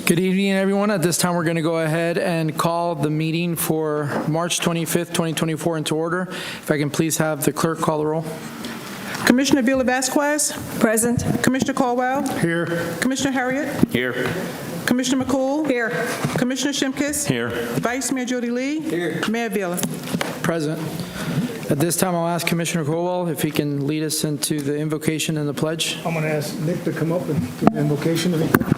Good evening, everyone. At this time, we're going to go ahead and call the meeting for March 25th, 2024 into order. If I can please have the clerk call the roll. Commissioner Villa Vasquez. Present. Commissioner Caldwell. Here. Commissioner Harriet. Here. Commissioner McCool. Here. Commissioner Shimkus. Here. Vice Mayor Jody Lee. Here. Mayor Villa. Present. At this time, I'll ask Commissioner Colwell if he can lead us into the invocation and the pledge. I'm going to ask Nick to come up and do the invocation if he could.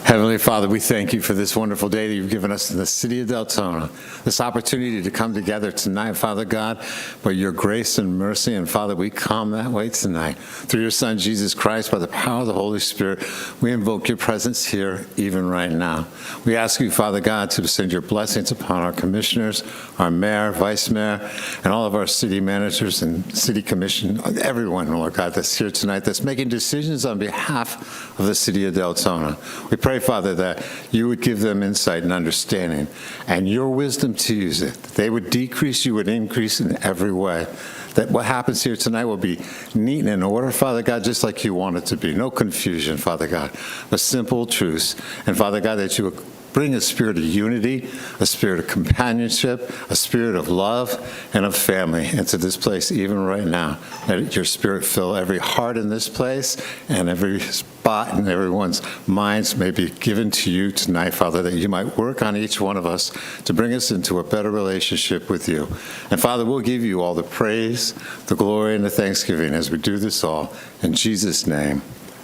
Heavenly Father, we thank you for this wonderful day that you've given us in the city of Deltona, this opportunity to come together tonight, Father God, by your grace and mercy. And Father, we come that way tonight. Through your Son, Jesus Christ, by the power of the Holy Spirit, we invoke your presence here even right now. We ask you, Father God, to send your blessings upon our commissioners, our mayor, vice mayor, and all of our city managers and city commission, everyone, Lord God, that's here tonight, that's making decisions on behalf of the city of Deltona. We pray, Father, that you would give them insight and understanding and your wisdom to use it. They would decrease, you would increase in every way. That what happens here tonight will be neat and in order, Father God, just like you want it to be. No confusion, Father God, but simple truths. And Father God, that you would bring a spirit of unity, a spirit of companionship, a spirit of love, and of family into this place even right now. Let your spirit fill every heart in this place, and every spot and everyone's minds may be given to you tonight, Father, that you might work on each one of us to bring us into a better relationship with you. And Father, we'll give you all the praise, the glory, and the thanksgiving as we do this all. In Jesus' name,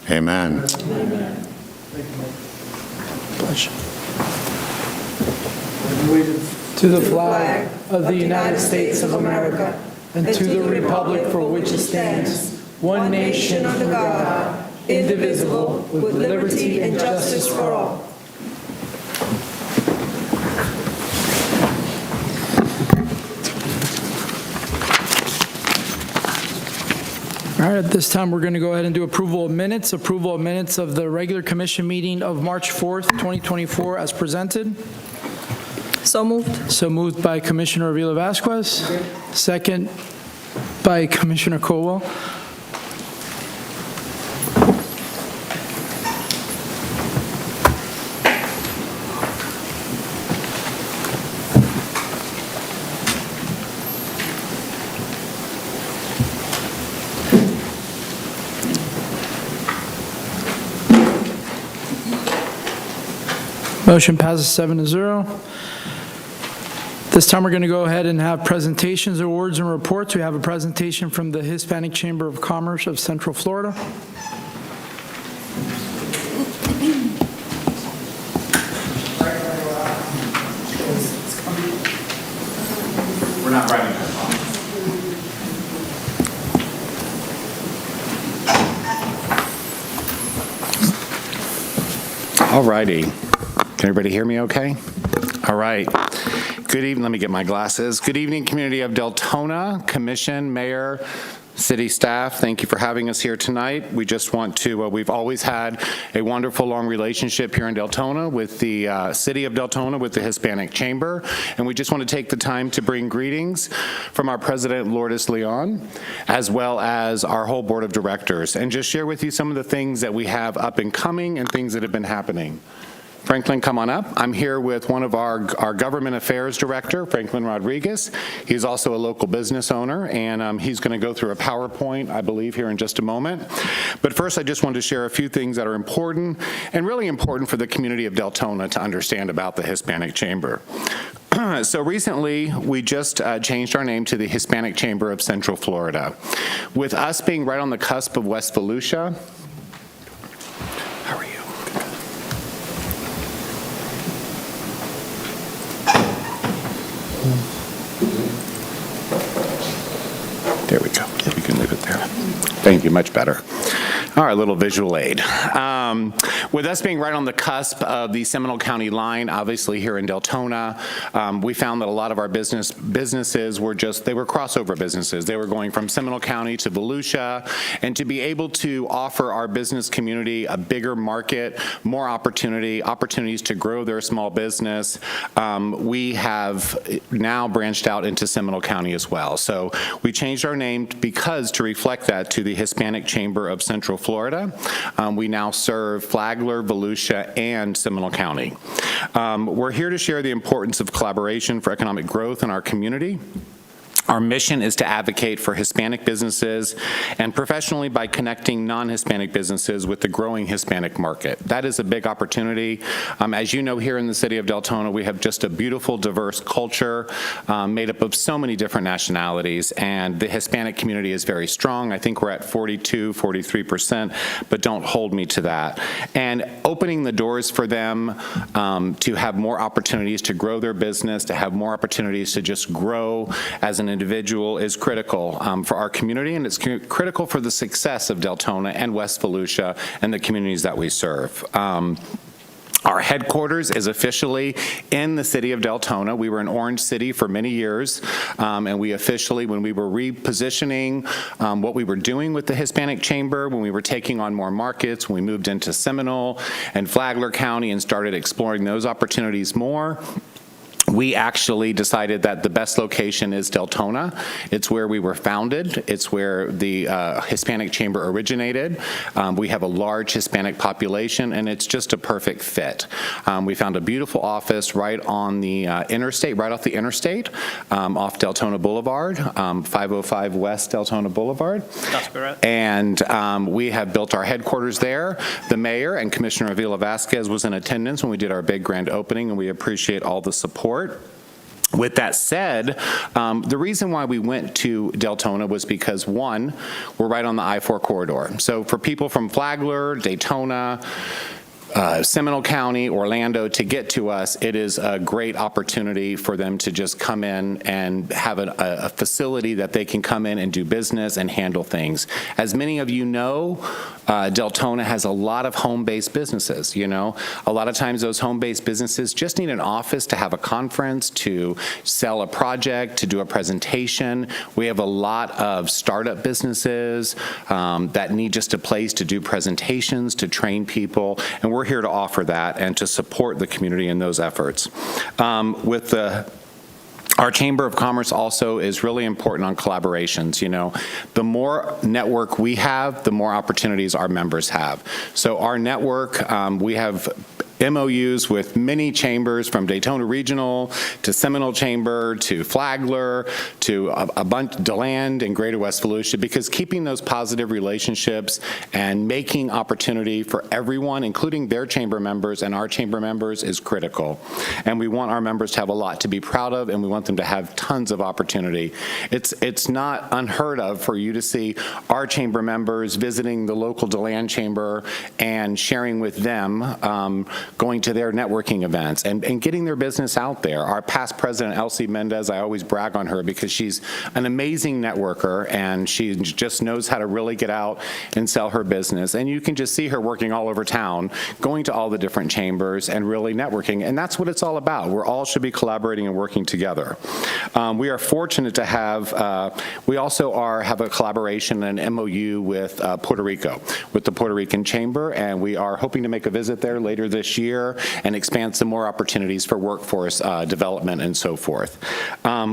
amen. Amen. Pledge. To the flag of the United States of America and to the republic for which it stands, one nation under God, indivisible, with liberty and justice for all. All right, at this time, we're going to go ahead and do approval of minutes of the regular commission meeting of March 4th, 2024 as presented. So moved. So moved by Commissioner Avila Vasquez. Second by Commissioner Colwell. Motion passes 7-0. This time we're going to go ahead and have presentations, awards, and reports. We have a presentation from the Hispanic Chamber of Commerce of Central Florida. We're not writing that. All righty. Can everybody hear me okay? All right. Good evening. Let me get my glasses. Good evening, community of Deltona, commission, mayor, city staff. Thank you for having us here tonight. We just want to, we've always had a wonderful long relationship here in Deltona with the city of Deltona, with the Hispanic Chamber. And we just want to take the time to bring greetings from our president, Lourdes Leon, as well as our whole board of directors, and just share with you some of the things that we have up and coming and things that have been happening. Franklin, come on up. I'm here with one of our government affairs director, Franklin Rodriguez. He's also a local business owner, and he's going to go through a PowerPoint, I believe, here in just a moment. But first, I just wanted to share a few things that are important and really important for the community of Deltona to understand about the Hispanic Chamber. So recently, we just changed our name to the Hispanic Chamber of Central Florida. With us being right on the cusp of West Volusia, how are you? There we go. You can leave it there. Thank you. Much better. All right, little visual aid. With us being right on the cusp of the Seminole County line, obviously here in Deltona, we found that a lot of our businesses were they were crossover businesses. They were going from Seminole County to Volusia, and to be able to offer our business community a bigger market, more opportunities to grow their small business, we have now branched out into Seminole County as well. So we changed our name because to reflect that to the Hispanic Chamber of Central Florida. We now serve Flagler, Volusia, and Seminole County. We're here to share the importance of collaboration for economic growth in our community. Our mission is to advocate for Hispanic businesses and professionally by connecting non-Hispanic businesses with the growing Hispanic market. That is a big opportunity. As you know, here in the city of Deltona, we have just a beautiful, diverse culture made up of so many different nationalities, and the Hispanic community is very strong. I think we're at 42, 43%, but don't hold me to that. And opening the doors for them to have more opportunities to grow their business, to have more opportunities to just grow as an individual is critical for our community, and it's critical for the success of Deltona and West Volusia and the communities that we serve. Our headquarters is officially in the city of Deltona. We were in Orange City for many years, and we officially, when we were repositioning what we were doing with the Hispanic Chamber, when we were taking on more markets, when we moved into Seminole and Flagler County and started exploring those opportunities more, we actually decided that the best location is Deltona. It's where we were founded. It's where the Hispanic Chamber originated. We have a large Hispanic population, and it's just a perfect fit. We found a beautiful office right on the interstate, right off the interstate, off Deltona Boulevard, 505 West Deltona Boulevard. That's correct. And we have built our headquarters there. The mayor and Commissioner Avila Vasquez was in attendance when we did our big grand opening, and we appreciate all the support. With that said, the reason why we went to Deltona was because, one, we're right on the I-4 corridor. So for people from Flagler, Daytona, Seminole County, Orlando, to get to us, it is a great opportunity for them to just come in and have a facility that they can come in and do business and handle things. As many of you know, Deltona has a lot of home-based businesses, you know. A lot of times those home-based businesses just need an office to have a conference, to sell a project, to do a presentation. We have a lot of startup businesses that need just a place to do presentations, to train people, and we're here to offer that and to support the community in those efforts. Our Chamber of Commerce also is really important on collaborations. You know, the more network we have, the more opportunities our members have. So our network, we have MOUs with many chambers from Daytona Regional to Seminole Chamber to Flagler to a bunch, DeLand and Greater West Volusia, because keeping those positive relationships and making opportunity for everyone, including their chamber members and our chamber members, is critical. And we want our members to have a lot to be proud of, and we want them to have tons of opportunity. It's not unheard of for you to see our chamber members visiting the local DeLand Chamber and sharing with them going to their networking events and getting their business out there. Our past president, Elsie Mendez, I always brag on her because she's an amazing networker, and she just knows how to really get out and sell her business. And you can just see her working all over town, going to all the different chambers and really networking. And that's what it's all about. We all should be collaborating and working together. We are fortunate to have, we also have a collaboration and an MOU with Puerto Rico, with the Puerto Rican Chamber, and we are hoping to make a visit there later this year and expand some more opportunities for workforce development and so forth.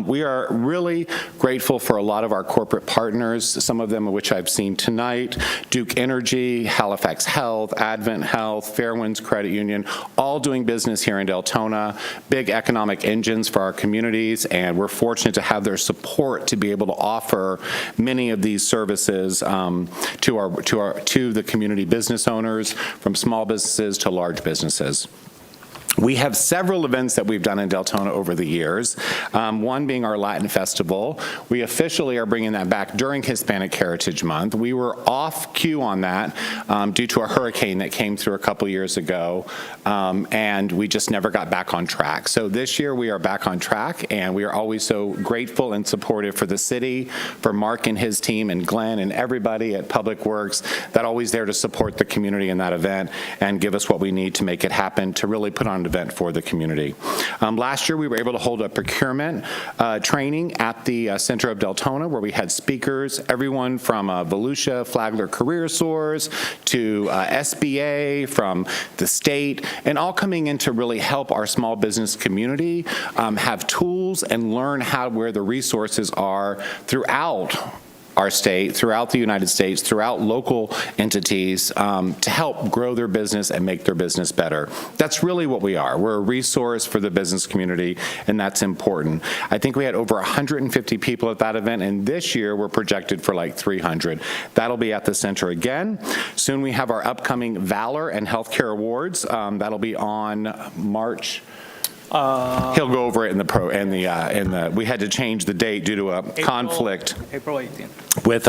We are really grateful for a lot of our corporate partners, some of them of which I've seen tonight: Duke Energy, Halifax Health, Advent Health, Fairwinds Credit Union, all doing business here in Deltona, big economic engines for our communities, and we're fortunate to have their support to be able to offer many of these services to the community business owners, from small businesses to large businesses. We have several events that we've done in Deltona over the years, one being our Latin Festival. We officially are bringing that back during Hispanic Heritage Month. We were off cue on that due to a hurricane that came through a couple years ago, and we just never got back on track. So this year we are back on track, and we are always so grateful and supportive for the city, for Mark and his team, and Glenn and everybody at Public Works that always there to support the community in that event and give us what we need to make it happen, to really put on event for the community. Last year, we were able to hold a procurement training at the center of Deltona, where we had speakers, everyone from Volusia, Flagler Career Source, to SBA, from the state, and all coming in to really help our small business community have tools and learn where the resources are throughout our state, throughout the United States, throughout local entities to help grow their business and make their business better. That's really what we are. We're a resource for the business community, and that's important. I think we had over 150 people at that event, and this year we're projected for like 300. That'll be at the center again. Soon we have our upcoming Valor and Healthcare Awards. That'll be on March. He'll go over it in the we had to change the date due to a conflict. April 18th. With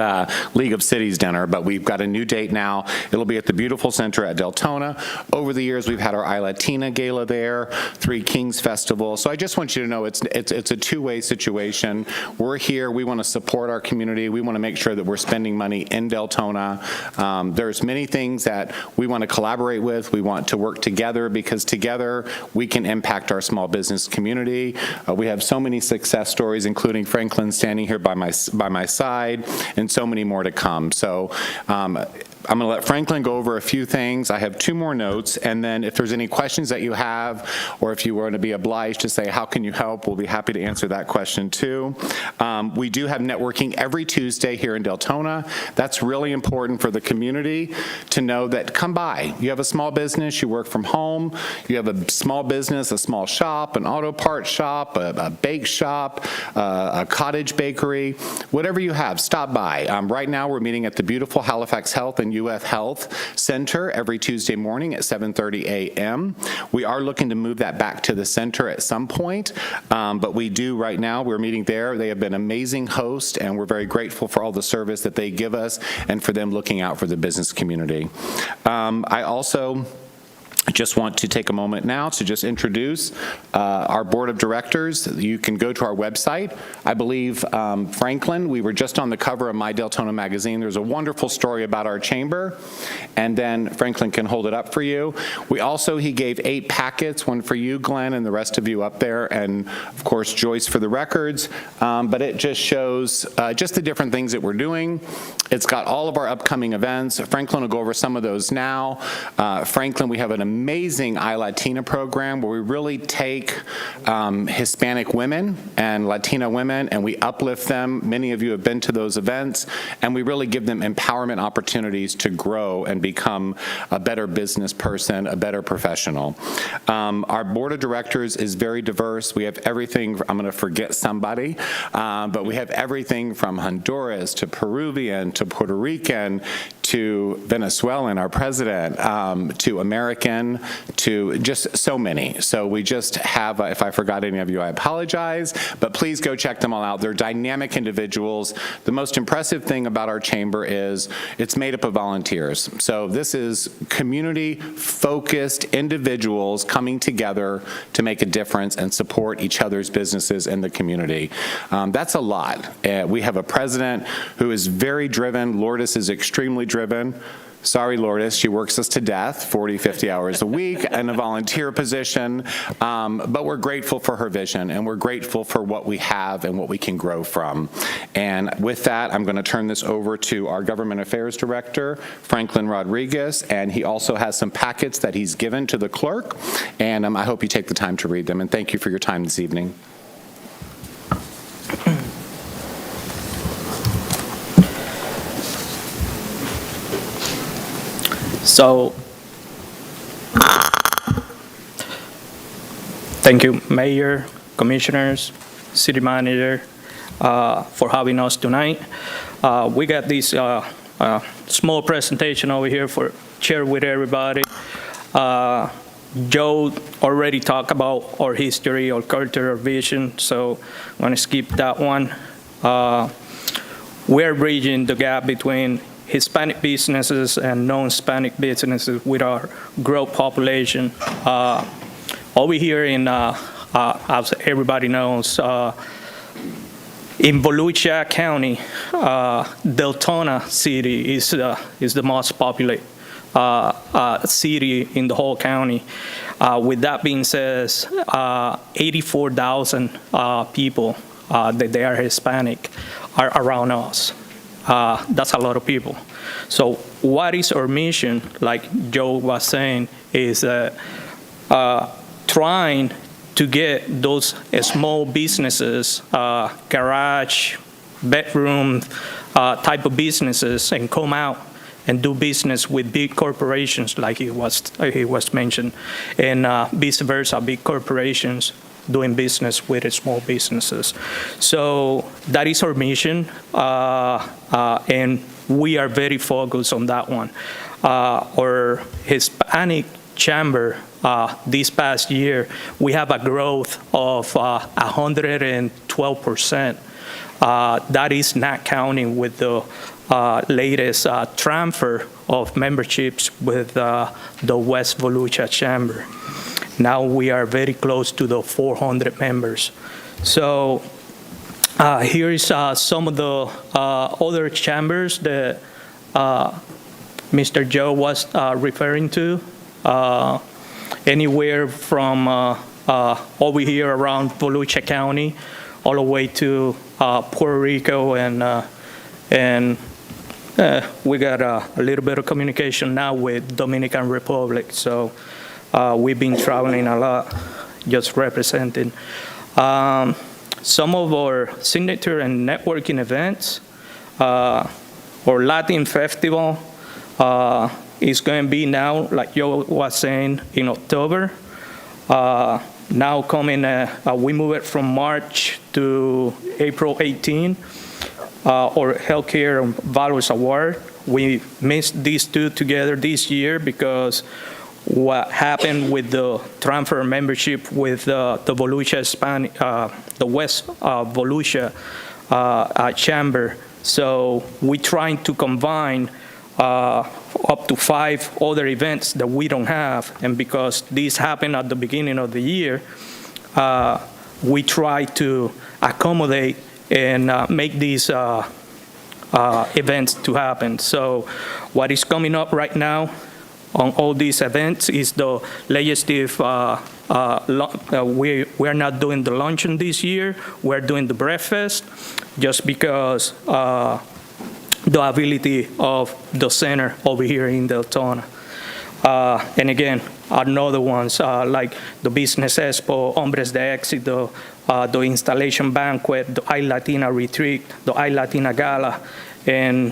League of Cities dinner, but we've got a new date now. It'll be at the beautiful center at Deltona. Over the years, we've had our iLatina Gala there, Three Kings Festival. So I just want you to know it's a two-way situation. We're here. We want to support our community. We want to make sure that we're spending money in Deltona. There's many things that we want to collaborate with. We want to work together because together we can impact our small business community. We have so many success stories, including Franklin standing here by my side, and so many more to come. So I'm going to let Franklin go over a few things. I have 2 more notes, and then if there's any questions that you have, or if you were to be obliged to say, how can you help, we'll be happy to answer that question too. We do have networking every Tuesday here in Deltona. That's really important for the community to know that come by. You have a small business, you work from home, you have a small business, a small shop, an auto parts shop, a bake shop, a cottage bakery, whatever you have, stop by. Right now we're meeting at the beautiful Halifax Health and UF Health Center every Tuesday morning at 7:30 a.m. We are looking to move that back to the center at some point, but we do right now. We're meeting there. They have been amazing hosts, and we're very grateful for all the service that they give us and for them looking out for the business community. I also just want to take a moment now to just introduce our board of directors. You can go to our website. I believe, Franklin, we were just on the cover of My Deltona magazine. There's a wonderful story about our chamber, and then Franklin can hold it up for you. He gave 8 packets, one for you, Glenn, and the rest of you up there, and of course Joyce for the records, but it just shows just the different things that we're doing. It's got all of our upcoming events. Franklin will go over some of those now. Franklin, we have an amazing iLatina program where we really take Hispanic women and Latina women and we uplift them. Many of you have been to those events, and we really give them empowerment opportunities to grow and become a better business person, a better professional. Our board of directors is very diverse. We have everything, I'm going to forget somebody, but we have everything from Honduras to Peruvian to Puerto Rican to Venezuelan, our president, to American, to just so many. So we just have, if I forgot any of you, I apologize, but please go check them all out. They're dynamic individuals. The most impressive thing about our chamber is it's made up of volunteers. So this is community-focused individuals coming together to make a difference and support each other's businesses in the community. That's a lot. We have a president who is very driven. Lourdes is extremely driven. Sorry, Lourdes, she works us to death, 40, 50 hours a week in a volunteer position, but we're grateful for her vision, and we're grateful for what we have and what we can grow from. And with that, I'm going to turn this over to our Government Affairs Director, Franklin Rodriguez, and he also has some packets that he's given to the clerk, and I hope you take the time to read them, and thank you for your time this evening. So, thank you, Mayor, Commissioners, City Manager, for having us tonight. We got this small presentation over here for share with everybody. Joe already talked about our history, our culture, our vision, so I'm going to skip that one. We're bridging the gap between Hispanic businesses and non-Hispanic businesses with our growth population. Over here in, as everybody knows, in Volusia County, Deltona City is the most populated city in the whole county. With that being said, 84,000 people that they are Hispanic are around us. That's a lot of people. So what is our mission, like Joe was saying, is trying to get those small businesses, garage, bedroom type of businesses, and come out and do business with big corporations, like he was mentioned, and vice versa, big corporations doing business with small businesses. So that is our mission, and we are very focused on that one. Our Hispanic Chamber, this past year, we have a growth of 112%. That is not counting with the latest transfer of memberships with the West Volusia Chamber. Now we are very close to the 400 members. So here is some of the other chambers that Mr. Joe was referring to. Anywhere from over here around Volusia County, all the way to Puerto Rico, and we got a little bit of communication now with Dominican Republic. So we've been traveling a lot, just representing. Some of our signature and networking events, our Latin Festival, is going to be now, like Joe was saying, in October. Now coming, we move it from March to April 18, or Healthcare Values Award. We mixed these two together this year because what happened with the transfer membership with the Volusia Hispanic, the West Volusia Chamber. So we're trying to combine up to 5 other events that we don't have, and because these happened at the beginning of the year, we try to accommodate and make these events to happen. So what is coming up right now on all these events is the legislative, we're not doing the luncheon this year, we're doing the breakfast, just because the ability of the center over here in Deltona. And again, another ones like the Business Expo, Hombres de Éxito, the Installation Banquet, the I-Latina Retreat, the I-Latina Gala, and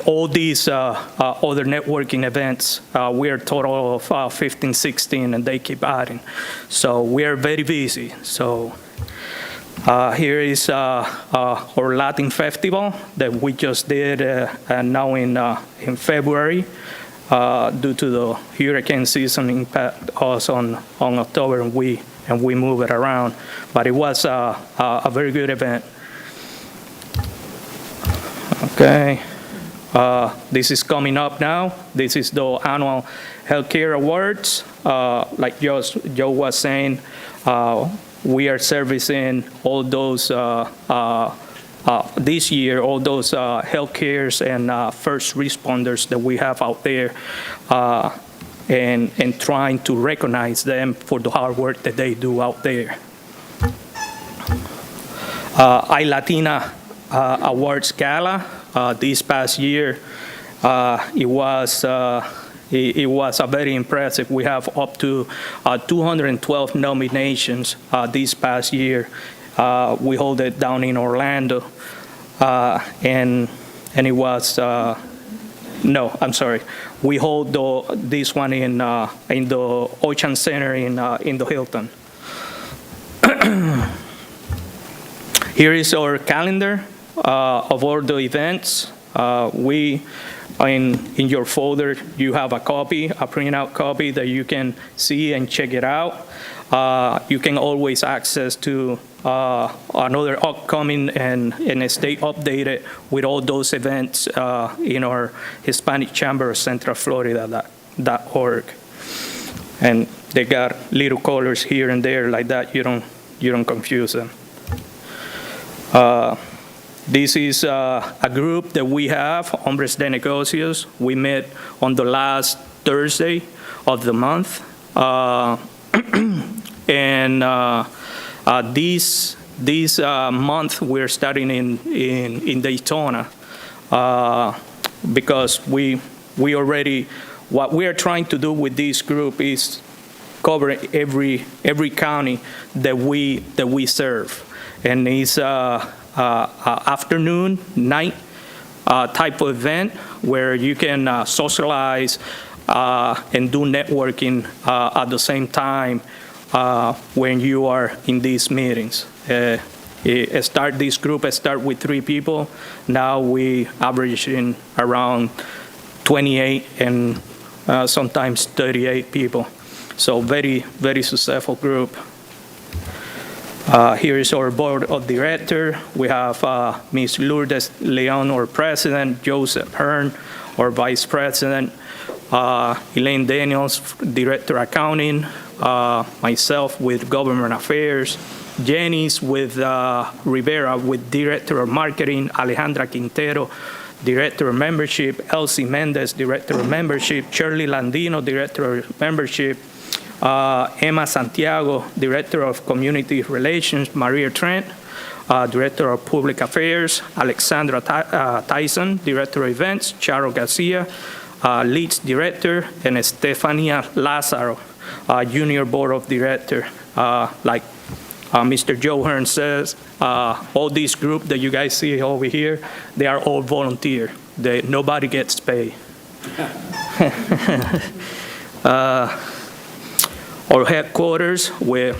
all these other networking events. We are a total of 15, 16, and they keep adding. So we are very busy. So here is our Latin Festival that we just did now in February. Due to the hurricane season impact us on October, and we move it around. But it was a very good event. Okay, this is coming up now. This is the annual Healthcare Awards. Like Joe was saying, we are servicing all those this year, all those healthcares and first responders that we have out there, and trying to recognize them for the hard work that they do out there. I-Latina Awards Gala this past year, it was very impressive. We have up to 212 nominations this past year. We hold it down in Orlando, and it was no, I'm sorry. We hold this one in the Ocean Center in the Hilton. Here is our calendar of all the events. We in your folder, you have a copy, a printout copy that you can see and check it out. You can always access to another upcoming and stay updated with all those events in our Hispanic Chamber of Central Florida.org. And they got little colors here and there like that. You don't confuse them. This is a group that we have, Hombres de Negocios. We met on the last Thursday of the month. And this month we're starting in Daytona because we already, what we are trying to do with this group is cover every county that we serve, and it's afternoon, night type of event where you can socialize and do networking at the same time when you are in these meetings. This group start with 3 people. Now we averaging around 28 and sometimes 38 people. So very, very successful group. Here is our board of directors. We have Ms. Lourdes Leon, our president, Joseph Hearn, our vice president, Elaine Daniels, director accounting, myself with government affairs, Janice with Rivera with director of marketing, Alejandra Quintero, director of membership, Elsie Mendez, director of membership, Shirley Landino, director of membership, Emma Santiago, director of community relations, Maria Trent, director of public affairs, Alexandra Tyson, director of events, Charo Garcia, leads director, and Estefania Lazaro, junior board of director. Like Mr. Joe Hearn says, all this group that you guys see over here, they are all volunteer. Nobody gets paid. Our headquarters, where,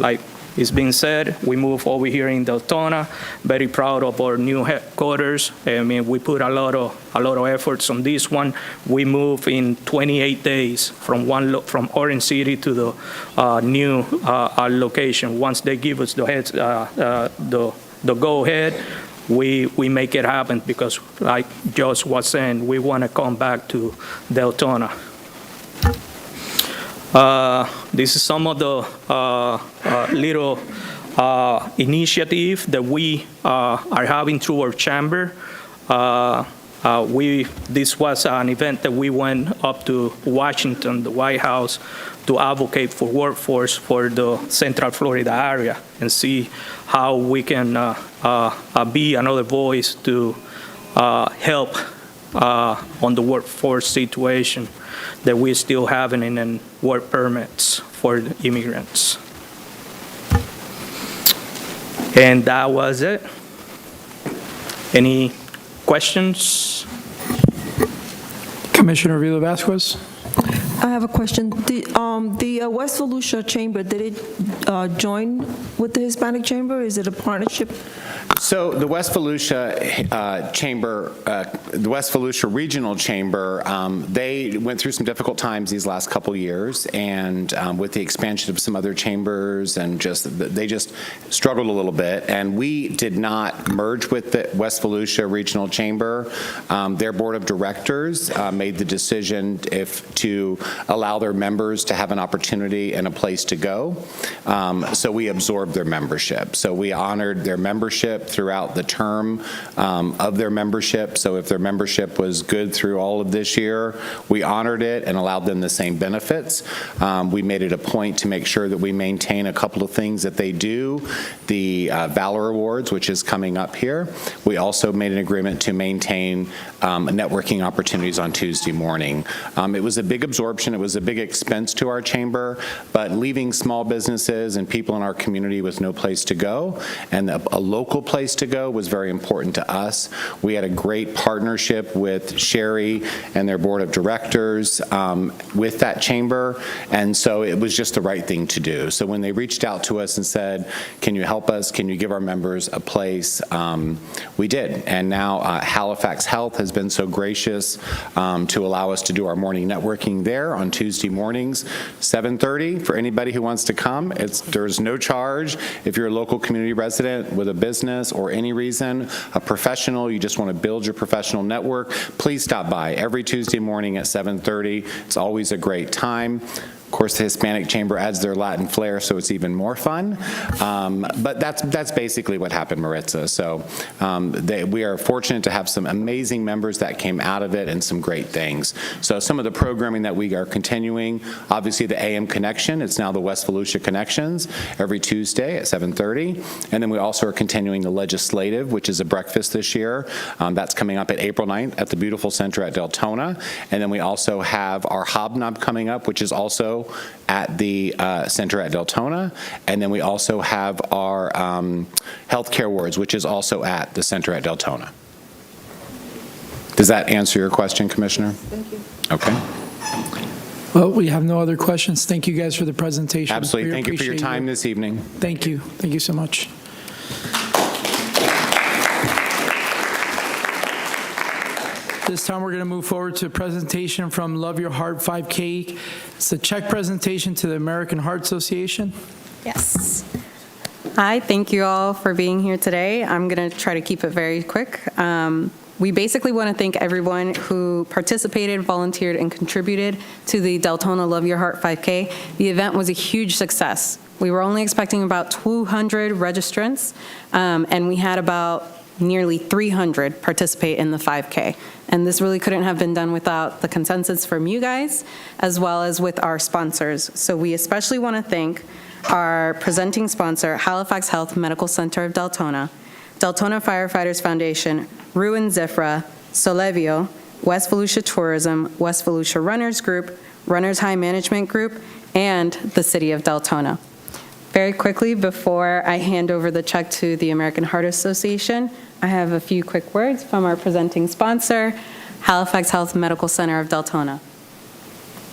like it's been said, we moved over here in Deltona. Very proud of our new headquarters. I mean, we put a lot of efforts on this one. We moved in 28 days from Orange City to the new location. Once they give us the go ahead, we make it happen because, like Josh was saying, we want to come back to Deltona. This is some of the little initiative that we are having through our chamber. This was an event that we went up to Washington, the White House, to advocate for workforce for the Central Florida area and see how we can be another voice to help on the workforce situation that we're still having in work permits for the immigrants. And that was it. Any questions? Commissioner Vila Vasquez? I have a question. The West Volusia Chamber, did it join with the Hispanic Chamber? Is it a partnership? So the West Volusia Chamber, the West Volusia Regional Chamber, they went through some difficult times these last couple years, and with the expansion of some other chambers, and they just struggled a little bit. And we did not merge with the West Volusia Regional Chamber. Their board of directors made the decision to allow their members to have an opportunity and a place to go. So we absorbed their membership. So we honored their membership throughout the term of their membership. So if their membership was good through all of this year, we honored it and allowed them the same benefits. We made it a point to make sure that we maintain a couple of things that they do. The Valor Awards, which is coming up here. We also made an agreement to maintain networking opportunities on Tuesday morning. It was a big absorption absorption. It was a big expense to our chamber, but leaving small businesses and people in our community with no place to go and a local place to go was very important to us. We had a great partnership with Sherry and their board of directors with that chamber, and so it was just the right thing to do. So when they reached out to us and said, can you help us, can you give our members a place, we did. And now Halifax Health has been so gracious to allow us to do our morning networking there on Tuesday mornings, 7:30, for anybody who wants to come. There's no charge. If you're a local community resident with a business or any reason, a professional, you just want to build your professional network, please stop by every Tuesday morning at 7:30. It's always a great time. Of course, the Hispanic Chamber adds their Latin flair, so it's even more fun. But that's basically what happened, Maritza. So we are fortunate to have some amazing members that came out of it and some great things. So some of the programming that we are continuing, obviously the AM Connection, it's now the West Volusia Connections every Tuesday at 7:30. And then we also are continuing the Legislative, which is a breakfast this year. That's coming up at April 9th at the beautiful center at Deltona. And then we also have our Hobnob coming up, which is also at the center at Deltona. And then we also have our Healthcare Awards, which is also at the center at Deltona. Does that answer your question, Commissioner? Thank you. Okay. Well, we have no other questions. Thank you guys for the presentation. Absolutely. We Thank you for your appreciate time this evening. Thank you. Thank you so much. This time, we're going to move forward to a presentation from Love Your Heart 5K. It's a check presentation to the American Heart Association. Yes. Hi, thank you all for being here today. I'm going to try to keep it very quick. We basically want to thank everyone who participated, volunteered, and contributed to the Deltona Love Your Heart 5K. The event was a huge success. We were only expecting about 200 registrants, and we had about nearly 300 participate in the 5K. And this really couldn't have been done without the consensus from you guys, as well as with our sponsors. So we especially want to thank our presenting sponsor, Halifax Health Medical Center of Deltona, Deltona Firefighters Foundation, Ruin Zifra, Solevio, West Volusia Tourism, West Volusia Runners Group, Runners High Management Group, and the City of Deltona. Very quickly, before I hand over the check to the American Heart Association, I have a few quick words from our presenting sponsor, Halifax Health Medical Center of Deltona.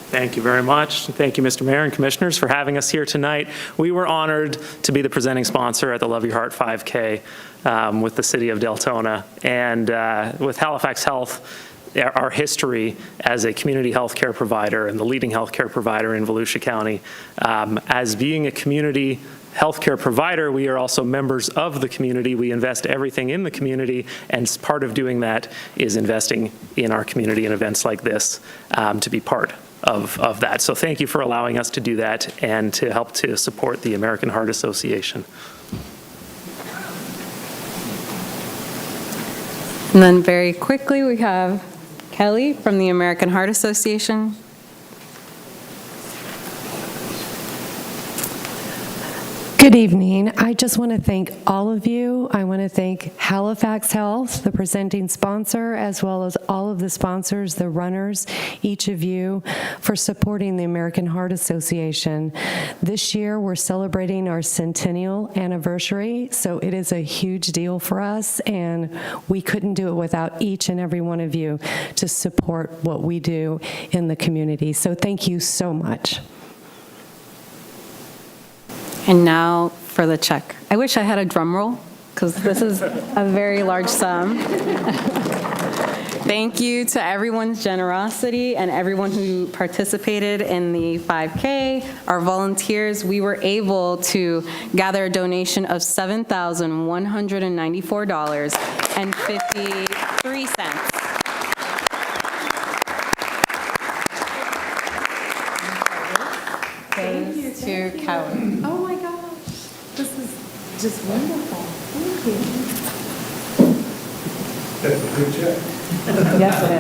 Thank you very much. Thank you, Mr. Mayor and Commissioners, for having us here tonight. We were honored to be the presenting sponsor at the Love Your Heart 5K with the City of Deltona. And with Halifax Health, our history as a community health care provider and the leading health care provider in Volusia County. As being a community healthcare provider, we are also members of the community. We invest everything in the community, and part of doing that is investing in our community and events like this to be part of that. So thank you for allowing us to do that and to help to support the American Heart Association. And then very quickly, we have Kelly from the American Heart Association. Good evening. I just want to thank all of you. I want to thank Halifax Health, the presenting sponsor, as well as all of the sponsors, the runners, each of you, for supporting the American Heart Association. This year, we're celebrating our centennial anniversary, so it is a huge deal for us, and we couldn't do it without each and every one of you to support what we do in the community. So thank you so much. And now for the check. I wish I had a drum roll, because this is a very large sum. Thank you to everyone's generosity and everyone who participated in the 5K, our volunteers. We were able to gather a donation of $7,194.53. Thanks to Kelly. Oh my gosh, this is just wonderful. Thank you. That's a good check. Yes, it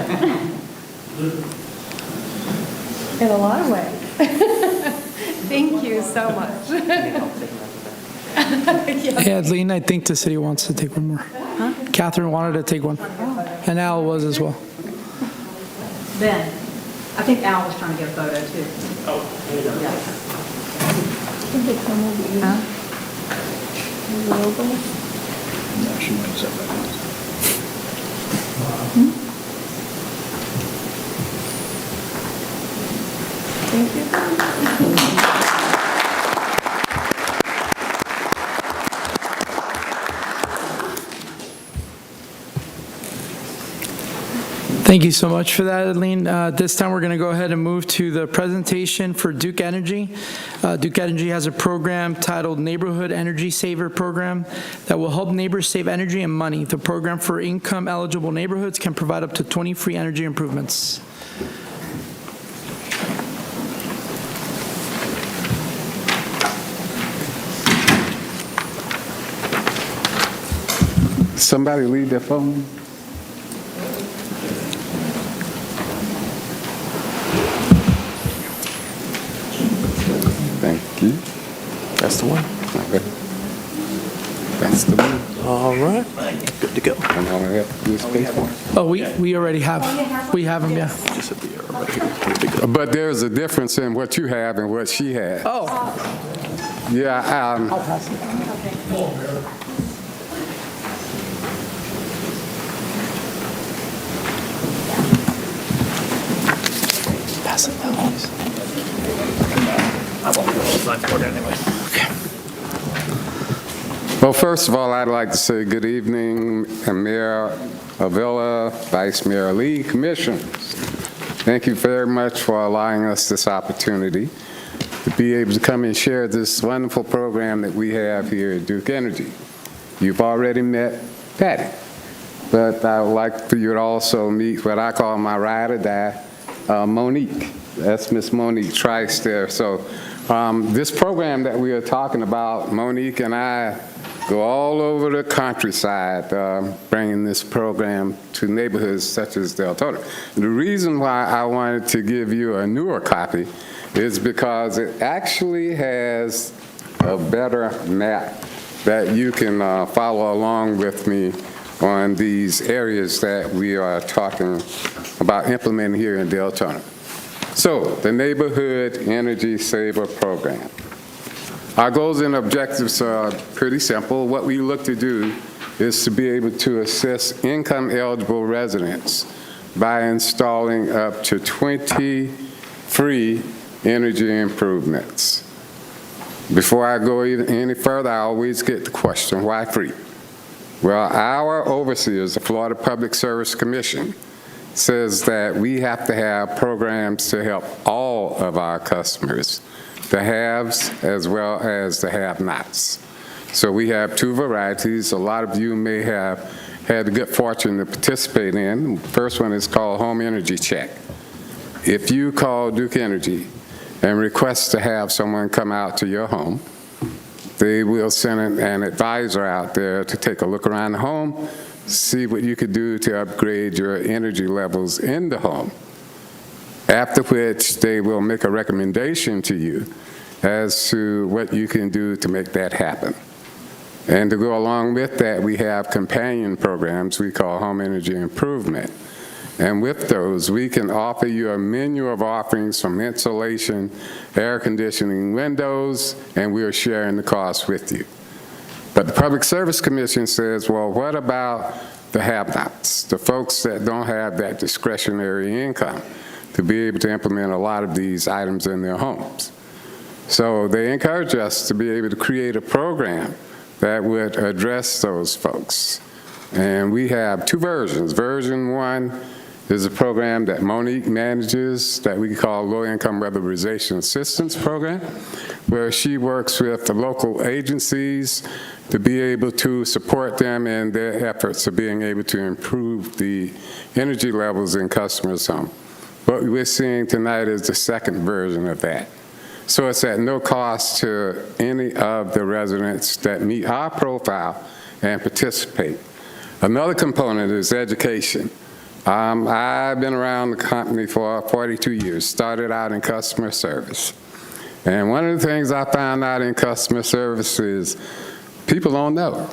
In a lot of ways. Thank you so much. Hey, Adeline, I think the city wants to take one more. Catherine wanted to take one. And Al was as well. Ben. I think Al was trying to get a photo too. Oh, there you go. Thank you so much for that, Adeline. This time, we're going to go ahead and move to the presentation for Duke Energy. Duke Energy has a program titled Neighborhood Energy Saver Program that will help neighbors save energy and money. The program for income-eligible neighborhoods can provide up to 20 free energy improvements. Somebody leave their phone. Thank you. That's the one. Okay. That's the one. All right. Good to go. And all I have to do is pay for it. Oh, we already have. We have them, yeah. Just be right here. Good to go. But there's a difference in what you have and what she has. Oh, Yeah, I'll pass it. Pass it down, please. I won't go sign for it anyway. Well, first of all, I'd like to say good evening, Mayor Avila, Vice Mayor Lee, Commissioners. Thank you very much for allowing us this opportunity to be able to come and share this wonderful program that we have here at Duke Energy. You've already met Patty, but I would like for you to also meet what I call my ride or die, Monique. That's Miss Monique Trice there. So this program that we are talking about, Monique and I go all over the countryside bringing this program to neighborhoods such as Deltona. The reason why I wanted to give you a newer copy is because it actually has a better map that you can follow along with me on these areas that we are talking about implementing here in Deltona. So, the Neighborhood Energy Saver Program. Our goals and objectives are pretty simple. What we look to do is to be able to assist income-eligible residents by installing up to 20 free energy improvements. Before I go any further, I always get the question, why free? Well, our overseers, the Florida Public Service Commission, says that we have to have programs to help all of our customers, the haves as well as the have-nots. So we have two varieties. A lot of you may have had the good fortune to participate in. The first one is called Home Energy Check. If you call Duke Energy and request to have someone come out to your home, they will send an advisor out there to take a look around the home, see what you could do to upgrade your energy levels in the home. After which, they will make a recommendation to you as to what you can do to make that happen. And to go along with that, we have companion programs we call Home Energy Improvement. And with those, we can offer you a menu of offerings from insulation, air conditioning, windows, and we are sharing the cost with you. But the Public Service Commission says, well, what about the have-nots, the folks that don't have that discretionary income to be able to implement a lot of these items in their homes? So they encourage us to be able to create a program that would address those folks. And we have two versions. Version one is a program that Monique manages that we call Low Income Weatherization Assistance Program, where she works with the local agencies to be able to support them in their efforts of being able to improve the energy levels in customers' homes. What we're seeing tonight is the second version of that. So it's at no cost to any of the residents that meet our profile and participate. Another component is education. I've been around the company for 42 years, started out in customer service. And one of the things I found out in customer service is people don't know.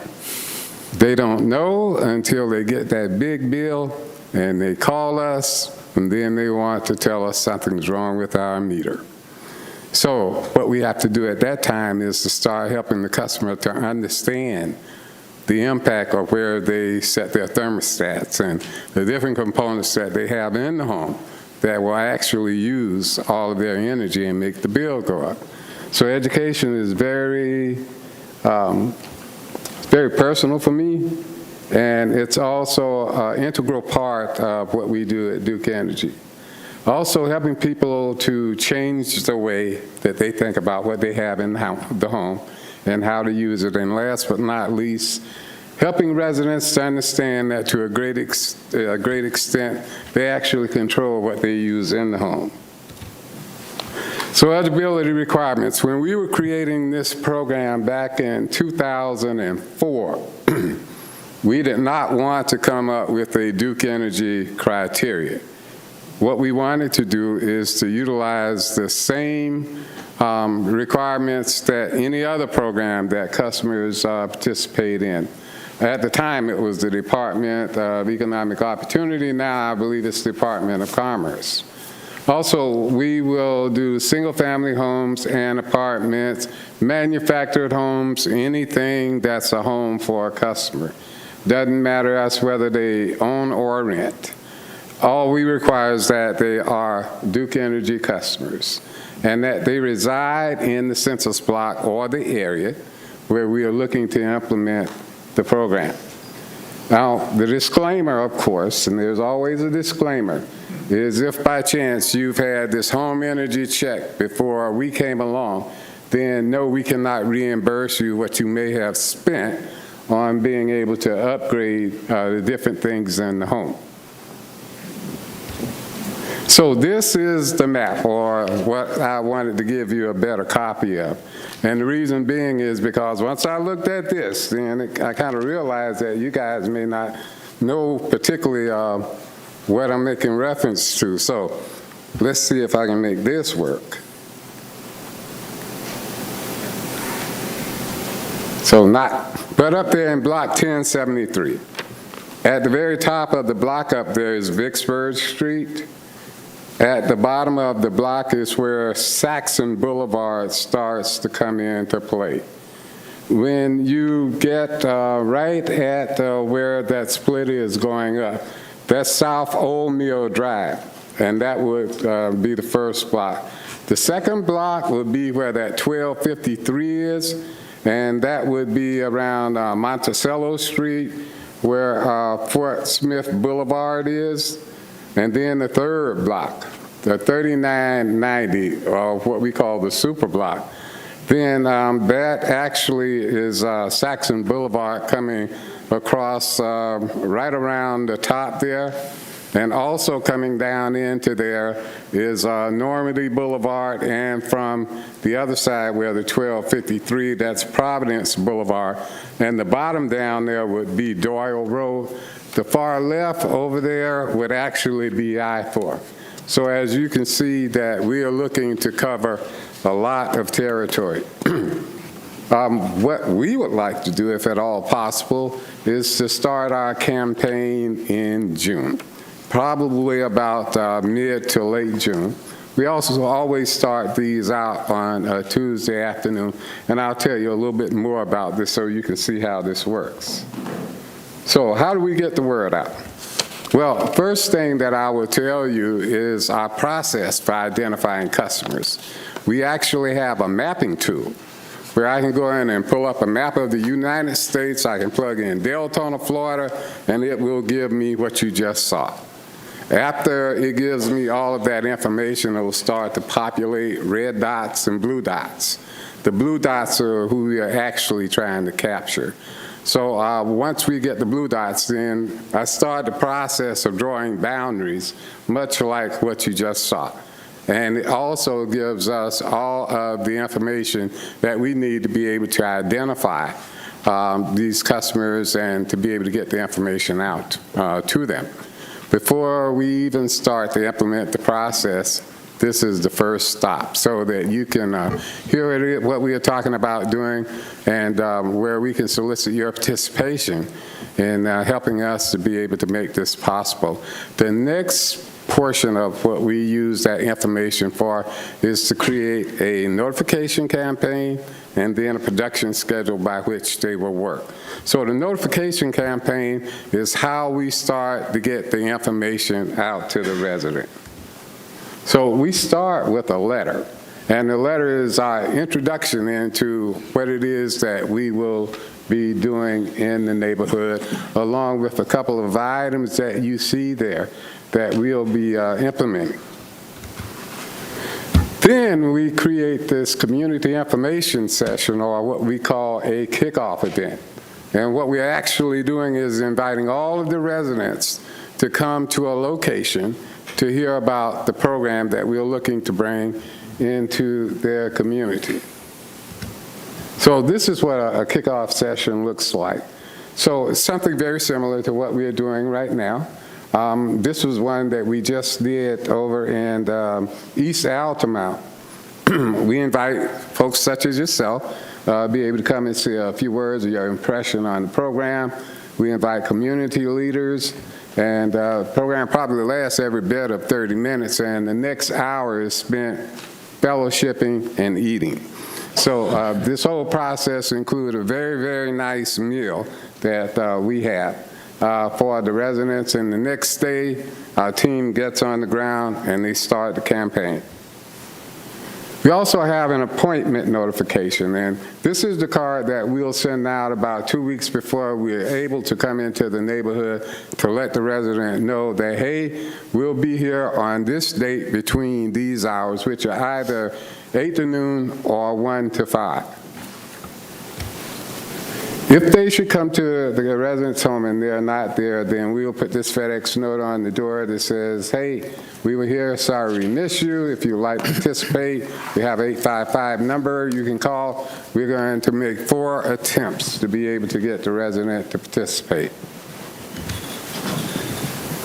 They don't know until they get that big bill and they call us and then they want to tell us something's wrong with our meter. So what we have to do at that time is to start helping the customer to understand the impact of where they set their thermostats and the different components that they have in the home that will actually use all of their energy and make the bill go up. So education is very personal for me, and it's also an integral part of what we do at Duke Energy. Also helping people to change the way that they think about what they have in the home and how to use it. And last but not least, helping residents to understand that to a great extent, they actually control what they use in the home. So eligibility requirements. When we were creating this program back in 2004, we did not want to come up with a Duke Energy criteria. What we wanted to do is to utilize the same requirements that any other program that customers participate in. At the time, it was the Department of Economic Opportunity. Now I believe it's the Department of Commerce. Also, we will do single-family homes and apartments, manufactured homes, anything that's a home for a customer. Doesn't matter to us whether they own or rent. All we require is that they are Duke Energy customers and that they reside in the census block or the area where we are looking to implement the program. Now, the disclaimer, of course, and there's always a disclaimer, is if by chance you've had this home energy check before we came along, then no, we cannot reimburse you what you may have spent on being able to upgrade the different things in the home. So this is the map, or what I wanted to give you a better copy of. And the reason being is because once I looked at this, then I kind of realized that you guys may not know particularly what I'm making reference to. So let's see if I can make this work. But up there in block 1073, at the very top of the block up there is Vicksburg Street. At the bottom of the block is where Saxon Boulevard starts to come into play. When you get right at where that split is going up, that's South Old Mill Drive, and that would be the first block. The second block would be where that 1253 is, and that would be around Monticello Street, where Fort Smith Boulevard is. And then the third block, the 3990, or what we call the super block, then that actually is Saxon Boulevard coming across right around the top there. And also coming down into there is Normandy Boulevard, and from the other side where the 1253, that's Providence Boulevard. And the bottom down there would be Doyle Road. The far left over there would actually be I-4. So as you can see that we are looking to cover a lot of territory. What we would like to do, if at all possible, is to start our campaign in June, probably about mid to late June. We also always start these out on a Tuesday afternoon, and I'll tell you a little bit more about this so you can see how this works. So how do we get the word out? Well, first thing that I will tell you is our process for identifying customers. We actually have a mapping tool where I can go in and pull up a map of the United States. I can plug in Deltona, Florida, and it will give me what you just saw. After it gives me all of that information, it will start to populate red dots and blue dots. The blue dots are who we are actually trying to capture. So once we get the blue dots, then I start the process of drawing boundaries, much like what you just saw. And it also gives us all of the information that we need to be able to identify these customers and to be able to get the information out to them. Before we even start to implement the process, this is the first stop so that you can hear what we are talking about doing and where we can solicit your participation in helping us to be able to make this possible. The next portion of what we use that information for is to create a notification campaign and then a production schedule by which they will work. So the notification campaign is how we start to get the information out to the resident. So we start with a letter, and the letter is our introduction into what it is that we will be doing in the neighborhood, along with a couple of items that you see there that we'll be implementing. Then we create this community information session, or what we call a kickoff event. And what we're actually doing is inviting all of the residents to come to a location to hear about the program that we're looking to bring into their community. So this is what a kickoff session looks like. So it's something very similar to what we're doing right now. This was one that we just did over in East Altamont. We invite folks such as yourself be able to come and say a few words of your impression on the program. We invite community leaders, and the program probably lasts every bit of 30 minutes, and the next hour is spent fellowshipping and eating. So this whole process includes a very, very nice meal that we have for the residents, and the next day our team gets on the ground and they start the campaign. We also have an appointment notification, and this is the card that we'll send out about 2 weeks before we're able to come into the neighborhood to let the resident know that, hey, we'll be here on this date between these hours, which are either 8 to noon or 1 to 5. If they should come to the resident's home and they're not there, then we'll put this FedEx note on the door that says, hey, we were here, sorry we missed you. If you'd like to participate, we have 855 number you can call. We're going to make 4 attempts to be able to get the resident to participate.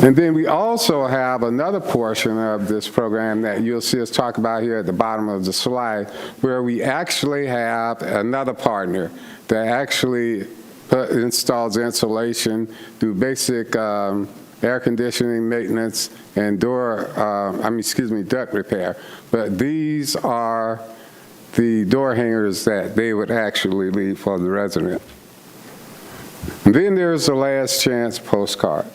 And then we also have another portion of this program that you'll see us talk about here at the bottom of the slide, where we actually have another partner that actually installs insulation, do basic air conditioning maintenance, and duct repair. But these are the door hangers that they would actually leave for the resident. And then there's the last chance postcard.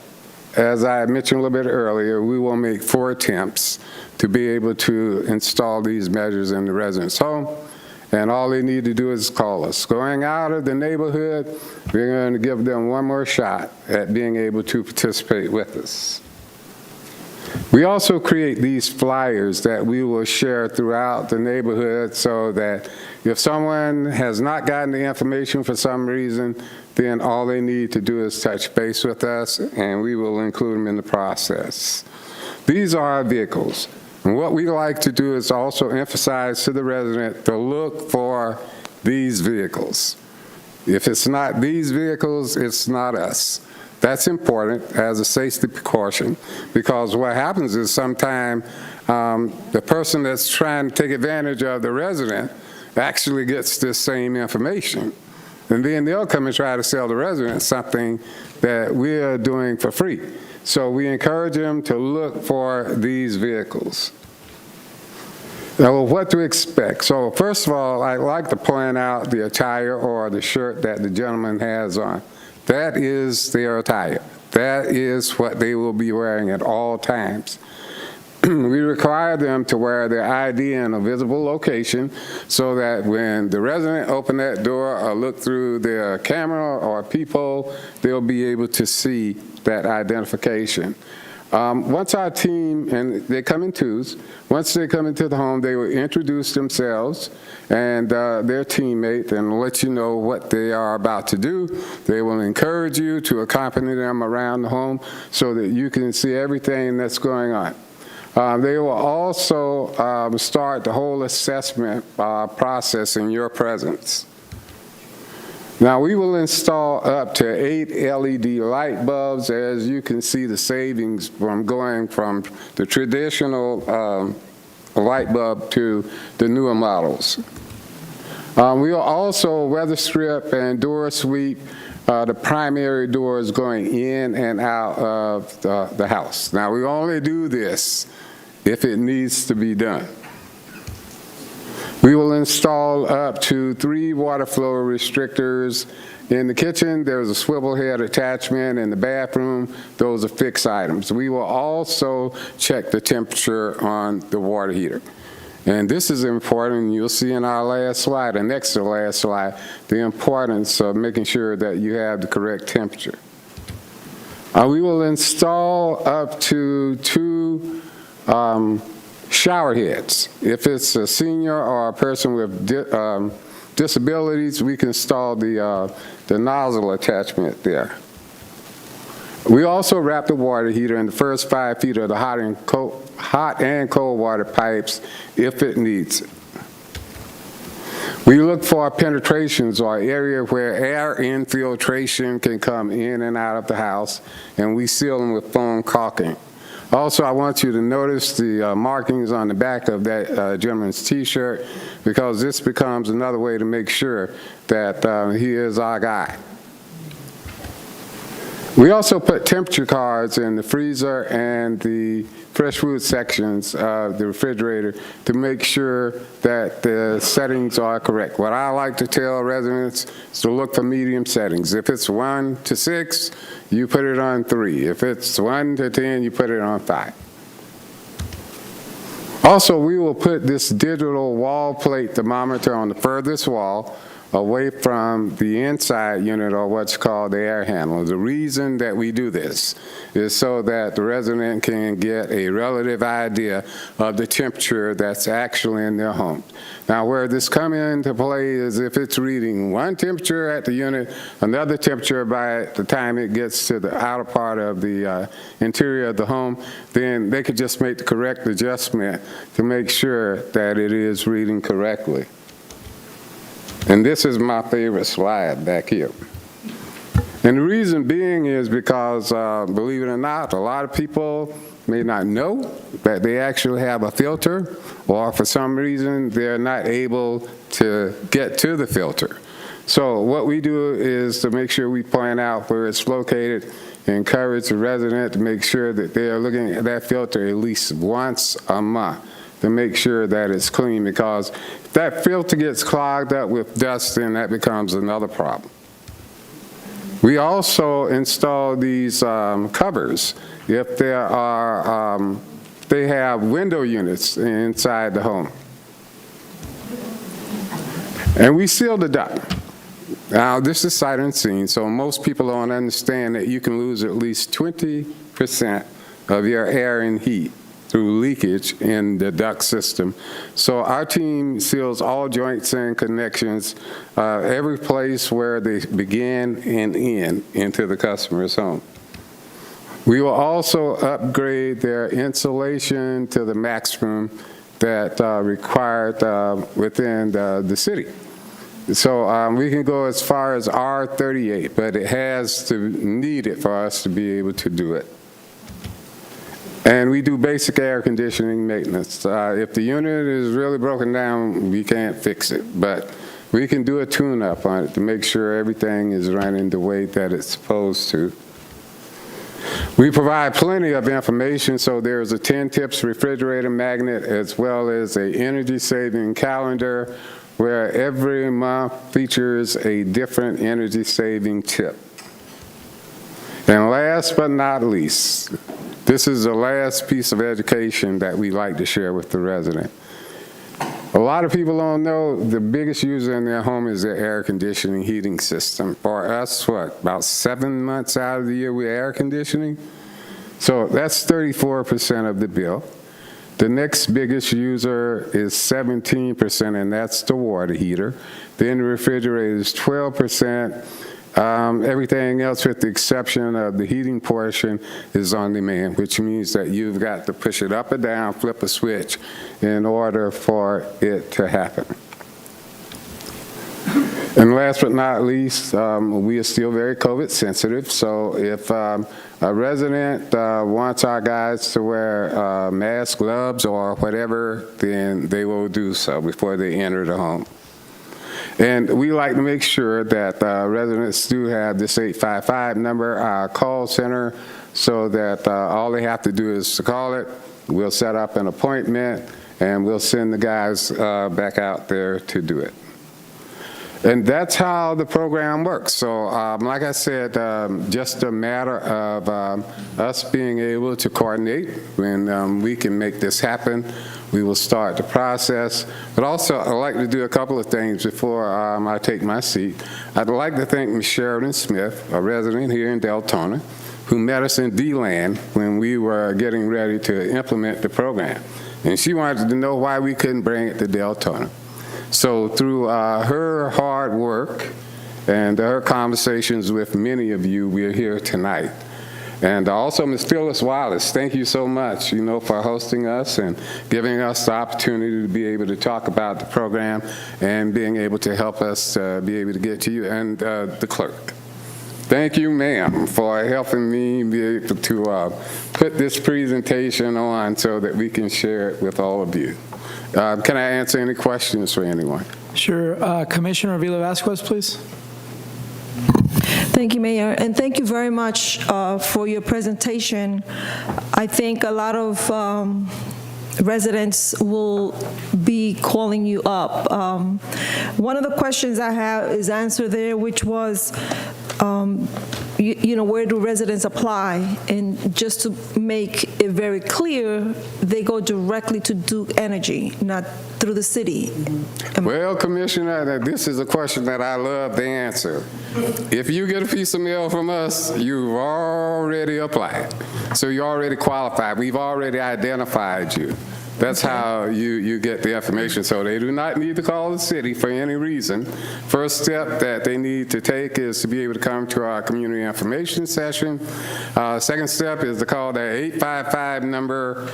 As I mentioned a little bit earlier, we will make 4 attempts to be able to install these measures in the resident's home, and all they need to do is call us. Going out of the neighborhood, we're going to give them one more shot at being able to participate with us. We also create these flyers that we will share throughout the neighborhood so that if someone has not gotten the information for some reason, then all they need to do is touch base with us, and we will include them in the process. These are our vehicles. And what we like to do is also emphasize to the resident to look for these vehicles. If it's not these vehicles, it's not us. That's important as a safety precaution, because what happens is sometimes the person that's trying to take advantage of the resident actually gets this same information. And then they'll come and try to sell the resident something that we're doing for free. So we encourage them to look for these vehicles. Now, what to expect? So first of all, I'd like to point out the attire or the shirt that the gentleman has on. That is their attire. That is what they will be wearing at all times. We require them to wear their ID in a visible location so that when the resident opens that door or look through their camera or peephole, they'll be able to see that identification. Once our team, and they come in twos, once they come into the home, they will introduce themselves and their teammate and let you know what they are about to do. They will encourage you to accompany them around the home so that you can see everything that's going on. They will also start the whole assessment process in your presence. Now, we will install up to 8 LED light bulbs. As you can see, the savings from going from the traditional light bulb to the newer models. We will also weather strip and door sweep the primary doors going in and out of the house. Now, we only do this if it needs to be done. We will install up to 3 water flow restrictors in the kitchen. There's a swivel head attachment. In the bathroom, those are fixed items. We will also check the temperature on the water heater. And this is important. You'll see in our last slide, and next to the last slide, the importance of making sure that you have the correct temperature. We will install up to 2 shower heads. If it's a senior or a person with disabilities, we can install the nozzle attachment there. We also wrap the water heater in the first 5 feet of the hot and cold water pipes if it needs it. We look for penetrations or area where air infiltration can come in and out of the house, and we seal them with foam caulking. Also, I want you to notice the markings on the back of that gentleman's T-shirt, because this becomes another way to make sure that he is our guy. We also put temperature cards in the freezer and the fresh food sections of the refrigerator to make sure that the settings are correct. What I like to tell residents is to look for medium settings. If it's 1 to 6, you put it on 3. If it's 1 to 10, you put it on 5. Also, we will put this digital wall plate thermometer on the furthest wall away from the inside unit, or what's called the air handler. The reason that we do this is so that the resident can get a relative idea of the temperature that's actually in their home. Now, where this comes into play is if it's reading one temperature at the unit, another temperature by the time it gets to the outer part of the interior of the home, then they could just make the correct adjustment to make sure that it is reading correctly. And this is my favorite slide back here. And the reason being is because, believe it or not, a lot of people may not know that they actually have a filter, or for some reason they're not able to get to the filter. So what we do is to make sure we point out where it's located, encourage the resident to make sure that they are looking at that filter at least once a month to make sure that it's clean, because if that filter gets clogged up with dust, then that becomes another problem. We also install these covers if there are, they have window units inside the home. And we seal the duct. Now, this is sight unseen, so most people don't understand that you can lose at least 20% of your air and heat through leakage in the duct system. So our team seals all joints and connections, every place where they begin and end into the customer's home. We will also upgrade their insulation to the maximum that required within the city. So we can go as far as R38, but it has to need it for us to be able to do it. And we do basic air conditioning maintenance. If the unit is really broken down, we can't fix it, but we can do a tune-up on it to make sure everything is running the way that it's supposed to. We provide plenty of information, so there's a 10 tips refrigerator magnet as well as an energy-saving calendar where every month features a different energy-saving tip. And last but not least, this is the last piece of education that we like to share with the resident. A lot of people don't know the biggest user in their home is their air conditioning heating system. For us, what, about 7 months out of the year we're air conditioning? So that's 34% of the bill. The next biggest user is 17%, and that's the water heater. Then the refrigerator is 12%. Everything else, with the exception of the heating portion, is on demand, which means that you've got to push it up or down, flip a switch in order for it to happen. And last but not least, we are still very COVID sensitive, so if a resident wants our guys to wear masks, gloves, or whatever, then they will do so before they enter the home. And we like to make sure that residents do have this 855 number, our call center, so that all they have to do is to call it. We'll set up an appointment, and we'll send the guys back out there to do it. And that's how the program works. So like I said, just a matter of us being able to coordinate. When we can make this happen, we will start the process. But also, I'd like to do a couple of things before I take my seat. I'd like to thank Ms. Sheridan Smith, a resident here in Deltona, who met us in D-Land when we were getting ready to implement the program. And she wanted to know why we couldn't bring it to Deltona. So through her hard work and her conversations with many of you, we're here tonight. And also Ms. Phyllis Wallace, thank you so much, for hosting us and giving us the opportunity to be able to talk about the program and being able to help us be able to get to you, and the clerk. Thank you, ma'am, for helping me be able to put this presentation on so that we can share it with all of you. Can I answer any questions for anyone? Sure. Commissioner Avila Vasquez, please. Thank you, Mayor, and thank you very much for your presentation. I think a lot of residents will be calling you up. One of the questions I have is answered there, which was, where do residents apply? And just to make it very clear, they go directly to Duke Energy, not through the city. Well, Commissioner, this is a question that I love to answer. If you get a piece of mail from us, you've already applied. So you're already qualified. We've already identified you. That's how you get the information. So they do not need to call the city for any reason. First step that they need to take is to be able to come to our community information session. Second step is to call that 855 number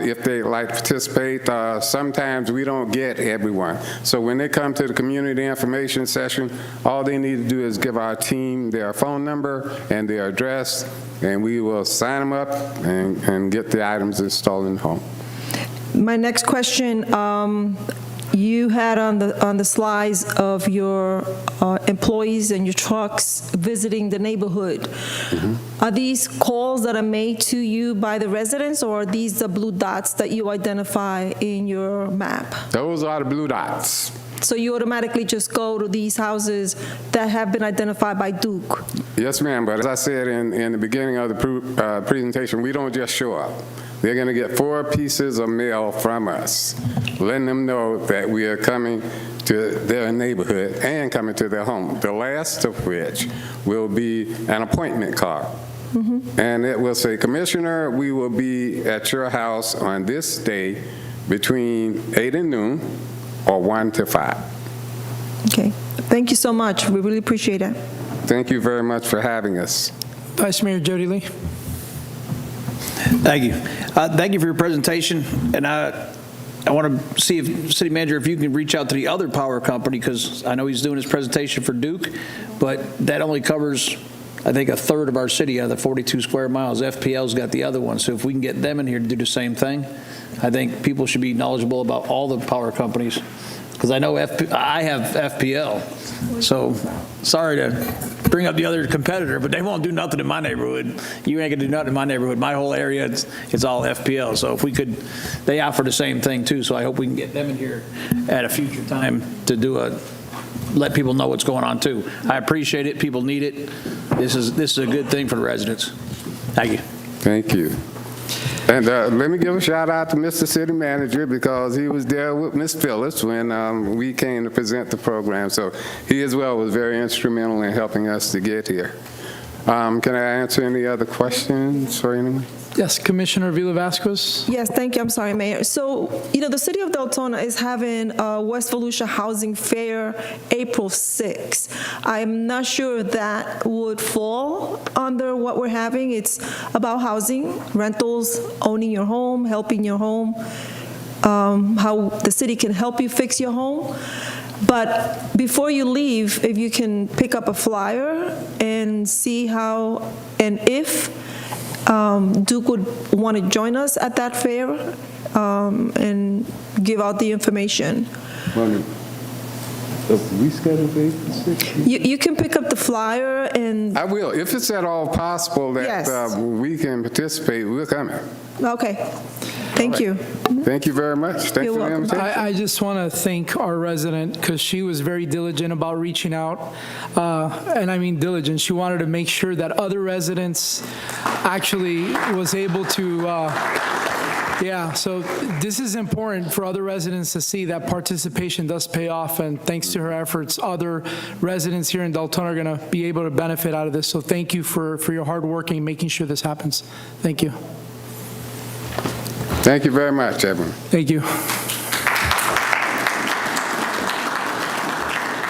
if they'd like to participate. Sometimes we don't get everyone. So when they come to the community information session, all they need to do is give our team their phone number and their address, and we will sign them up and get the items installed in the home. My next question, you had on the slides of your employees and your trucks visiting the neighborhood. Mm-hmm. Are these calls that are made to you by the residents, or are these the blue dots that you identify in your map? Those are the blue dots. So you automatically just go to these houses that have been identified by Duke? Yes, ma'am, but as I said in the beginning of the presentation, we don't just show up. They're going to get 4 pieces of mail from us, letting them know that we are coming to their neighborhood and coming to their home, the last of which will be an appointment card. Mm-hmm. And it will say, Commissioner, we will be at your house on this day between 8 and noon or 1 to 5. Okay. Thank you so much. We really appreciate it. Thank you very much for having us. Vice Mayor Jody Lee. Thank you. Thank you for your presentation. And I want to see if, City Manager, if you can reach out to the other power company, because I know he's doing his presentation for Duke, but that only covers, I think, a third of our city out of the 42 square miles. FPL's got the other one. So if we can get them in here to do the same thing, I think people should be knowledgeable about all the power companies, because I know I have FPL. So sorry to bring up the other competitor, but they won't do nothing in my neighborhood. You ain't gonna do nothing in my neighborhood. My whole area, it's all FPL. So if we could, they offer the same thing too. So I hope we can get them in here at a future time to let people know what's going on too. I appreciate it. People need it. This is a good thing for the residents. Thank you. Thank you. And let me give a shout out to Mr. City Manager, because he was there with Ms. Phyllis when we came to present the program. So he as well was very instrumental in helping us to get here. Can I answer any other questions for anyone? Yes, Commissioner Avila Vasquez. Yes, thank you. I'm sorry, Mayor. So, the city of Deltona is having a West Volusia Housing Fair April 6th. I'm not sure if that would fall under what we're having. It's about housing, rentals, owning your home, helping your home, how the city can help you fix your home. But before you leave, if you can pick up a flyer and see how and if Duke would want to join us at that fair and give out the information. Reschedule vacancy? You can pick up the flyer and, I will. If it's at all possible that Yes. we can participate, we're coming. okay. Thank you. Thank you very much. Thanks You're for the welcome. invitation. I just want to thank our resident because she was very diligent about reaching out. And I mean diligent. She wanted to make sure that other residents actually was able to, yeah, so this is important for other residents to see that participation does pay off. And thanks to her efforts, other residents here in Deltona are going to be able to benefit out of this. So thank you for your hard work in making sure this happens. Thank you. Thank you very much, everyone. Thank you.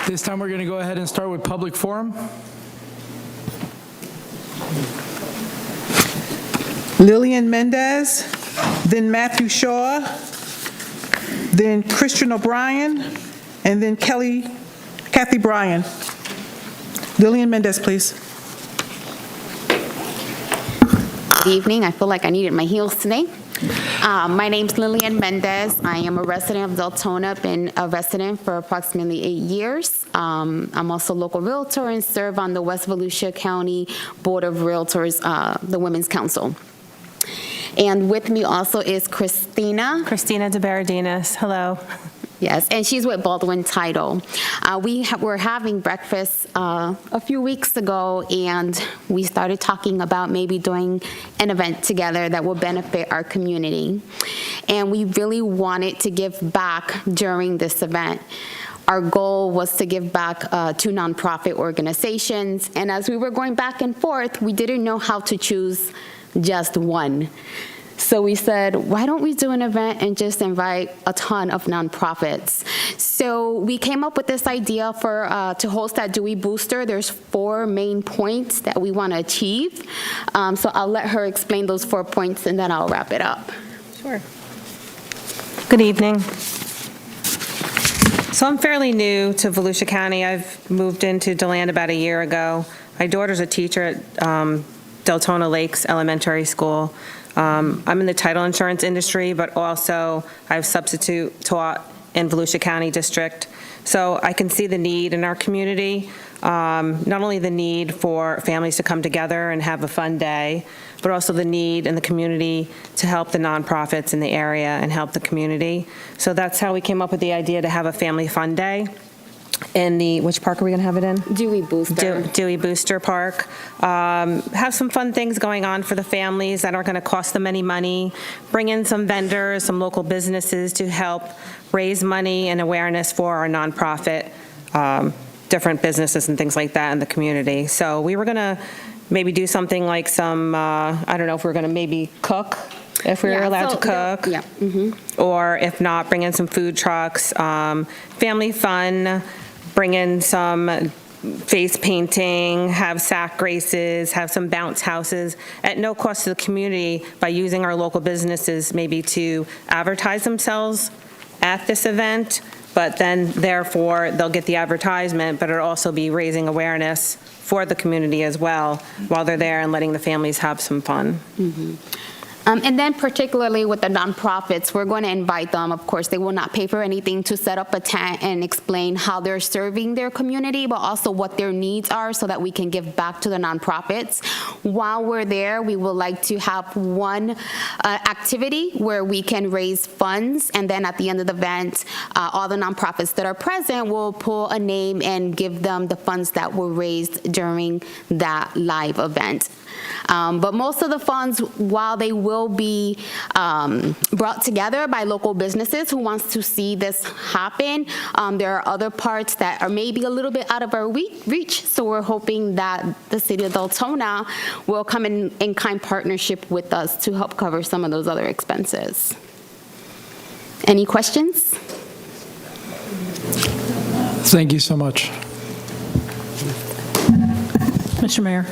This time, we're going to go ahead and start with public forum. Lillian Mendez, then Matthew Shaw, then Christian O'Brien, and then Kathy Bryan. Lillian Mendez, please. Good evening. I feel like I needed my heels today. My name's Lillian Mendez. I am a resident of Deltona. Been a resident for approximately 8 years. I'm also a local realtor and serve on the West Volusia County Board of Realtors, the Women's Council. And with me also is Christina. Christina DeBaradinas, hello. Yes, and she's with Baldwin Title. We were having breakfast a few weeks ago, and we started talking about maybe doing an event together that will benefit our community. And we really wanted to give back during this event. Our goal was to give back to nonprofit organizations, and as we were going back and forth, we didn't know how to choose just one. So we said, why don't we do an event and just invite a ton of nonprofits? So we came up with this idea for to host that Dewey Booster. There's 4 main points that we want to achieve. So I'll let her explain those 4 points, and then I'll wrap it up. Sure. Good evening. So I'm fairly new to Volusia County. I've moved into DeLand about a year ago. My daughter's a teacher at Deltona Lakes Elementary School. I'm in the title insurance industry, but also I've substitute taught in Volusia County District. So I can see the need in our community, not only the need for families to come together and have a fun day, but also the need in the community to help the nonprofits in the area and help the community. So that's how we came up with the idea to have a family fun day. In which park are we going to have it in? Dewey Booster. Dewey Booster Park. Have some fun things going on for the families that aren't going to cost them any money. Bring in some vendors, some local businesses to help raise money and awareness for our nonprofit, different businesses and things like that in the community. So we were going to maybe do something like some, I don't know if we're going to maybe cook, if we're allowed to cook. Yeah. Or if not, bring in some food trucks, family fun, bring in some face painting, have sack races, have some bounce houses at no cost to the community by using our local businesses maybe to advertise themselves at this event, but then therefore they'll get the advertisement, but it'll also be raising awareness for the community as well while they're there and letting the families have some fun. And then particularly with the nonprofits, we're going to invite them. Of course, they will not pay for anything to set up a tent and explain how they're serving their community, but also what their needs are so that we can give back to the nonprofits. While we're there, we would like to have one activity where we can raise funds, and then at the end of the event, all the nonprofits that are present will pull a name and give them the funds that were raised during that live event. But most of the funds, while they will be brought together by local businesses who wants to see this happen, there are other parts that are maybe a little bit out of our reach. So we're hoping that the city of Deltona will come in kind partnership with us to help cover some of those other expenses. Any questions? Thank you so much. Mr. Mayor.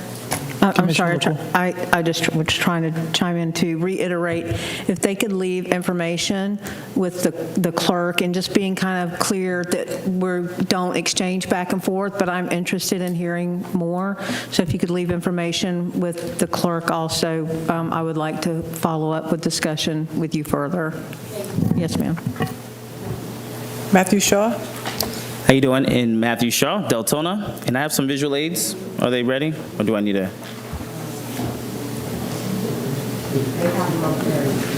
I'm sorry, Commissioner I just was trying to chime in to reiterate, if they could leave information with the clerk and just being kind of clear that we don't exchange back and forth, but I'm interested in hearing more. So if you could leave information with the clerk also, I would like to follow up with discussion with you further. Yes, ma'am. Matthew Shaw. How you doing? In Matthew Shaw, Deltona, and I have some visual aids. Are they ready, or do I need a?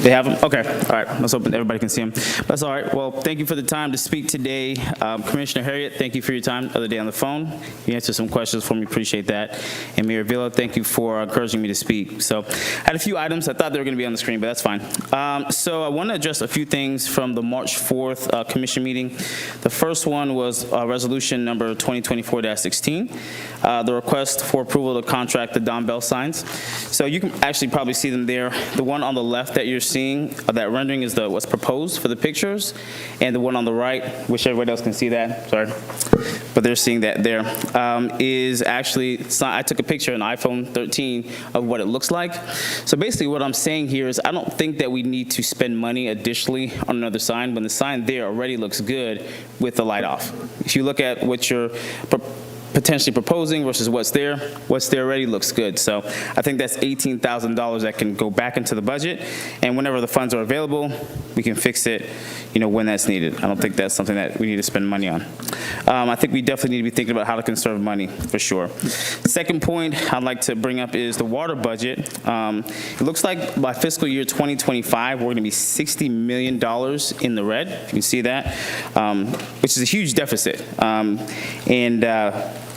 They have them? Okay. All right. Let's hope everybody can see them. That's all right. Well, thank you for the time to speak today. Commissioner Harriet, thank you for your time the other day on the phone. You answered some questions for me. Appreciate that. And Mayor Villa, thank you for encouraging me to speak. So I had a few items. I thought they were going to be on the screen, but that's fine. So I want to address a few things from the March 4th commission meeting. The first one was resolution number 2024-16, the request for approval to contract the Don Bell signs. So you can actually probably see them there. The one on the left that you're seeing, that rendering is what's proposed for the pictures, and the one on the right, wish everybody else can see that, sorry, but they're seeing that there, is actually, I took a picture, an iPhone 13, of what it looks like. So basically what I'm saying here is I don't think that we need to spend money additionally on another sign when the sign there already looks good with the light off. If you look at what you're potentially proposing versus what's there already looks good. So I think that's $18,000 that can go back into the budget, and whenever the funds are available, we can fix it, when that's needed. I don't think that's something that we need to spend money on. I think we definitely need to be thinking about how to conserve money, for sure. Second point I'd like to bring up is the water budget. It looks like by fiscal year 2025, we're going to be $60 million in the red. You can see that, which is a huge deficit.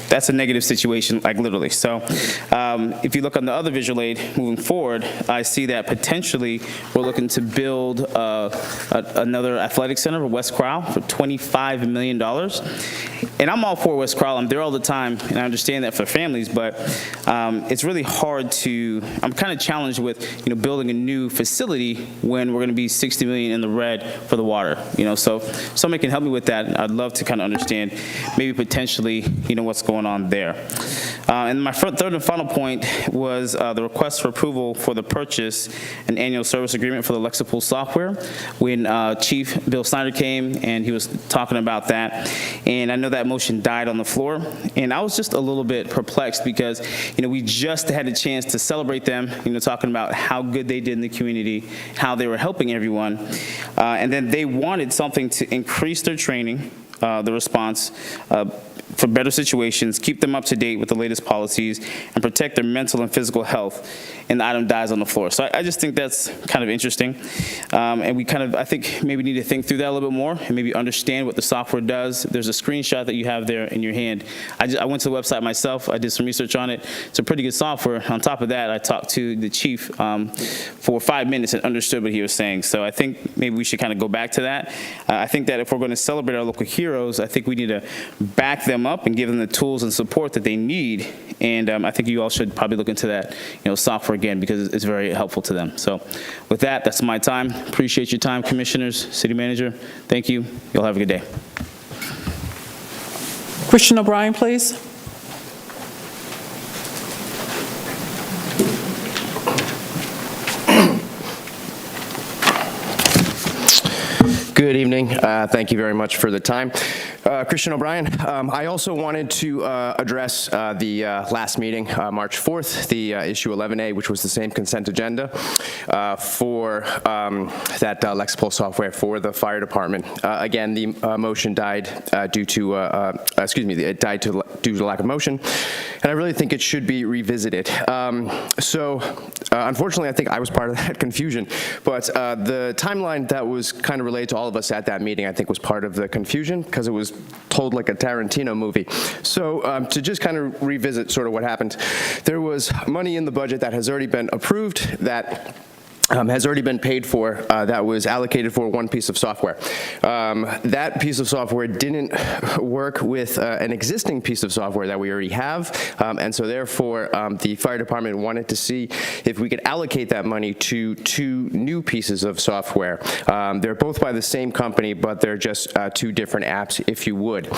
That's a negative situation, like literally. So if you look on the other visual aid moving forward, I see that potentially we're looking to build another athletic center for West Corral for $25 million. And I'm all for West Corral. I'm there all the time, and I understand that for families, but it's really hard to, I'm kind of challenged with, building a new facility when we're going to be $60 million in the red for the water. So if somebody can help me with that, I'd love to kind of understand maybe potentially, what's going on there. And my third and final point was the request for approval for the purchase and annual service agreement for the Lexipol software. When Chief Bill Snyder came and he was talking about that, and I know that motion died on the floor, and I was just a little bit perplexed because we just had a chance to celebrate them, talking about how good they did in the community, how they were helping everyone, and then they wanted something to increase their training, the response, for better situations, keep them up to date with the latest policies, and protect their mental and physical health, and the item dies on the floor. So I just think that's kind of interesting, and we I think maybe need to think through that a little bit more and maybe understand what the software does. There's a screenshot that you have there in your hand. I went to the website myself. I did some research on it. It's a pretty good software. On top of that, I talked to the chief for 5 minutes and understood what he was saying. So I think maybe we should kind of go back to that. I think that if we're going to celebrate our local heroes, I think we need to back them up and give them the tools and support that they need. And I think you all should probably look into that, software again, because it's very helpful to them. So with that, that's my time. Appreciate your time, commissioners, city manager. Thank you. You'll have a good day. Christian O'Brien, please. Good evening. Thank you very much for the time. Christian O'Brien. I also wanted to address the last meeting, March 4th, the issue 11A, which was the same consent agenda for that Lexipol software for the fire department. Again, the motion died due to, it died due to lack of motion, and I really think it should be revisited. Unfortunately, I think I was part of that confusion, but the timeline that was kind of relayed to all of us at that meeting, I think, was part of the confusion because it was told like a Tarantino movie. So to just kind of revisit sort of what happened, there was money in the budget that has already been approved that has already been paid for, that was allocated for one piece of software. That piece of software didn't work with an existing piece of software that we already have, and so therefore the fire department wanted to see if we could allocate that money to two new pieces of software. They're both by the same company, but they're just two different apps, if you would.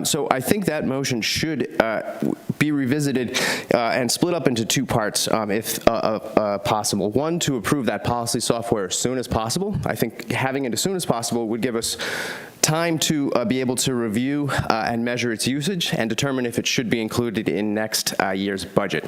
So I think that motion should be revisited and split up into two parts, if possible. One, to approve that policy software as soon as possible. I think having it as soon as possible would give us time to be able to review and measure its usage and determine if it should be included in next year's budget.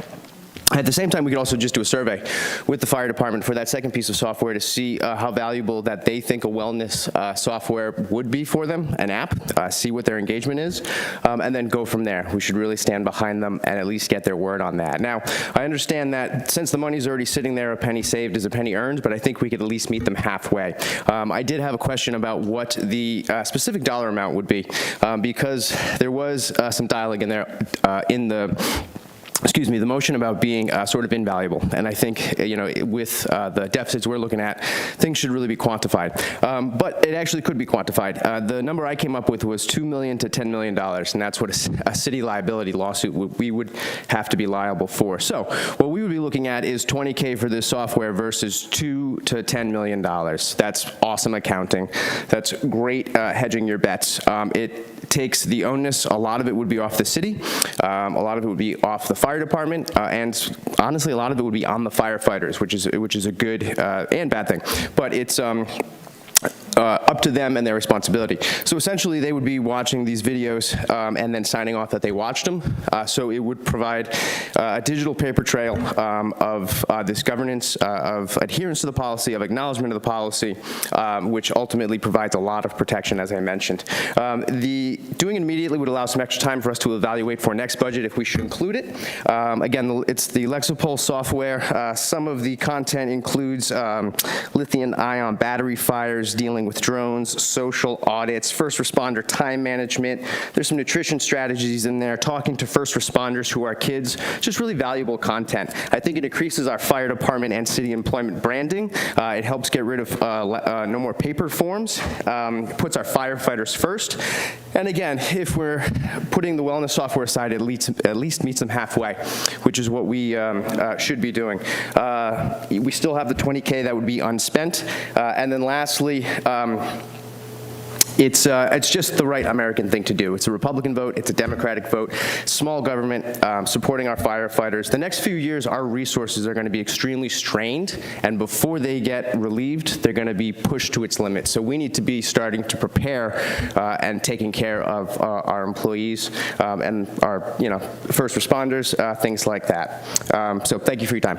At the same time, we could also just do a survey with the fire department for that second piece of software to see how valuable that they think a wellness software would be for them, an app, see what their engagement is, and then go from there. We should really stand behind them and at least get their word on that. Now, I understand that since the money's already sitting there, a penny saved is a penny earned, but I think we could at least meet them halfway. I did have a question about what the specific dollar amount would be, because there was some dialogue in there in the motion about being sort of invaluable. And I think, with the deficits we're looking at, things should really be quantified. But it actually could be quantified. The number I came up with was $2 million to $10 million, and that's what a city liability lawsuit we would have to be liable for. So what we would be looking at is $20K for this software versus $2 to $10 million. That's awesome accounting. That's great hedging your bets. It takes the onus, a lot of it would be off the city, a lot of it would be off the fire department, and honestly, a lot of it would be on the firefighters, which is a good and bad thing. But it's up to them and their responsibility. So essentially, they would be watching these videos and then signing off that they watched them. So it would provide a digital paper trail of this governance, of adherence to the policy, of acknowledgement of the policy, which ultimately provides a lot of protection, as I mentioned. Doing it immediately would allow some extra time for us to evaluate for next budget if we should include it. Again, it's the Lexipol software. Some of the content includes lithium-ion battery fires, dealing with drones, social audits, first responder time management. There's some nutrition strategies in there, talking to first responders who are kids, just really valuable content. I think it increases our fire department and city employment branding. It helps get rid of no more paper forms, puts our firefighters first. And again, if we're putting the wellness software aside, at least meets them halfway, which is what we should be doing. We still have the $20K that would be unspent. And then lastly, it's just the right American thing to do. It's a Republican vote. It's a Democratic vote. Small government supporting our firefighters. The next few years, our resources are going to be extremely strained, and before they get relieved, they're going to be pushed to its limit. So we need to be starting to prepare and taking care of our employees and our first responders, things like that. So thank you for your time.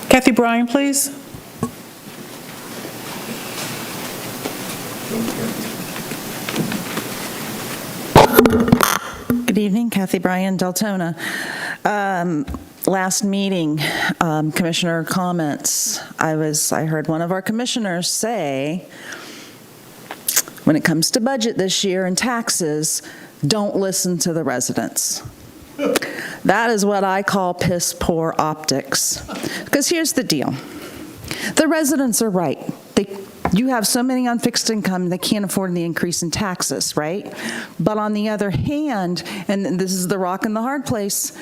Kathy Bryan, please. Good evening, Kathy Bryan, Deltona. Last meeting, commissioner comments. I heard one of our commissioners say, when it comes to budget this year and taxes, don't listen to the residents. That is what I call piss poor optics. Because here's the deal. The residents are right. You have so many on fixed income, they can't afford the increase in taxes, right? But on the other hand, and this is the rock and the hard place,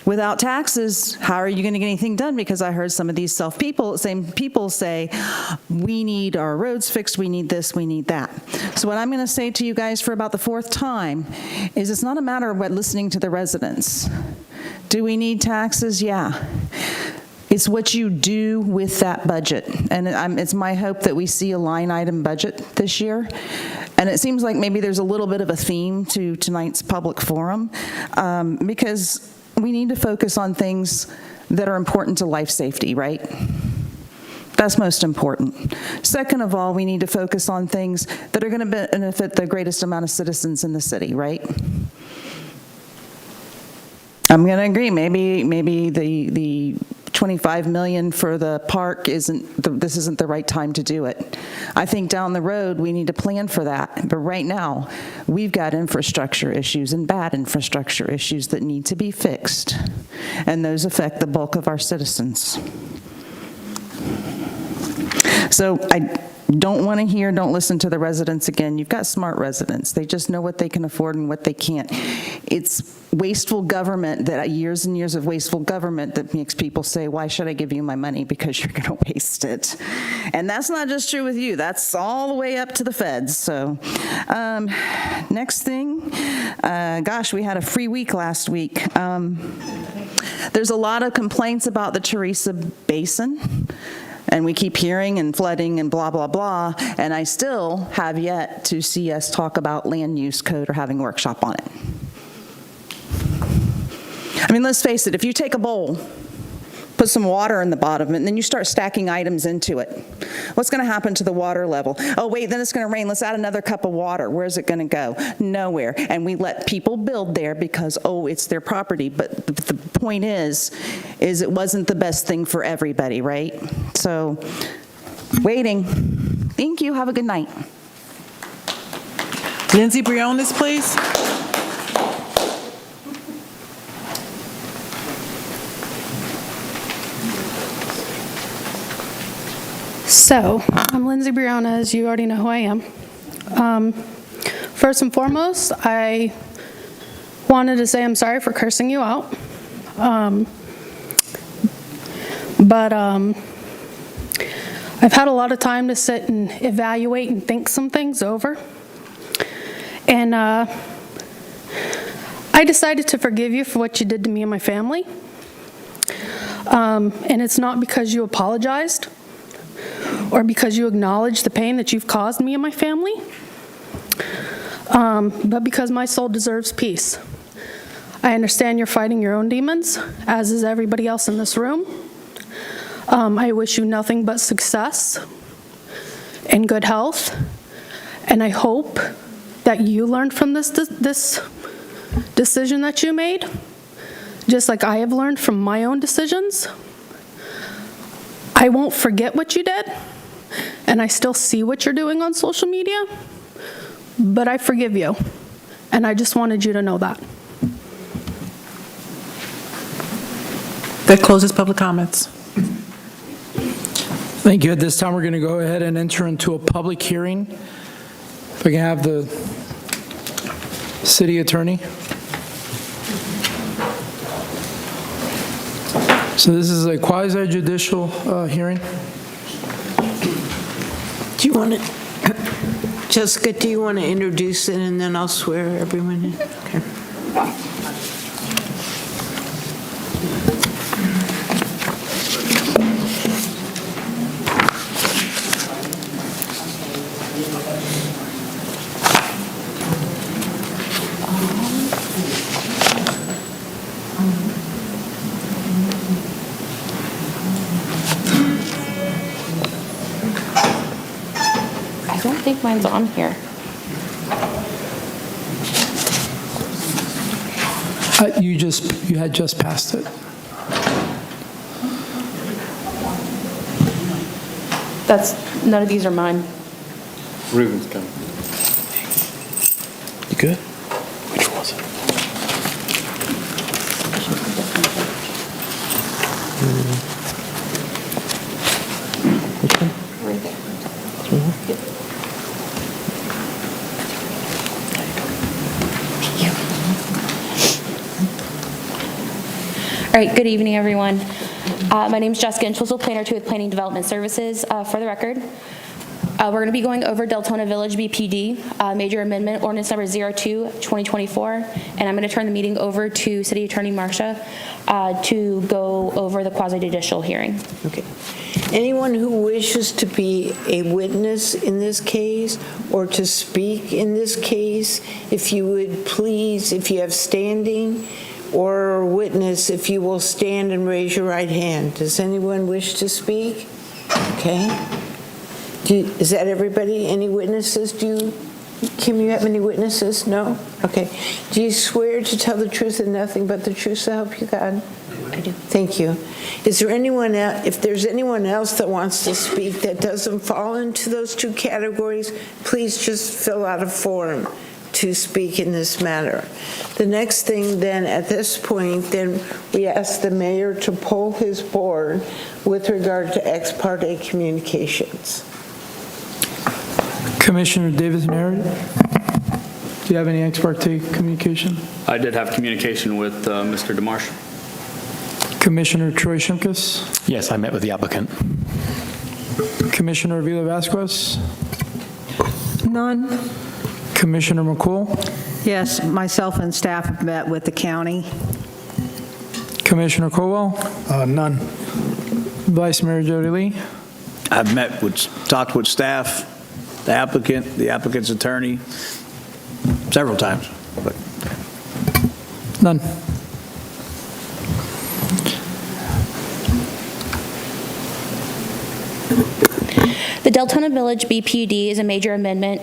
without taxes, how are you going to get anything done? Because I heard some of these same people say, we need our roads fixed, we need this, we need that. So what I'm going to say to you guys for about the fourth time is it's not a matter of what listening to the residents. Do we need taxes? Yeah. It's what you do with that budget. And it's my hope that we see a line item budget this year. And it seems like maybe there's a little bit of a theme to tonight's public forum, because we need to focus on things that are important to life safety, right? That's most important. Second of all, we need to focus on things that are going to benefit the greatest amount of citizens in the city, right? I'm going to agree. Maybe the 25 million for the park this isn't the right time to do it. I think down the road we need to plan for that. But right now we've got infrastructure issues and bad infrastructure issues that need to be fixed, and those affect the bulk of our citizens. So I don't want to hear, don't listen to the residents again. You've got smart residents. They just know what they can afford and what they can't. It's wasteful government, that years and years of wasteful government, that makes people say, why should I give you my money? Because you're going to waste it. And that's not just true with you. That's all the way up to the feds. So next thing, gosh, we had a free week last week. There's a lot of complaints about the Teresa Basin. And we keep hearing and flooding and blah, blah, blah, and I still have yet to see us talk about land use code or having a workshop on it. I mean, let's face it, if you take a bowl, put some water in the bottom, and then you start stacking items into it, what's going to happen to the water level? Oh, wait, then it's going to rain. Let's add another cup of water. Where's it going to go? Nowhere. And we let people build there because, oh, it's their property. But the point is it wasn't the best thing for everybody, right? So, waiting. Thank you. Have a good night. Lindsay Briones, please. So, I'm Lindsay Briones. You already know who I am. First and foremost, I wanted to say I'm sorry for cursing you out. But I've had a lot of time to sit and evaluate and think some things over. And I decided to forgive you for what you did to me and my family. And it's not because you apologized or because you acknowledge the pain that you've caused me and my family, but because my soul deserves peace. I understand you're fighting your own demons, as is everybody else in this room. I wish you nothing but success and good health, and I hope that you learned from this decision that you made, just like I have learned from my own decisions. I won't forget what you did, and I still see what you're doing on social media, but I forgive you, and I just wanted you to know that. That closes public comments. Thank you. At this time, we're going to go ahead and enter into a public hearing. If I can have the city attorney. So this is a quasi-judicial hearing. Do you want to, Jessica, do you want to introduce it and then I'll swear everyone in? Okay. I don't think mine's on here. You had just passed it. None of these are mine. Ruben's coming. You good? Which was it? Right there. All right, good evening, everyone. My name is Jessica Entwistle, Planner 2 with Planning Development Services. For the record, we're going to be going over Deltona Village BPD, Major Amendment Ordinance Number 02-2024, and I'm going to turn the meeting over to City Attorney Marcia to go over the quasi-judicial hearing. Okay. Anyone who wishes to be a witness in this case or to speak in this case, if you would please, if you have standing, or witness, if you will stand and raise your right hand. Does anyone wish to speak? Okay. Is that everybody? Any witnesses? Kim, you have any witnesses? No? Okay. Do you swear to tell the truth and nothing but the truth so help you God? I do. Thank you. Is there anyone else, if there's anyone else that wants to speak that doesn't fall into those two categories, please just fill out a form to speak in this matter. The next thing then, at this point, then we ask the mayor to poll his board with regard to ex parte communications. Commissioner Davis Merritt, do you have any ex parte communication? I did have communication with Mr. DeMarsh. Commissioner Troy Shimkus? Yes, I met with the applicant. Commissioner Avila Vasquez? None? Commissioner McCool? Yes, myself and staff have met with the county. Commissioner Colwell? None. Vice Mayor Jody Lee? I've talked with staff, the applicant's attorney, several times. But None. The Deltona Village BPD is a major amendment,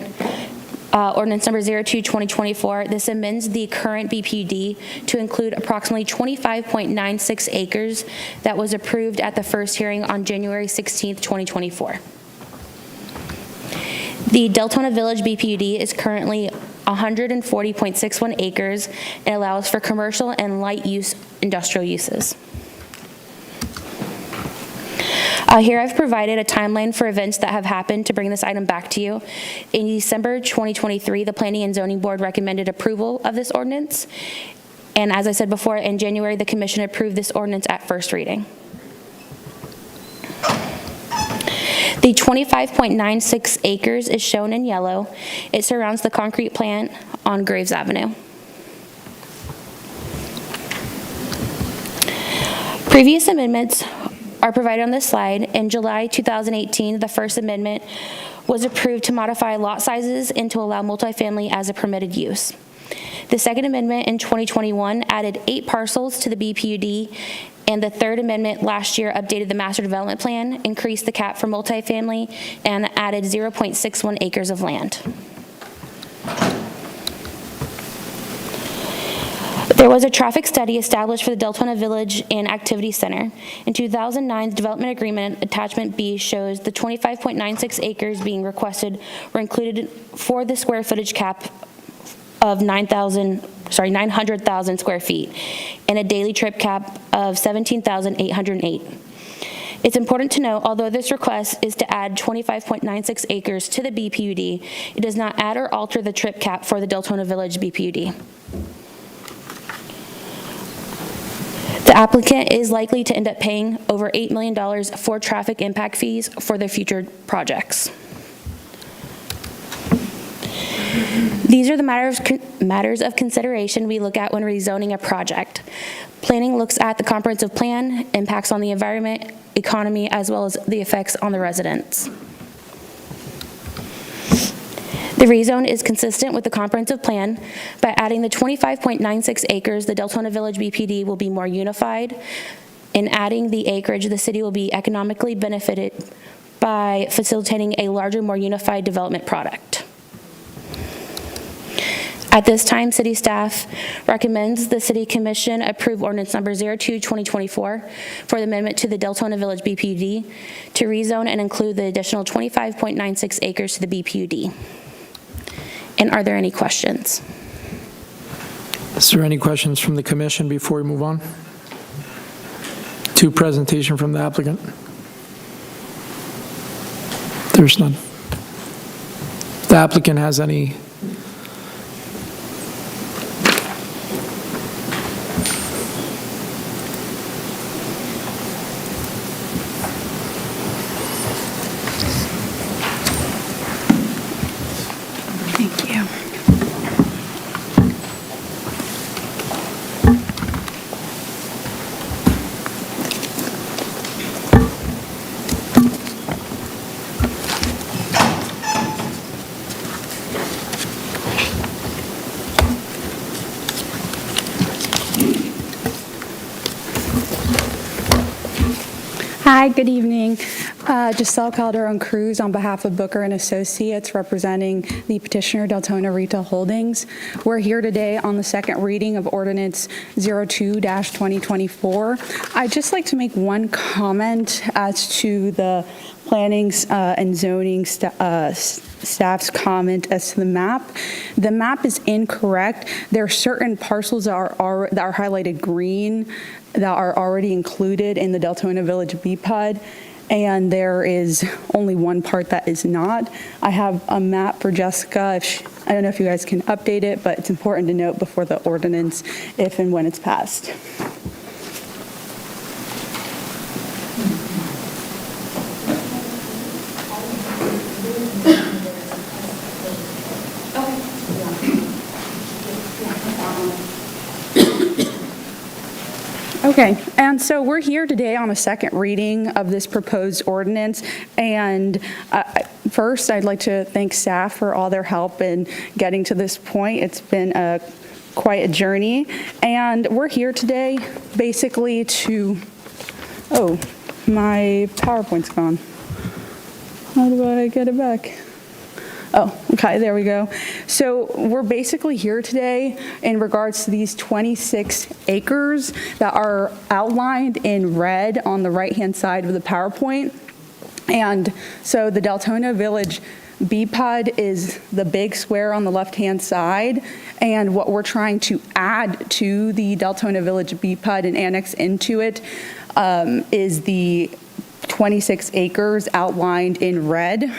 ordinance number 02-2024. This amends the current BPD to include approximately 25.96 acres that was approved at the first hearing on January 16th, 2024. The Deltona Village BPD is currently 140.61 acres and allows for commercial and light use industrial uses. Here I've provided a timeline for events that have happened to bring this item back to you. In December 2023, the Planning and Zoning Board recommended approval of this ordinance. And as I said before, in January, the Commission approved this ordinance at first reading. The 25.96 acres is shown in yellow. It surrounds the concrete plant on Graves Avenue. Previous amendments are provided on this slide. In July 2018, the first amendment was approved to modify lot sizes and to allow multifamily as a permitted use. The second amendment in 2021 added 8 parcels to the BPUD, and the third amendment last year updated the master development plan, increased the cap for multifamily, and added 0.61 acres of land. There was a traffic study established for the Deltona Village and Activity Center. In 2009, the development agreement, attachment B, shows the 25.96 acres being requested were included for the square footage cap of 900,000 square feet and a daily trip cap of 17,808. It's important to note, although this request is to add 25.96 acres to the BPUD, it does not add or alter the trip cap for the Deltona Village BPUD. The applicant is likely to end up paying over $8 million for traffic impact fees for their future projects. These are the matters of consideration we look at when rezoning a project. Planning looks at the comprehensive plan, impacts on the environment, economy, as well as the effects on the residents. The rezone is consistent with the comprehensive plan. By adding the 25.96 acres, the Deltona Village BPD will be more unified. In adding the acreage, the city will be economically benefited by facilitating a larger, more unified development product. At this time, city staff recommends the City Commission approve ordinance number 02-2024 for the amendment to the Deltona Village BPD to rezone and include the additional 25.96 acres to the BPUD. And are there any questions? Is there any questions from the commission before we move on to presentation from the applicant? There's none. The applicant has any? Thank you. Hi, good evening. Giselle Calderon-Cruz on behalf of Booker and Associates, representing the petitioner Deltona Retail Holdings. We're here today on the second reading of Ordinance 02-2024. I'd just like to make one comment as to the planning and zoning staff's comment as to the map. The map is incorrect. There are certain parcels that are highlighted green that are already included in the Deltona Village BPUD, and there is only one part that is not. I have a map for Jessica. I don't know if you guys can update it, but it's important to note before the ordinance if and when it's passed. Okay, and so we're here today on a second reading of this proposed ordinance, and first I'd like to thank staff for all their help in getting to this point. It's been quite a journey, and we're here today basically to, oh, my PowerPoint's gone. How do I get it back? Oh, okay, there we go. So we're basically here today in regards to these 26 acres that are outlined in red on the right-hand side of the PowerPoint. And so the Deltona Village BPD is the big square on the left-hand side, and what we're trying to add to the Deltona Village BPD and annex into it is the 26 acres outlined in red.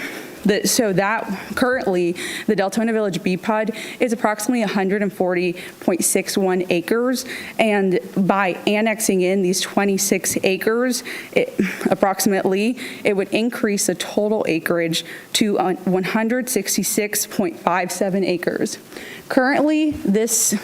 So that currently, the Deltona Village BPD is approximately 140.61 acres, and by annexing in these 26 acres, approximately, it would increase the total acreage to 166.57 acres. Currently, this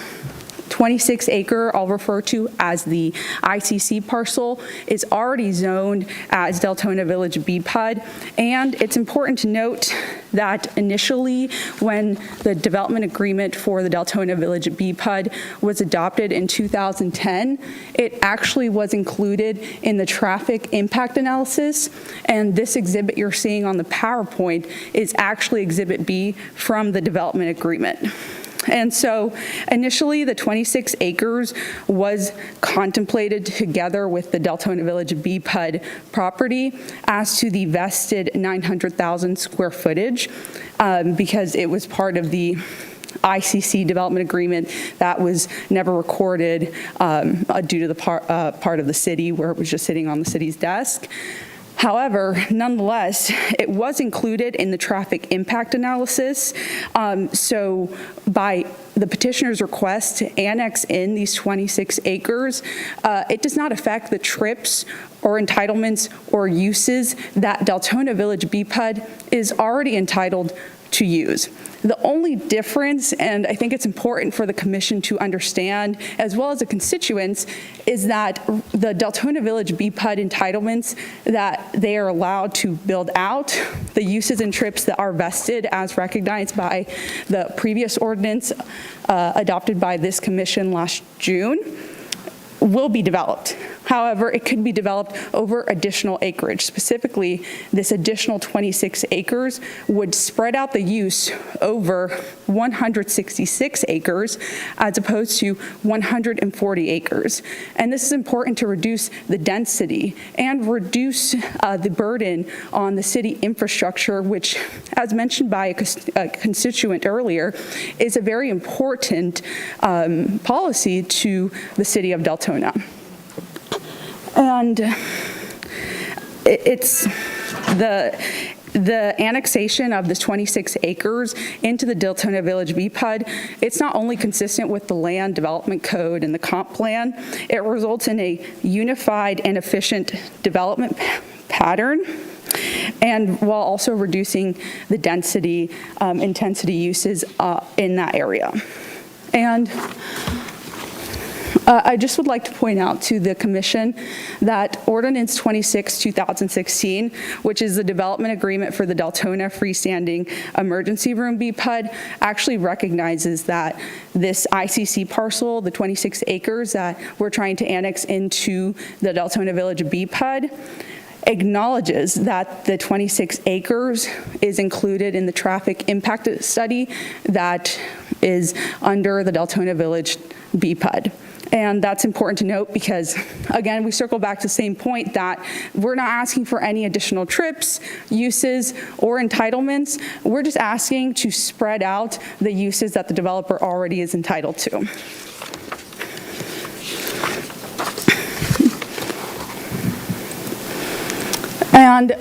26 acre, I'll refer to as the ICC parcel, is already zoned as Deltona Village BPD, and it's important to note that initially when the development agreement for the Deltona Village BPD was adopted in 2010, it actually was included in the traffic impact analysis, and this exhibit you're seeing on the PowerPoint is actually Exhibit B from the development agreement. And so initially the 26 acres was contemplated together with the Deltona Village BPD property as to the vested 900,000 square footage because it was part of the ICC development agreement that was never recorded due to the part of the city where it was just sitting on the city's desk. However, nonetheless, it was included in the traffic impact analysis. So by the petitioner's request to annex in these 26 acres, it does not affect the trips or entitlements or uses that Deltona Village BPD is already entitled to use. The only difference, and I think it's important for the commission to understand, as well as the constituents, is that the Deltona Village BPD entitlements that they are allowed to build out, the uses and trips that are vested as recognized by the previous ordinance adopted by this commission last June, will be developed. However, it could be developed over additional acreage. Specifically, this additional 26 acres would spread out the use over 166 acres as opposed to 140 acres. And this is important to reduce the density and reduce the burden on the city infrastructure, which, as mentioned by a constituent earlier, is a very important policy to the city of Deltona. And it's the annexation of this 26 acres into the Deltona Village BPD, it's not only consistent with the land development code and the comp plan, it results in a unified and efficient development pattern, and while also reducing the density, intensity uses in that area. And I just would like to point out to the commission that Ordinance 26, 2016, which is the development agreement for the Deltona freestanding emergency room BPD, actually recognizes that this ICC parcel, the 26 acres that we're trying to annex into the Deltona Village BPD, acknowledges that the 26 acres is included in the traffic impact study that is under the Deltona Village BPD. And that's important to note because, again, we circle back to the same point that we're not asking for any additional trips, uses, or entitlements. We're just asking to spread out the uses that the developer already is entitled to. And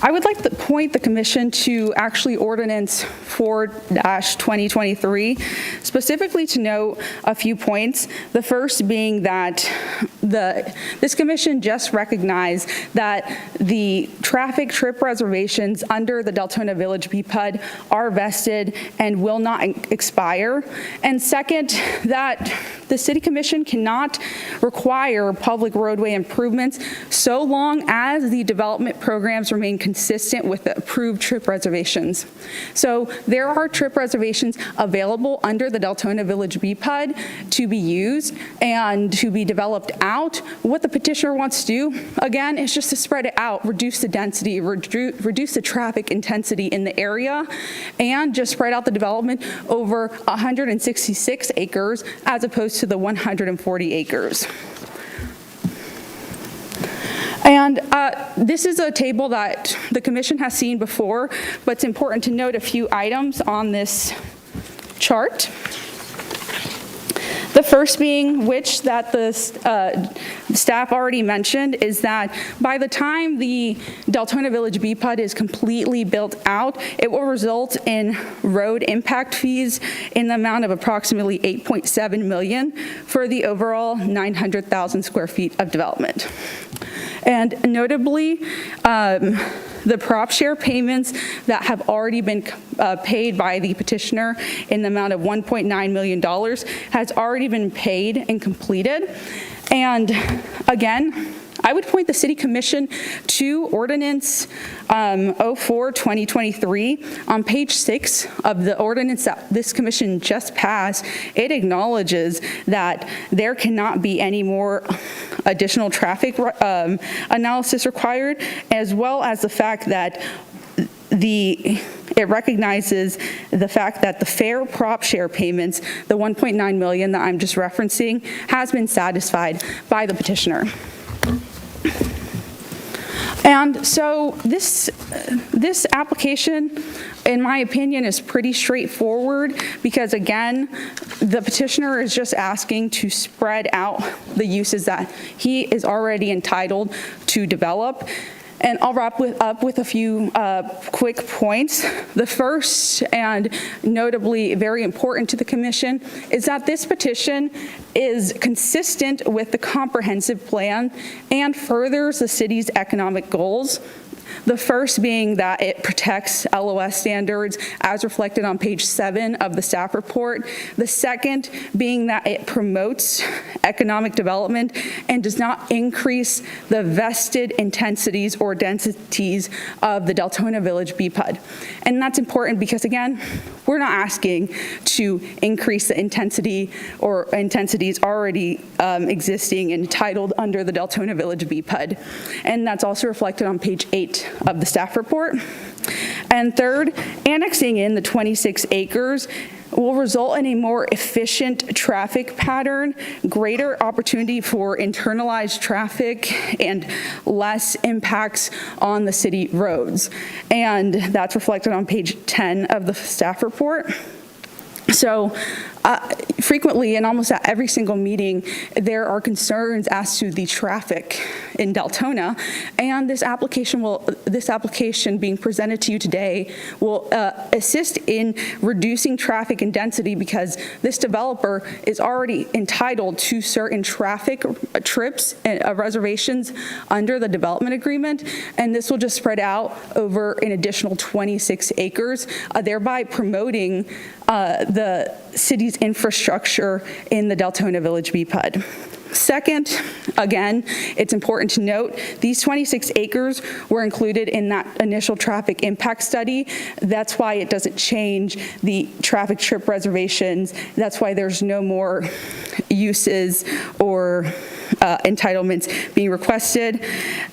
I would like to point the commission to actually Ordinance 4-2023, specifically to note a few points. The first being that this commission just recognized that the traffic trip reservations under the Deltona Village BPD are vested and will not expire. And second, that the City Commission cannot require public roadway improvements so long as the development programs remain consistent with the approved trip reservations. So there are trip reservations available under the Deltona Village BPD to be used and to be developed out out, what the petitioner wants to do, again, is just to spread it out, reduce the density, reduce the traffic intensity in the area, and just spread out the development over 166 acres as opposed to the 140 acres. And this is a table that the commission has seen before, but it's important to note a few items on this chart. The first being, which that the staff already mentioned, is that by the time the Deltona Village BPD is completely built out, it will result in road impact fees in the amount of approximately $8.7 million for the overall 900,000 square feet of development. And notably, the prop share payments that have already been paid by the petitioner in the amount of $1.9 million has already been paid and completed. And again, I would point the City Commission to Ordinance 04-2023. On page 6 of the ordinance that this commission just passed, it acknowledges that there cannot be any more additional traffic analysis required, as well as the fact that it recognizes the fact that the fair prop share payments, the $1.9 million that I'm just referencing, has been satisfied by the petitioner. And so this application, in my opinion, is pretty straightforward because, again, the petitioner is just asking to spread out the uses that he is already entitled to develop. And I'll wrap up with a few quick points. The first, and notably very important to the commission, is that this petition is consistent with the comprehensive plan and furthers the city's economic goals. The first being that it protects LOS standards as reflected on page 7 of the staff report. The second being that it promotes economic development and does not increase the vested intensities or densities of the Deltona Village BPD. And that's important because, again, we're not asking to increase the intensity or intensities already existing and titled under the Deltona Village BPD. And that's also reflected on page 8 of the staff report. And third, annexing in the 26 acres will result in a more efficient traffic pattern, greater opportunity for internalized traffic, and less impacts on the city roads. And that's reflected on page 10 of the staff report. So frequently, and almost at every single meeting, there are concerns as to the traffic in Deltona, and this application being presented to you today will assist in reducing traffic and density because this developer is already entitled to certain traffic trips and reservations under the development agreement, and this will just spread out over an additional 26 acres, thereby promoting the city's infrastructure in the Deltona Village BPD. Second, again, it's important to note these 26 acres were included in that initial traffic impact study. That's why it doesn't change the traffic trip reservations. That's why there's no more uses or entitlements being requested.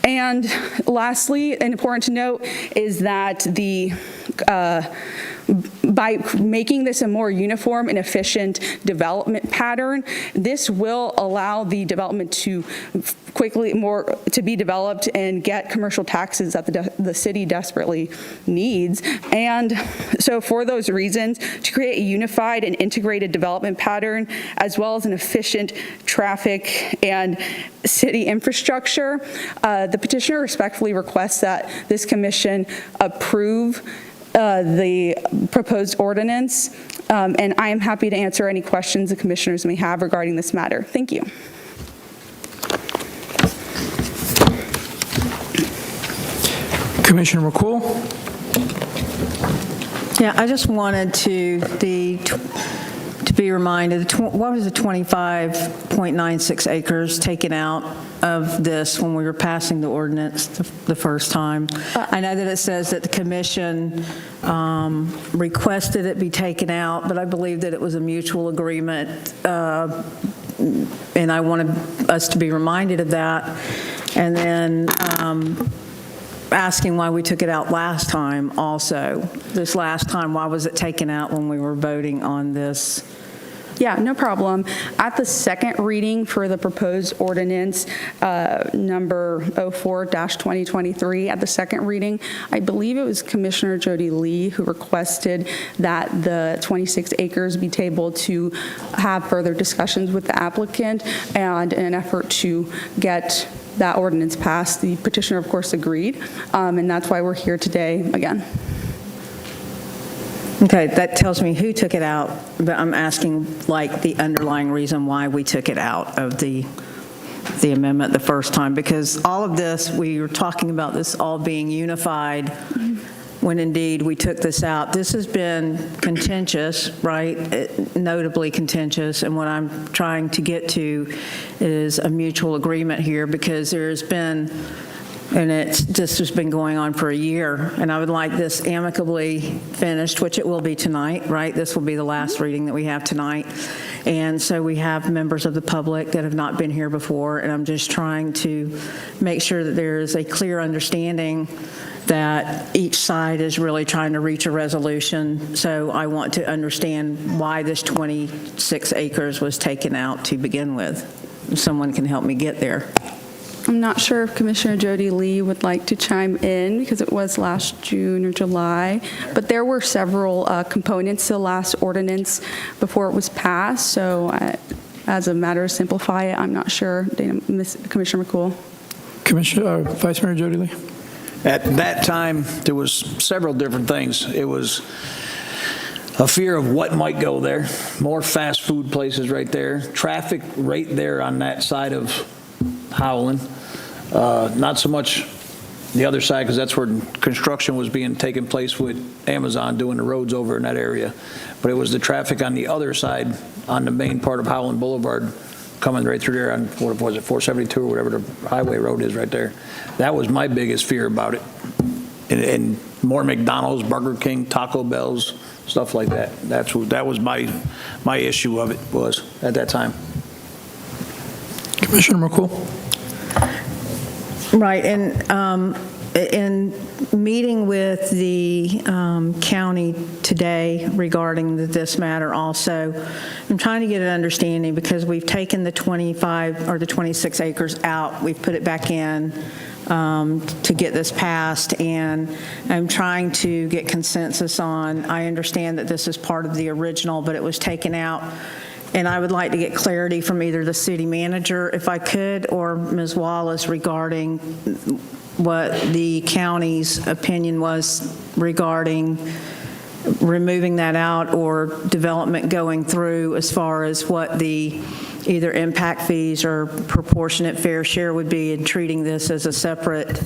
And lastly, and important to note, is that by making this a more uniform and efficient development pattern, this will allow the development to to be developed and get commercial taxes that the city desperately needs. And so for those reasons, to create a unified and integrated development pattern, as well as an efficient traffic and city infrastructure, the petitioner respectfully requests that this commission approve the proposed ordinance, and I am happy to answer any questions the commissioners may have regarding this matter. Thank you. Commissioner McCool? Yeah, I just wanted to be reminded, what was the 25.96 acres taken out of this when we were passing the ordinance the first time? I know that it says that the commission requested it be taken out, but I believe that it was a mutual agreement and I wanted us to be reminded of that. And then asking why we took it out last time also. This last time, why was it taken out when we were voting on this? Yeah, no problem. At the second reading for the proposed ordinance number 04-2023, at the second reading, I believe it was Commissioner Jody Lee who requested that the 26 acres be tabled to have further discussions with the applicant, and in an effort to get that ordinance passed. The petitioner, of course, agreed, and that's why we're here today again. Okay, that tells me who took it out, but I'm asking like the underlying reason why we took it out of the amendment the first time, because all of this, we were talking about this all being unified when indeed we took this out. This has been contentious, right? Notably contentious, and what I'm trying to get to is a mutual agreement here, because there's been, and this has been going on for a year, and I would like this amicably finished, which it will be tonight, right? This will be the last reading that we have tonight. And so we have members of the public that have not been here before, and I'm just trying to make sure that there is a clear understanding that each side is really trying to reach a resolution. So I want to understand why this 26 acres was taken out to begin with. If someone can help me get there. I'm not sure if Commissioner Jody Lee would like to chime in, because it was last June or July, but there were several components to the last ordinance before it was passed, so as a matter of simplify it, I'm not sure. Commissioner McCool. Vice Mayor Jody Lee. At that time, there was several different things. It was a fear of what might go there, more fast food places right there, traffic right there on that side of Howland. Not so much the other side, because that's where construction was being taken place with Amazon doing the roads over in that area. But it was the traffic on the other side, on the main part of Howland Boulevard, coming right through there on, what was it, 472 or whatever the highway road is right there. That was my biggest fear about it. And more McDonald's, Burger King, Taco Bells, stuff like that. That was my issue of it was at that time. Commissioner McCool. Right, and in meeting with the county today regarding this matter also, I'm trying to get an understanding, because we've taken the 25 or the 26 acres out, we've put it back in to get this passed, and I'm trying to get consensus on, I understand that this is part of the original, but it was taken out. And I would like to get clarity from either the city manager, if I could, or Ms. Wallace regarding what the county's opinion was regarding removing that out or development going through, as far as what the either impact fees or proportionate fair share would be in treating this as a separate,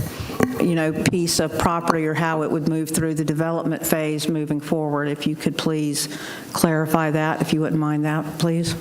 piece of property, or how it would move through the development phase moving forward. If you could please clarify that, if you wouldn't mind that, please.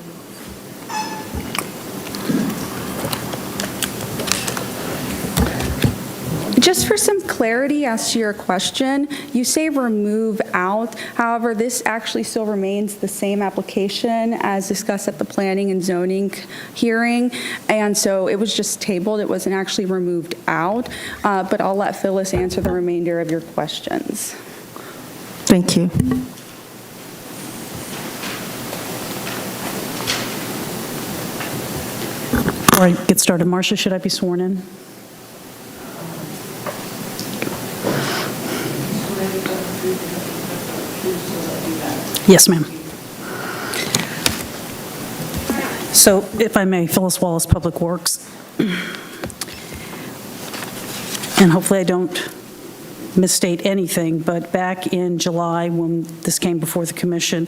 Just for some clarity as to your question, you say remove out. However, this actually still remains the same application as discussed at the planning and zoning hearing. And so it was just tabled. It wasn't actually removed out. But I'll let Phyllis answer the remainder of your questions. Thank you. All right, get started. Marcia, should I be sworn in? Yes, ma'am. So, if I may, Phyllis Wallace, Public Works. And hopefully I don't misstate anything, but back in July when this came before the commission,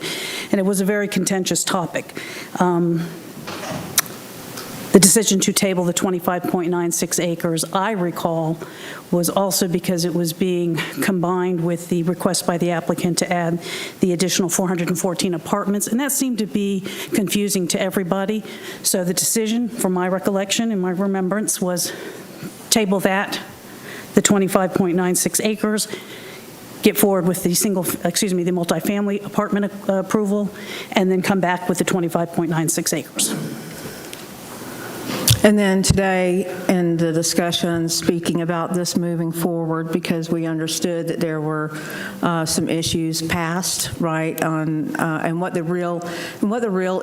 and it was a very contentious topic, the decision to table the 25.96 acres, I recall, was also because it was being combined with the request by the applicant to add the additional 414 apartments, and that seemed to be confusing to everybody. So the decision, from my recollection and my remembrance, was table that, the 25.96 acres, get forward with the the multifamily apartment approval, and then come back with the 25.96 acres. And then today, in the discussion, speaking about this moving forward, because we understood that there were some issues passed, right, on, and what the real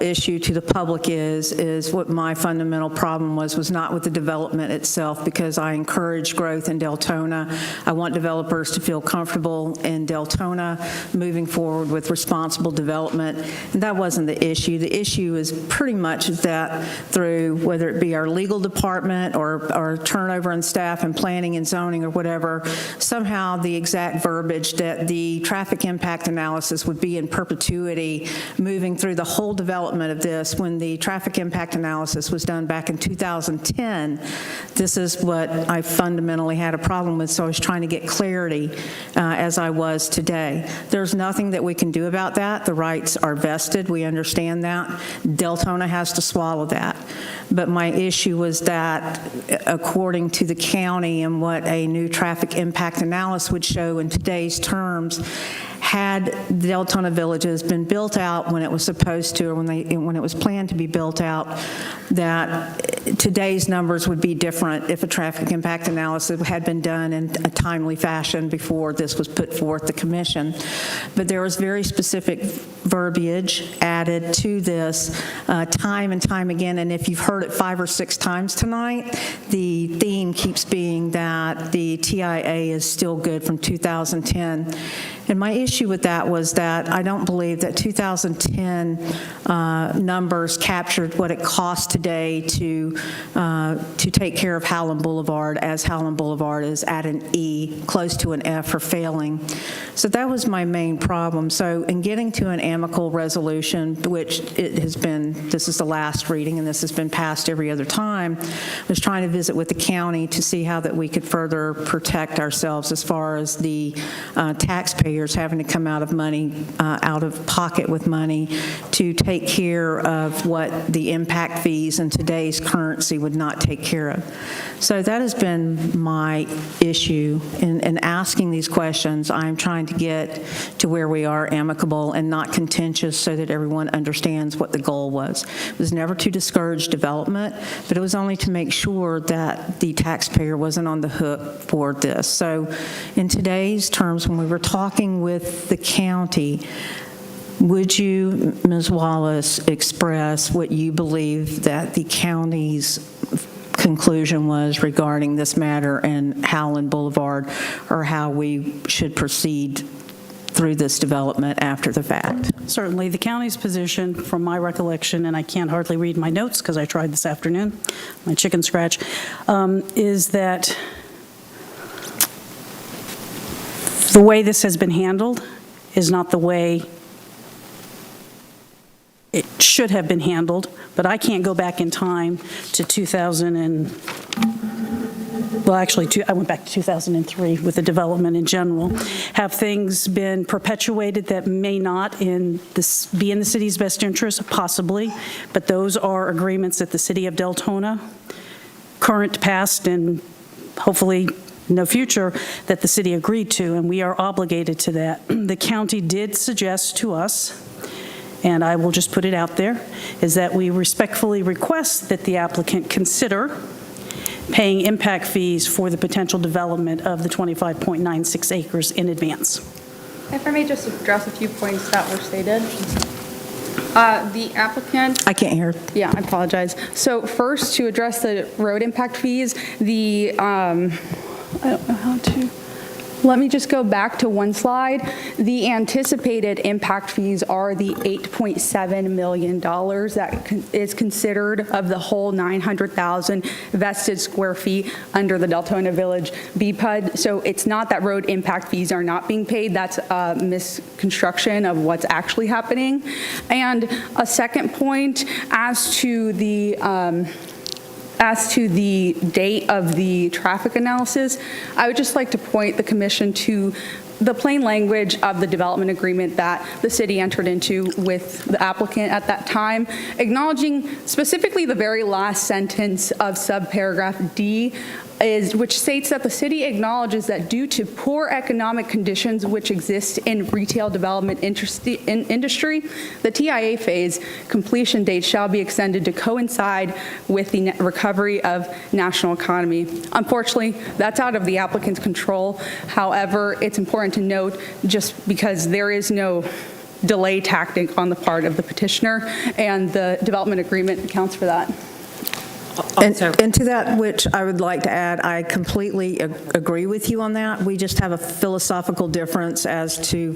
issue to the public is what my fundamental problem was not with the development itself, because I encourage growth in Deltona. I want developers to feel comfortable in Deltona moving forward with responsible development. And that wasn't the issue. The issue is pretty much that through, whether it be our legal department or turnover in staff and planning and zoning or whatever, somehow the exact verbiage that the traffic impact analysis would be in perpetuity moving through the whole development of this, when the traffic impact analysis was done back in 2010. This is what I fundamentally had a problem with, so I was trying to get clarity as I was today. There's nothing that we can do about that. The rights are vested. We understand that. Deltona has to swallow that. But my issue was that, according to the county and what a new traffic impact analysis would show in today's terms, had Deltona Villages been built out when it was supposed to, or when it was planned to be built out, that today's numbers would be different if a traffic impact analysis had been done in a timely fashion before this was put forth the commission. But there was very specific verbiage added to this time and time again, and if you've heard it 5 or 6 times tonight, the theme keeps being that the TIA is still good from 2010. And my issue with that was that I don't believe that 2010 numbers captured what it costs today to take care of Howland Boulevard, as Howland Boulevard is at an E, close to an F for failing. So that was my main problem. So in getting to an amicable resolution, which it has been, this is the last reading and this has been passed every other time, I was trying to visit with the county to see how that we could further protect ourselves as far as the taxpayers having to come out of money, out of pocket with money to take care of what the impact fees in today's currency would not take care of. So that has been my issue in asking these questions. I'm trying to get to where we are amicable and not contentious so that everyone understands what the goal was. It was never to discourage development, but it was only to make sure that the taxpayer wasn't on the hook for this. So in today's terms, when we were talking with the county, would you, Ms. Wallace, express what you believe that the county's conclusion was regarding this matter and Howland Boulevard, or how we should proceed through this development after the fact? Certainly, the county's position, from my recollection, and I can't hardly read my notes because I tried this afternoon, my chicken scratch, is that the way this has been handled is not the way it should have been handled, but I can't go back in time to 2000 and, well, actually, I went back to 2003 with the development in general. Have things been perpetuated that may not be in the city's best interest? Possibly, but those are agreements that the city of Deltona, current, past, and hopefully no future, that the city agreed to, and we are obligated to that. The county did suggest to us, and I will just put it out there, is that we respectfully request that the applicant consider paying impact fees for the potential development of the 25.96 acres in advance. If I may just address a few points that were stated. The applicant... I can't hear. Yeah, I apologize. So first, to address the road impact fees, I don't know how to. Let me just go back to one slide. The anticipated impact fees are the $8.7 million that is considered of the whole 900,000 vested square feet under the Deltona Village BPD. So it's not that road impact fees are not being paid. That's a misconstruction of what's actually happening. And a second point as to the date of the traffic analysis, I would just like to point the commission to the plain language of the development agreement that the city entered into with the applicant at that time, acknowledging specifically the very last sentence of subparagraph D, which states that the city acknowledges that due to poor economic conditions which exist in retail development industry, the TIA phase completion date shall be extended to coincide with the recovery of national economy. Unfortunately, that's out of the applicant's control. However, it's important to note, just because there is no delay tactic on the part of the petitioner, and the development agreement accounts for that. And to that, which I would like to add, I completely agree with you on that. We just have a philosophical difference as to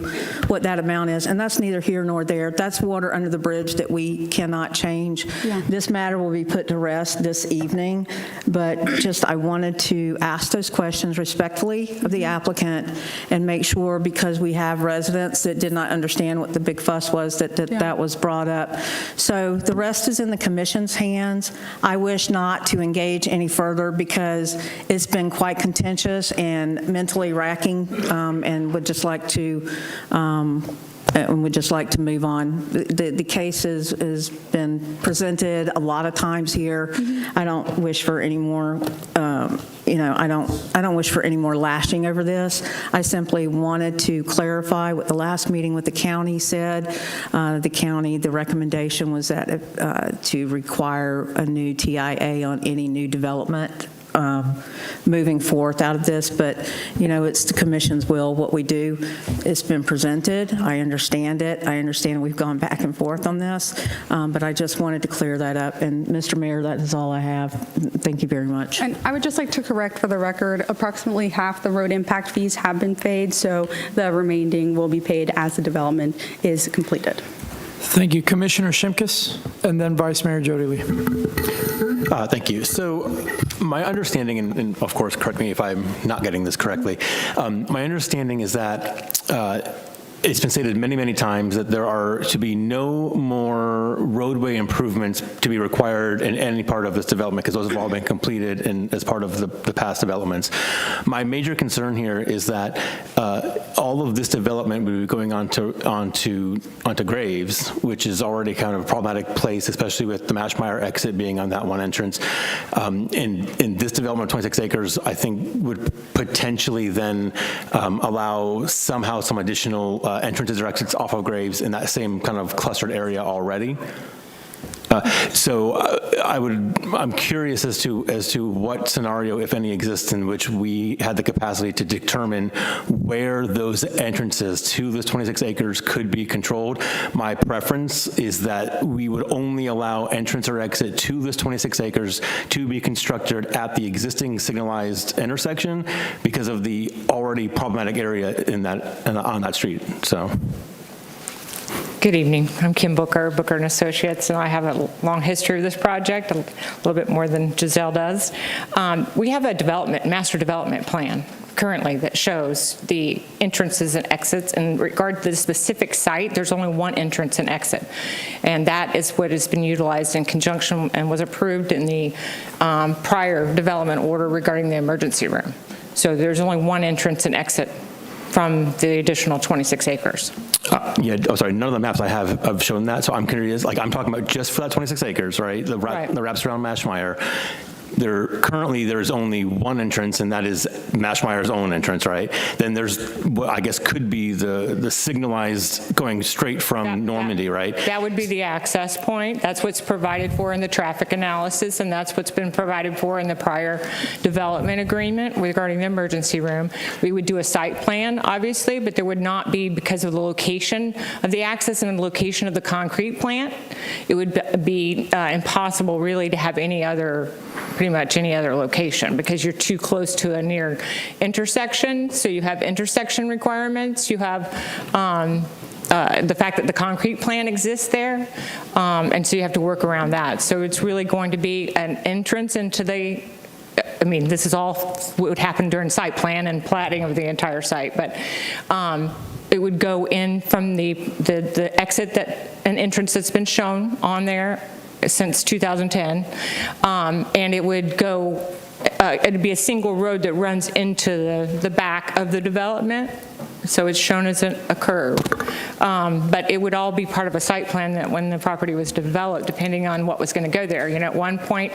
what that amount is, and that's neither here nor there. That's water under the bridge that we cannot change. Yeah. This matter will be put to rest this evening, but just I wanted to ask those questions respectfully of the applicant and make sure, because we have residents that did not understand what the big fuss was, that was brought up. So the rest is in the commission's hands. I wish not to engage any further because it's been quite contentious and mentally racking, and would just like to move on. The case has been presented a lot of times here. I don't wish for any more. I don't wish for any more lashing over this. I simply wanted to clarify what the last meeting with the county said. The recommendation was that to require a new TIA on any new development moving forth out of this, but it's the commission's will what we do. It's been presented. I understand it. I understand we've gone back and forth on this, but I just wanted to clear that up. And Mr. Mayor, that is all I have. Thank you very much. And I would just like to correct for the record, approximately half the road impact fees have been paid, so the remaining will be paid as the development is completed. Thank you. Commissioner Shimkus, and then Vice Mayor Jody Lee. Thank you. So my understanding, and of course, correct me if I'm not getting this correctly, my understanding is that it's been stated many, many times that there are to be no more roadway improvements to be required in any part of this development, because those have all been completed as part of the past developments. My major concern here is that all of this development will be going onto Graves, which is already kind of a problematic place, especially with the Mashmeyer exit being on that one entrance. And this development of 26 acres, I think, would potentially then allow somehow some additional entrances or exits off of Graves in that same kind of clustered area already. So I'm curious as to what scenario, if any, exists in which we had the capacity to determine where those entrances to those 26 acres could be controlled. My preference is that we would only allow entrance or exit to this 26 acres to be constructed at the existing signalized intersection because of the already problematic area on that street. So. Good evening. I'm Kim Booker, Booker & Associates, and I have a long history of this project, a little bit more than Giselle does. We have a master development plan currently that shows the entrances and exits. In regard to the specific site, there's only one entrance and exit, and that is what has been utilized in conjunction and was approved in the prior development order regarding the emergency room. So there's only one entrance and exit from the additional 26 acres. Sorry, none of the maps I have shown that, so I'm curious, I'm talking about just for that 26 acres, right? The wraps around Mashmeyer. There's only one entrance, and that is Mashmeyer's own entrance, right? Then there's what I guess could be the signalized going straight from Normandy, right? That would be the access point. That's what's provided for in the traffic analysis, and that's what's been provided for in the prior development agreement regarding the emergency room. We would do a site plan, obviously, but there would not be, because of the location of the access and the location of the concrete plant, it would be impossible really to have pretty much any other location, because you're too close to a near intersection. So you have intersection requirements. You have the fact that the concrete plant exists there, and so you have to work around that. So it's really going to be an entrance into this is all what would happen during site plan and platting of the entire site, but it would go in from the exit, an entrance that's been shown on there since 2010, and it would go, it'd be a single road that runs into the back of the development. So it's shown as a curve. But it would all be part of a site plan that when the property was developed, depending on what was going to go there. You know, at one point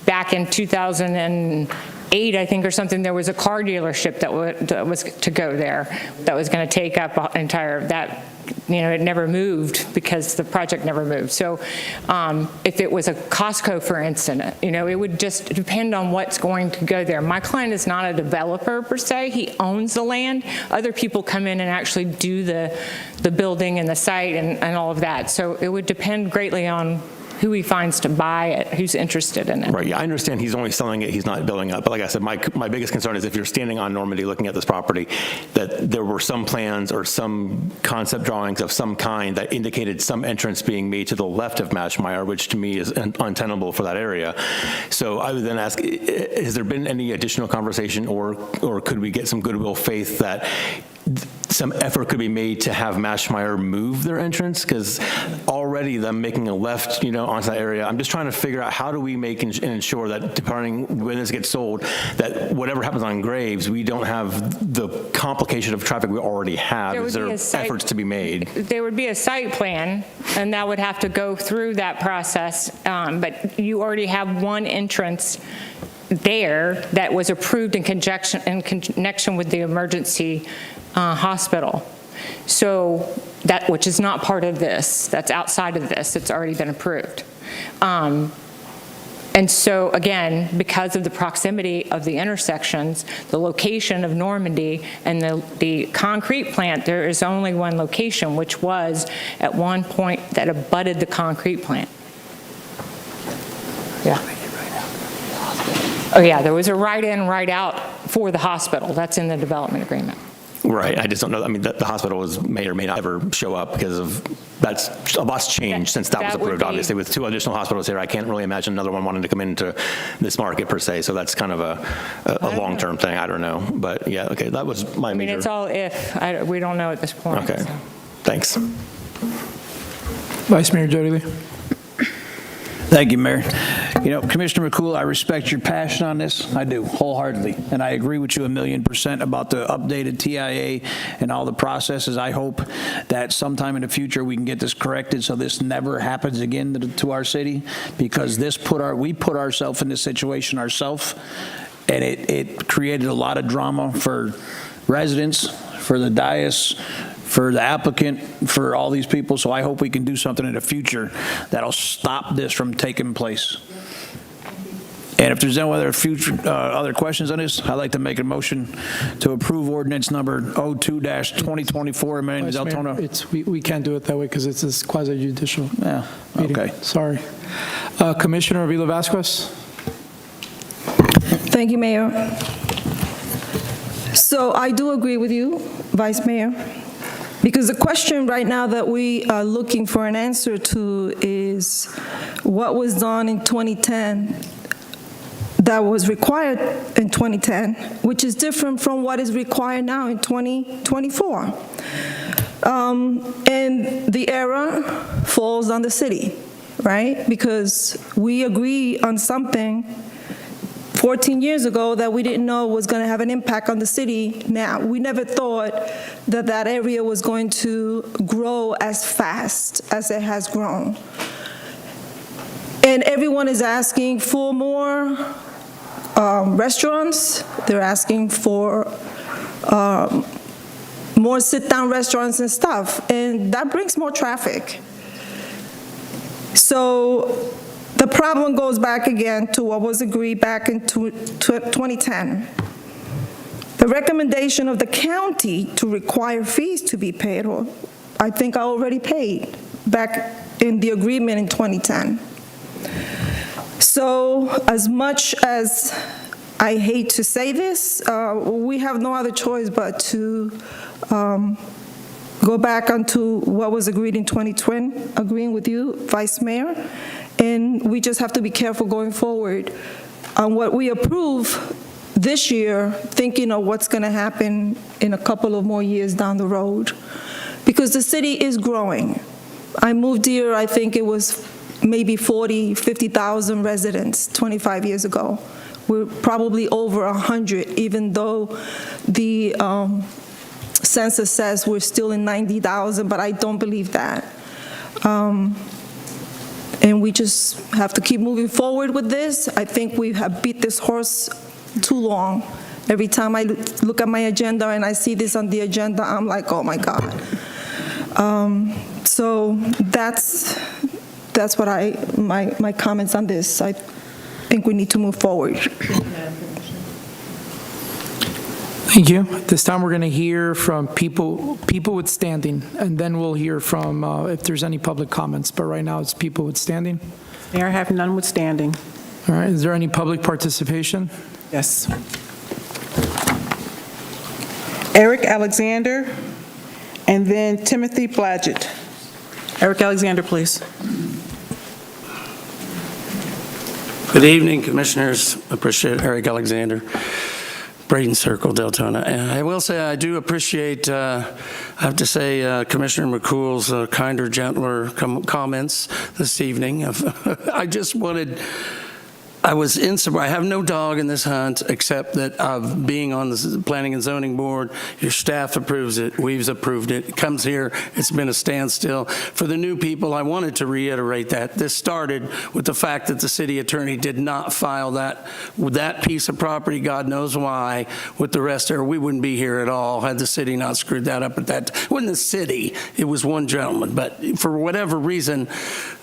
back in 2008, I think, or something, there was a car dealership that was to go there that was going to take up entire that. You know, it never moved because the project never moved. So if it was a Costco, for instance, you know, it would just depend on what's going to go there. My client is not a developer per se. He owns the land. Other people come in and actually do the building and the site and all of that. So it would depend greatly on who he finds to buy it, who's interested in it. Right, yeah, I understand he's only selling it, he's not building it. But like I said, my biggest concern is if you're standing on Normandy looking at this property, that there were some plans or some concept drawings of some kind that indicated some entrance being made to the left of Mashmeyer, which to me is untenable for that area. So I would then ask, has there been any additional conversation or could we get some goodwill faith that some effort could be made to have Mashmeyer move their entrance? Because already them making a left, you know, onto that area, I'm just trying to figure out how do we make and ensure that depending when this gets sold, that whatever happens on Graves, we don't have the complication of traffic we already have. Is there efforts to be made? There would be a site plan, and that would have to go through that process, but you already have one entrance there that was approved in connection with the emergency hospital. So that, which is not part of this, that's outside of this, it's already been approved. And so again, because of the proximity of the intersections, the location of Normandy and the concrete plant, there is only one location, which was at one point that abutted the concrete plant. Yeah. Oh yeah, there was a right in, right out for the hospital. That's in the development agreement. Right, I just don't know. I mean, the hospital may or may not ever show up because of that's a lot's changed since that was approved. Obviously, with 2 additional hospitals here, I can't really imagine another one wanting to come into this market per se. So that's kind of a long-term thing. I don't know, but yeah, okay, that was my major. I mean, it's all if. We don't know at this point. Okay, so. Thanks. Vice Mayor Jody Lee. Thank you, Mayor. You know, Commissioner McCool, I respect your passion on this. I do, wholeheartedly. And I agree with you 1,000,000% about the updated TIA and all the processes. I hope that sometime in the future we can get this corrected so this never happens again to our city, because we put ourselves in this situation ourselves, and it created a lot of drama for residents, for the dais, for the applicant, for all these people. So I hope we can do something in the future that'll stop this from taking place. And if there's no other other questions on this, I'd like to make a motion to approve ordinance number 02-2024, amending Deltona. We can't do it that way because it's this quasi-judicial meeting. Okay. Sorry. Commissioner Avila Vasquez. Thank you, Mayor. So I do agree with you, Vice Mayor, because the question right now that we are looking for an answer to is what was done in 2010 that was required in 2010, which is different from what is required now in 2024. And the error falls on the city, right? Because we agree on something 14 years ago that we didn't know was going to have an impact on the city now. We never thought that that area was going to grow as fast as it has grown. And everyone is asking for more restaurants. They're asking for more sit-down restaurants and stuff, and that brings more traffic. So the problem goes back again to what was agreed back in 2010. The recommendation of the county to require fees to be paid, or I think I already paid back in the agreement in 2010. So as much as I hate to say this, we have no other choice but to go back onto what was agreed in 2020, agreeing with you, Vice Mayor. And we just have to be careful going forward on what we approve this year, thinking of what's going to happen in a couple of more years down the road. Because the city is growing. I moved here, I think it was maybe 40, 50,000 residents 25 years ago. We're probably over 100, even though the census says we're still in 90,000, but I don't believe that. And we just have to keep moving forward with this. I think we have beat this horse too long. Every time I look at my agenda and I see this on the agenda, I'm like, oh my God. So that's what my comments on this. I think we need to move forward. Thank you. This time, we're going to hear from people with standing, and then we'll hear from if there's any public comments. But right now, it's people with standing. Mayor, I have none withstanding. All right. Is there any public participation? Yes. Eric Alexander, and then Timothy Blodgett. Eric Alexander, please. Good evening, Commissioners. Appreciate Eric Alexander, Braden Circle, Deltona. And I will say I do appreciate, I have to say, Commissioner McCool's kinder, gentler comments this evening. I just wanted, I have no dog in this hunt except that of being on the Planning and Zoning Board. Your staff approves it. We've approved it. It comes here. It's been a standstill. For the new people, I wanted to reiterate that. This started with the fact that the city attorney did not file that piece of property, God knows why, with the rest there. We wouldn't be here at all had the city not screwed that up at that time. It wasn't the city. It was one gentleman. But for whatever reason,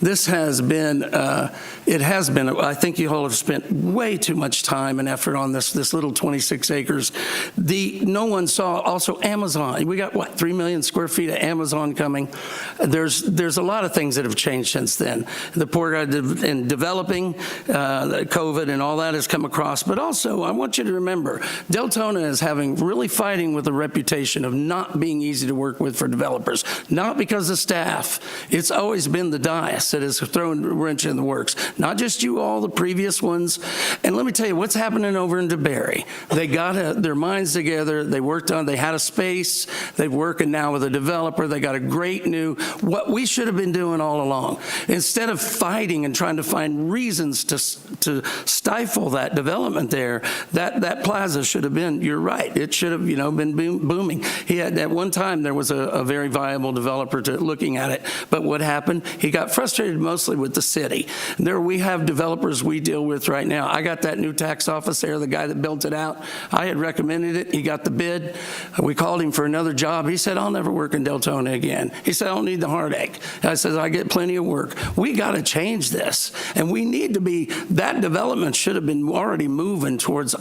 this has been, I think you all have spent way too much time and effort on this little 26 acres. No one saw also Amazon. We got, what, 3 million square feet of Amazon coming. There's a lot of things that have changed since then. The poor guy in developing, COVID and all that has come across. But also, I want you to remember, Deltona is really fighting with a reputation of not being easy to work with for developers. Not because of staff. It's always been the dais that has thrown a wrench in the works. Not just you all, the previous ones. And let me tell you what's happening over in DeBerry. They got their minds together. They worked on, they had a space. They're working now with a developer. They got a great what we should have been doing all along. Instead of fighting and trying to find reasons to stifle that development there, that plaza should have been, you're right, it should have, been booming. At one time, there was a very viable developer looking at it. But what happened? He got frustrated mostly with the city. We have developers we deal with right now. I got that new tax office there, the guy that built it out. I had recommended it. He got the bid. We called him for another job. He said, I'll never work in Deltona again. He said, I don't need the heartache. I said, I get plenty of work. We got to change this. And we need to that development should have been already moving towards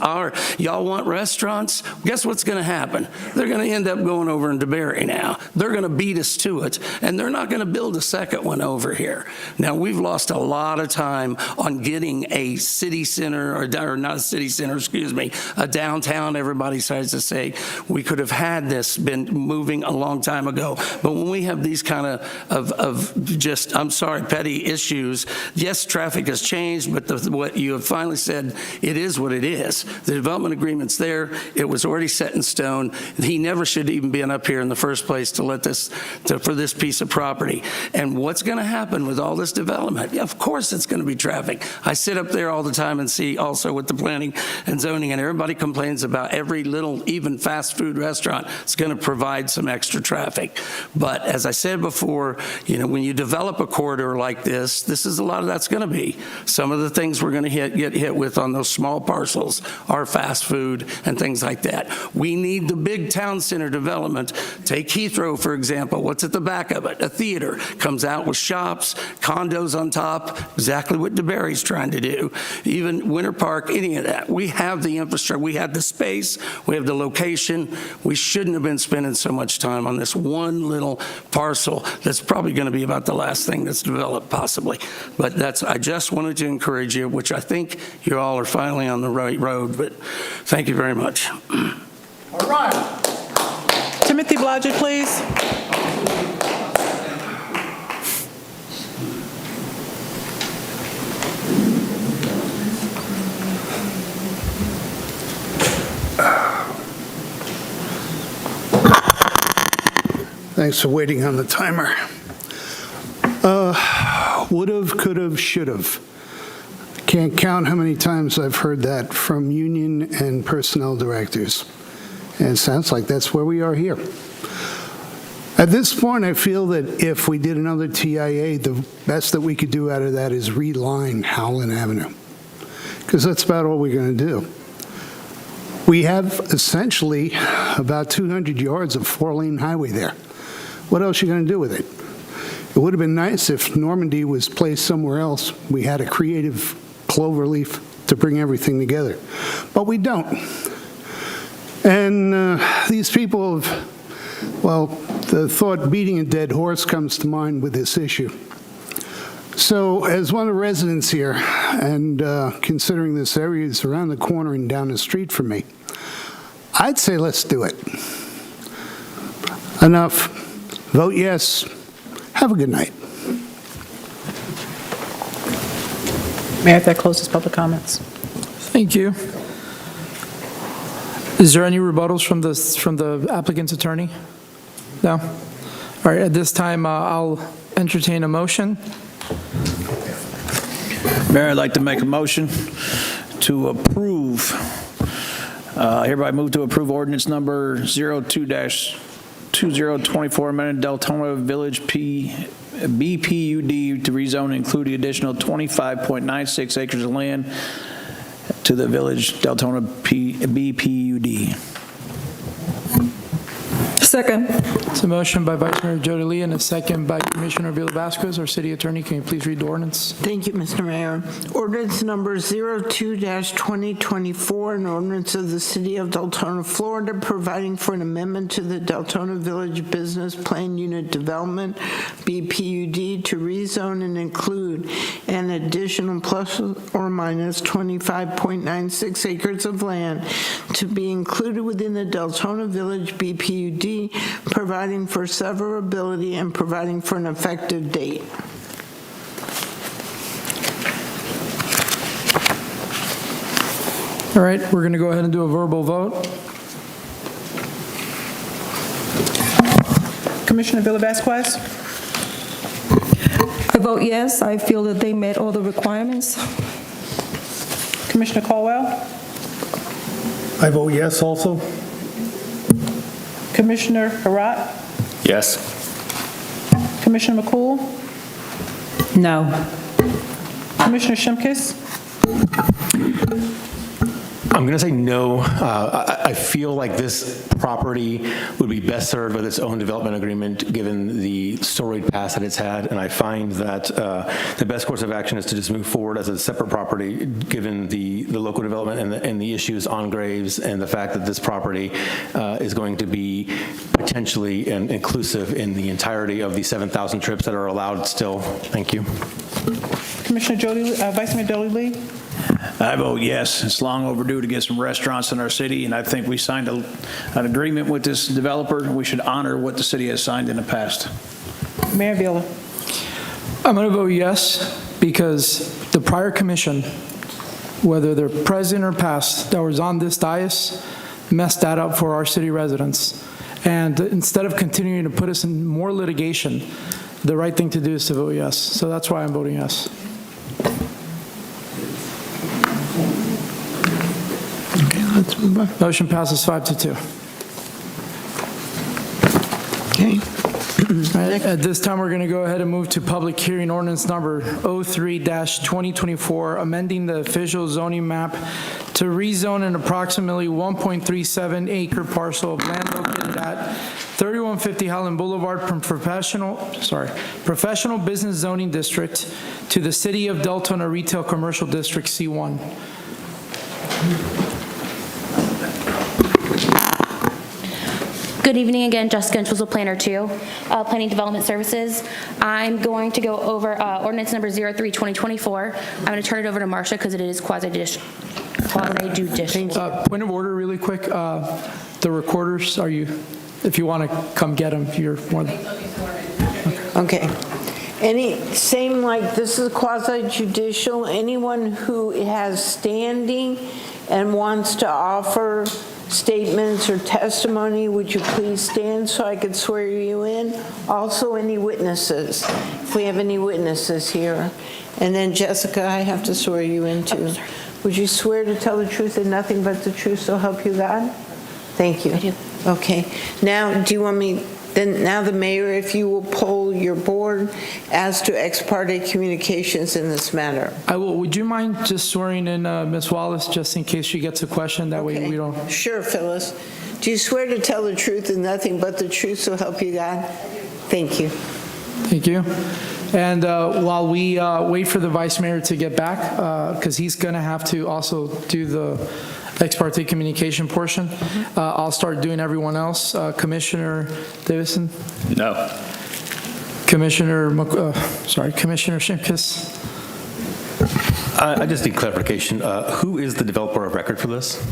y'all want restaurants? Guess what's going to happen? They're going to end up going over in DeBerry now. They're going to beat us to it. And they're not going to build a second one over here. Now, we've lost a lot of time on getting a city center, or not a city center, excuse me, a downtown. Everybody tries to say we could have had this been moving a long time ago. But when we have these kind of just, I'm sorry, petty issues, yes, traffic has changed, but what you have finally said, it is what it is. The development agreement's there. It was already set in stone. He never should even been up here in the first place for this piece of property. And what's going to happen with all this development? Yeah, of course it's going to be traffic. I sit up there all the time and see also with the planning and zoning, and everybody complains about every little, even fast food restaurant. It's going to provide some extra traffic. But as I said before, when you develop a corridor like this is a lot of that's going to be. Some of the things we're going to get hit with on those small parcels are fast food and things like that. We need the big town center development. Take Heathrow, for example. What's at the back of it? A theater. Comes out with shops, condos on top, exactly what DeBerry's trying to do. Even Winter Park, any of that. We have the infrastructure. We have the space. We have the location. We shouldn't have been spending so much time on this one little parcel that's probably going to be about the last thing that's developed, possibly. But I just wanted to encourage you, which I think you all are finally on the right road. But thank you very much. All right. Timothy Blodgett, please. Thanks for waiting on the timer. Would've, could've, should've. Can't count how many times I've heard that from union and personnel directors. And it sounds like that's where we are here. At this point, I feel that if we did another TIA, the best that we could do out of that is reline Howland Avenue, because that's about all we're going to do. We have essentially about 200 yards of four-lane highway there. What else are you going to do with it? It would have been nice if Normandy was placed somewhere else. We had a creative cloverleaf to bring everything together, but we don't. And these people have, well, the thought beating a dead horse comes to mind with this issue. So as one of the residents here, and considering this area is around the corner and down the street from me, I'd say let's do it. Enough. Vote yes. Have a good night. Mayor, that closes public comments. Thank you. Is there any rebuttals from the applicant's attorney? No? All right, at this time, I'll entertain a motion. Mayor, I'd like to make a motion to approve, hereby move to approve ordinance number 02-2024, amended Deltona Village BPUD to rezone and include the additional 25.96 acres of land to the Village Deltona BPUD. Second. It's a motion by Vice Mayor Jody Lee and a second by Commissioner Villa-Vasquez. Our city attorney, can you please read the ordinance? Thank you, Mr. Mayor. Ordinance number 02-2024, an ordinance of the City of Deltona, Florida, providing for an amendment to the Deltona Village Business Plan Unit Development, BPUD, to rezone and include an additional plus or minus 25.96 acres of land to be included within the Deltona Village BPUD, providing for severability and providing for an effective date. All right, we're going to go ahead and do a verbal vote. Commissioner Villa-Vasquez? I vote yes. I feel that they met all the requirements. Commissioner Caldwell? I vote yes also. Commissioner Harat? Yes. Commissioner McCool? No. Commissioner Shimkus? I'm going to say no. I feel like this property would be best served with its own development agreement, given the storied past that it's had, and I find that the best course of action is to just move forward as a separate property, given the local development and the issues on Graves, and the fact that this property is going to be potentially inclusive in the entirety of the 7,000 trips that are allowed still. Thank you. Commissioner Vice Mayor Jody Lee? I vote yes. It's long overdue to get some restaurants in our city, and I think we signed an agreement with this developer, and we should honor what the city has signed in the past. Mayor Villa? I'm going to vote yes, because the prior commission, whether they're present or past, that was on this dais, messed that up for our city residents. And instead of continuing to put us in more litigation, the right thing to do is to vote yes. So that's why I'm voting yes. Okay, let's move on. Motion passes 5-2. Okay. All right, at this time, we're going to go ahead and move to public hearing ordinance number 03-2024, amending the official zoning map to rezone an approximately 1.37 acre parcel of land located at 3150 Highland Boulevard from professional business zoning district to the City of Deltona Retail Commercial District C1. Good evening again, Jessica Entwistle, Planner 2, Planning Development Services. I'm going to go over ordinance number 03-2024. I'm going to turn it over to Marcia because it is quasi-judicial. Point of order really quick. The recorders, if you want to come get them, you're more than... Okay. Same like this is quasi-judicial. Anyone who has standing and wants to offer statements or testimony, would you please stand so I could swear you in? Also, any witnesses, if we have any witnesses here. And then Jessica, I have to swear you in too. Would you swear to tell the truth and nothing but the truth, so help you God? Thank you. I do. Okay. Now, do you want me, Then now the mayor, if you will poll your board as to ex parte communications in this matter. I will. Would you mind just swearing in Ms. Wallace, just in case she gets a question? That way we don't. Sure, Phyllis. Do you swear to tell the truth and nothing but the truth, so help you God? Thank you. Thank you. And while we wait for the vice mayor to get back, because he's going to have to also do the ex parte communication portion, I'll start doing everyone else. Commissioner Davison? No. Commissioner Shimkus? I just need clarification. Who is the developer of record for this?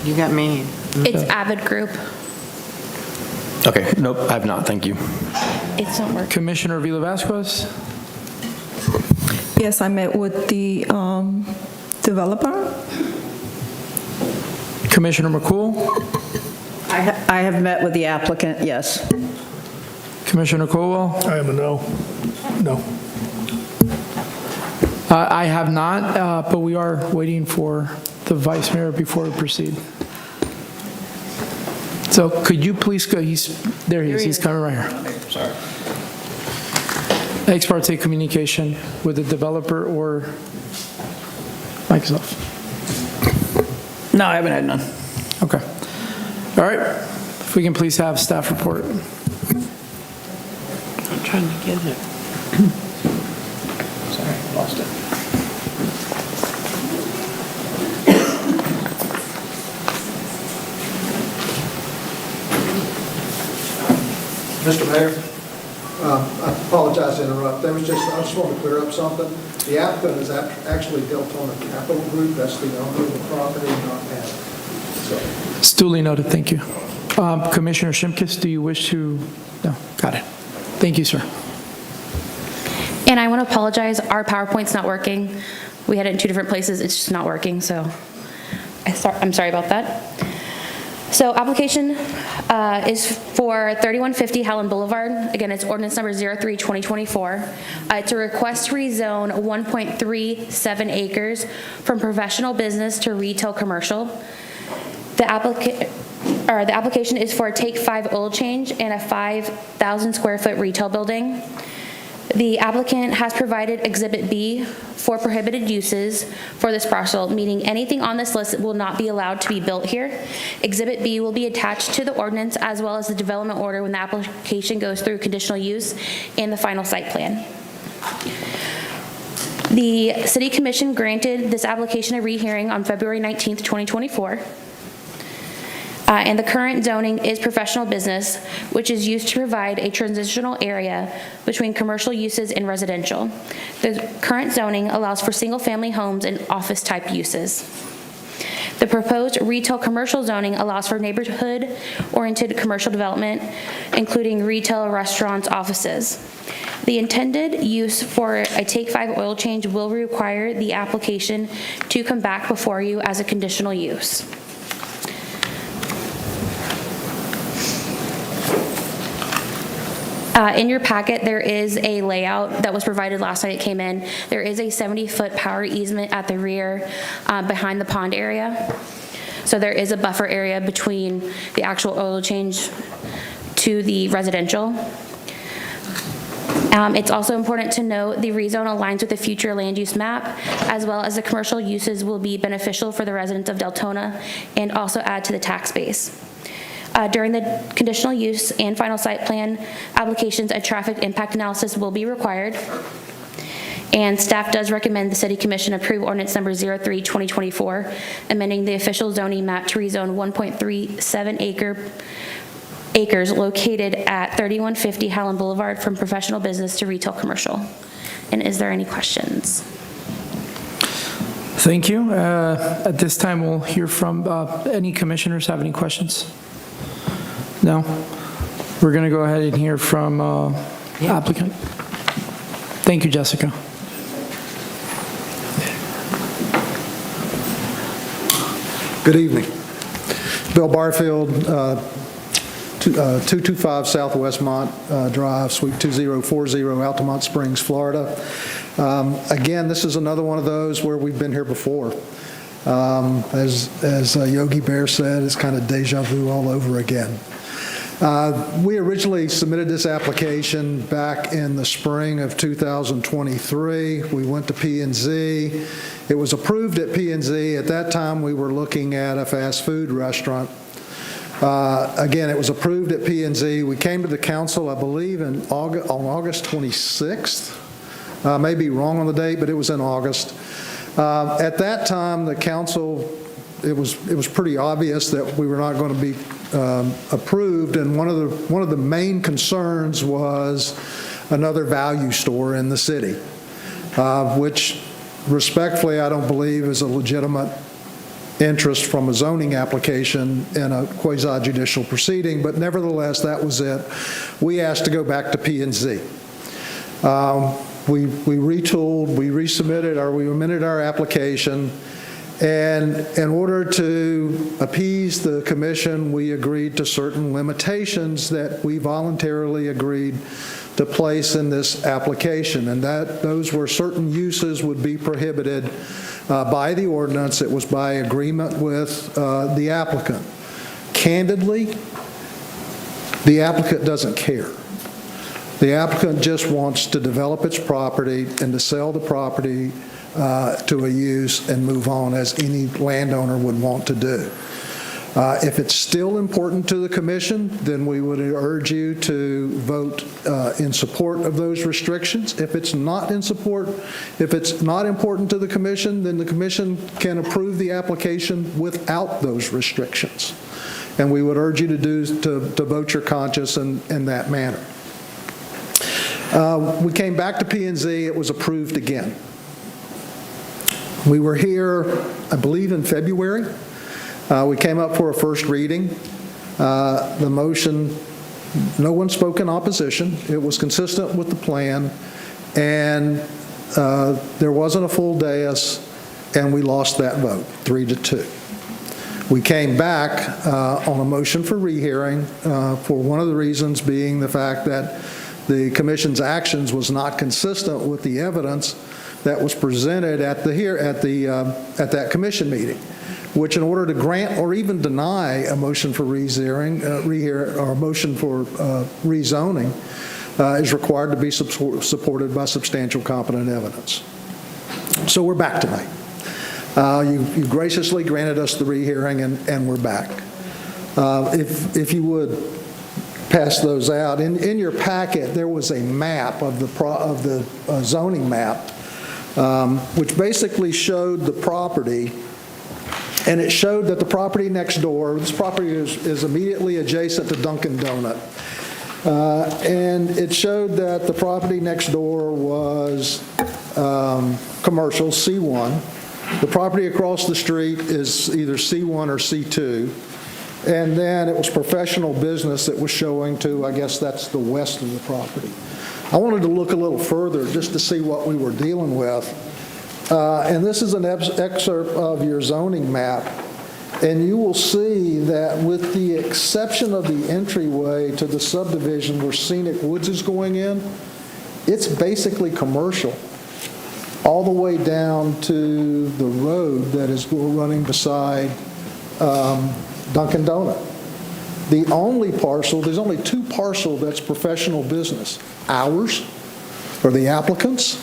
You got me. It's Avid Group. Okay, nope, I have not, thank you. It's not working. Commissioner Vila Vasquez? Yes, I met with the developer. Commissioner McCool? I have met with the applicant, yes. Commissioner Colwell? I am a no. No. I have not, but we are waiting for the vice mayor before we proceed. So could you please go, there he is, he's coming right here. Sorry. Ex parte communication with the developer or Microsoft? No, I haven't had none. Okay. All right. If we can please have staff report. I'm trying to get it. Sorry, lost it. Mr. Mayor, I apologize to interrupt. I just want to clear up something. The applicant is actually Deltona Capital Group. That's the owner of the property, not Avid. It's duly noted. Thank you. Commissioner Shimkus, do you wish to? No. Got it. Thank you, sir. And I want to apologize, our PowerPoint's not working. We had it in 2 different places, it's just not working, so I'm sorry about that. So application is for 3150 Howland Boulevard. Again, it's ordinance number 03-2024. It's a request to rezone 1.37 acres from professional business to retail commercial. The application is for a Take 5 oil change and a 5,000 square foot retail building. The applicant has provided Exhibit B for prohibited uses for this parcel, meaning anything on this list will not be allowed to be built here. Exhibit B will be attached to the ordinance as well as the development order when the application goes through conditional use and the final site plan. The City Commission granted this application a rehearing on February 19th, 2024. And the current zoning is professional business, which is used to provide a transitional area between commercial uses and residential. The current zoning allows for single-family homes and office-type uses. The proposed retail commercial zoning allows for neighborhood-oriented commercial development, including retail, restaurants, offices. The intended use for a Take 5 oil change will require the application to come back before you as a conditional use. In your packet, there is a layout that was provided last night it came in. There is a 70-foot power easement at the rear behind the pond area. So there is a buffer area between the actual oil change to the residential. It's also important to note the rezone aligns with the future land use map, as well as the commercial uses will be beneficial for the residents of Deltona and also add to the tax base. During the conditional use and final site plan applications, a traffic impact analysis will be required. And staff does recommend the City Commission approve ordinance number 03-2024, amending the official zoning map to rezone 1.37 acres located at 3150 Howland Boulevard from professional business to retail commercial. And is there any questions? Thank you. At this time, we'll hear from any commissioners have any questions? No? We're going to go ahead and hear from applicant. Thank you, Jessica. Good evening. Bill Barfield, 225 Southwest Mont Drive, Suite 2040, Altamont Springs, Florida. Again, this is another one of those where we've been here before. As Yogi Bear said, it's kind of deja vu all over again. We originally submitted this application back in the spring of 2023. We went to P&Z. It was approved at P&Z. At that time, we were looking at a fast food restaurant. Again, it was approved at P&Z. We came to the council, I believe, on August 26th. May be wrong on the date, but it was in August. At that time, the council, it was pretty obvious that we were not going to be approved, and one of the main concerns was another value store in the city, which respectfully I don't believe is a legitimate interest from a zoning application in a quasi-judicial proceeding, but nevertheless that was it. We asked to go back to P&Z. We retooled, we resubmitted, or we amended our application, and in order to appease the commission, we agreed to certain limitations that we voluntarily agreed to place in this application, and that those were certain uses would be prohibited by the ordinance. It was by agreement with the applicant. Candidly, the applicant doesn't care. The applicant just wants to develop its property and to sell the property to a use and move on, as any landowner would want to do. If it's still important to the commission, then we would urge you to vote in support of those restrictions. If it's not in support, if it's not important to the commission, then the commission can approve the application without those restrictions. And we would urge you to vote your conscience in that manner. We came back to P&Z. It was approved again. We were here, I believe, in February. We came up for a first reading. The motion, no one spoke in opposition. It was consistent with the plan, and there wasn't a full dais, and we lost that vote, 3-2. We came back on a motion for rehearing for one of the reasons being the fact that the commission's actions was not consistent with the evidence that was presented at that commission meeting, which in order to grant or even deny a motion for rehearing or a motion for rezoning is required to be supported by substantial competent evidence. So we're back tonight. You graciously granted us the rehearing, and we're back. If you would pass those out. In your packet, there was a map of the zoning map, which basically showed the property, and it showed that the property next door, this property is immediately adjacent to Dunkin' Donut, and it showed that the property next door was commercial, C1. The property across the street is either C1 or C2. And then it was professional business that was showing to, I guess that's the west of the property. I wanted to look a little further just to see what we were dealing with. And this is an excerpt of your zoning map. And you will see that with the exception of the entryway to the subdivision where Scenic Woods is going in, it's basically commercial all the way down to the road that is running beside Dunkin' Donut. The only parcel, there's only two parcels that's professional business. Ours, or the applicants,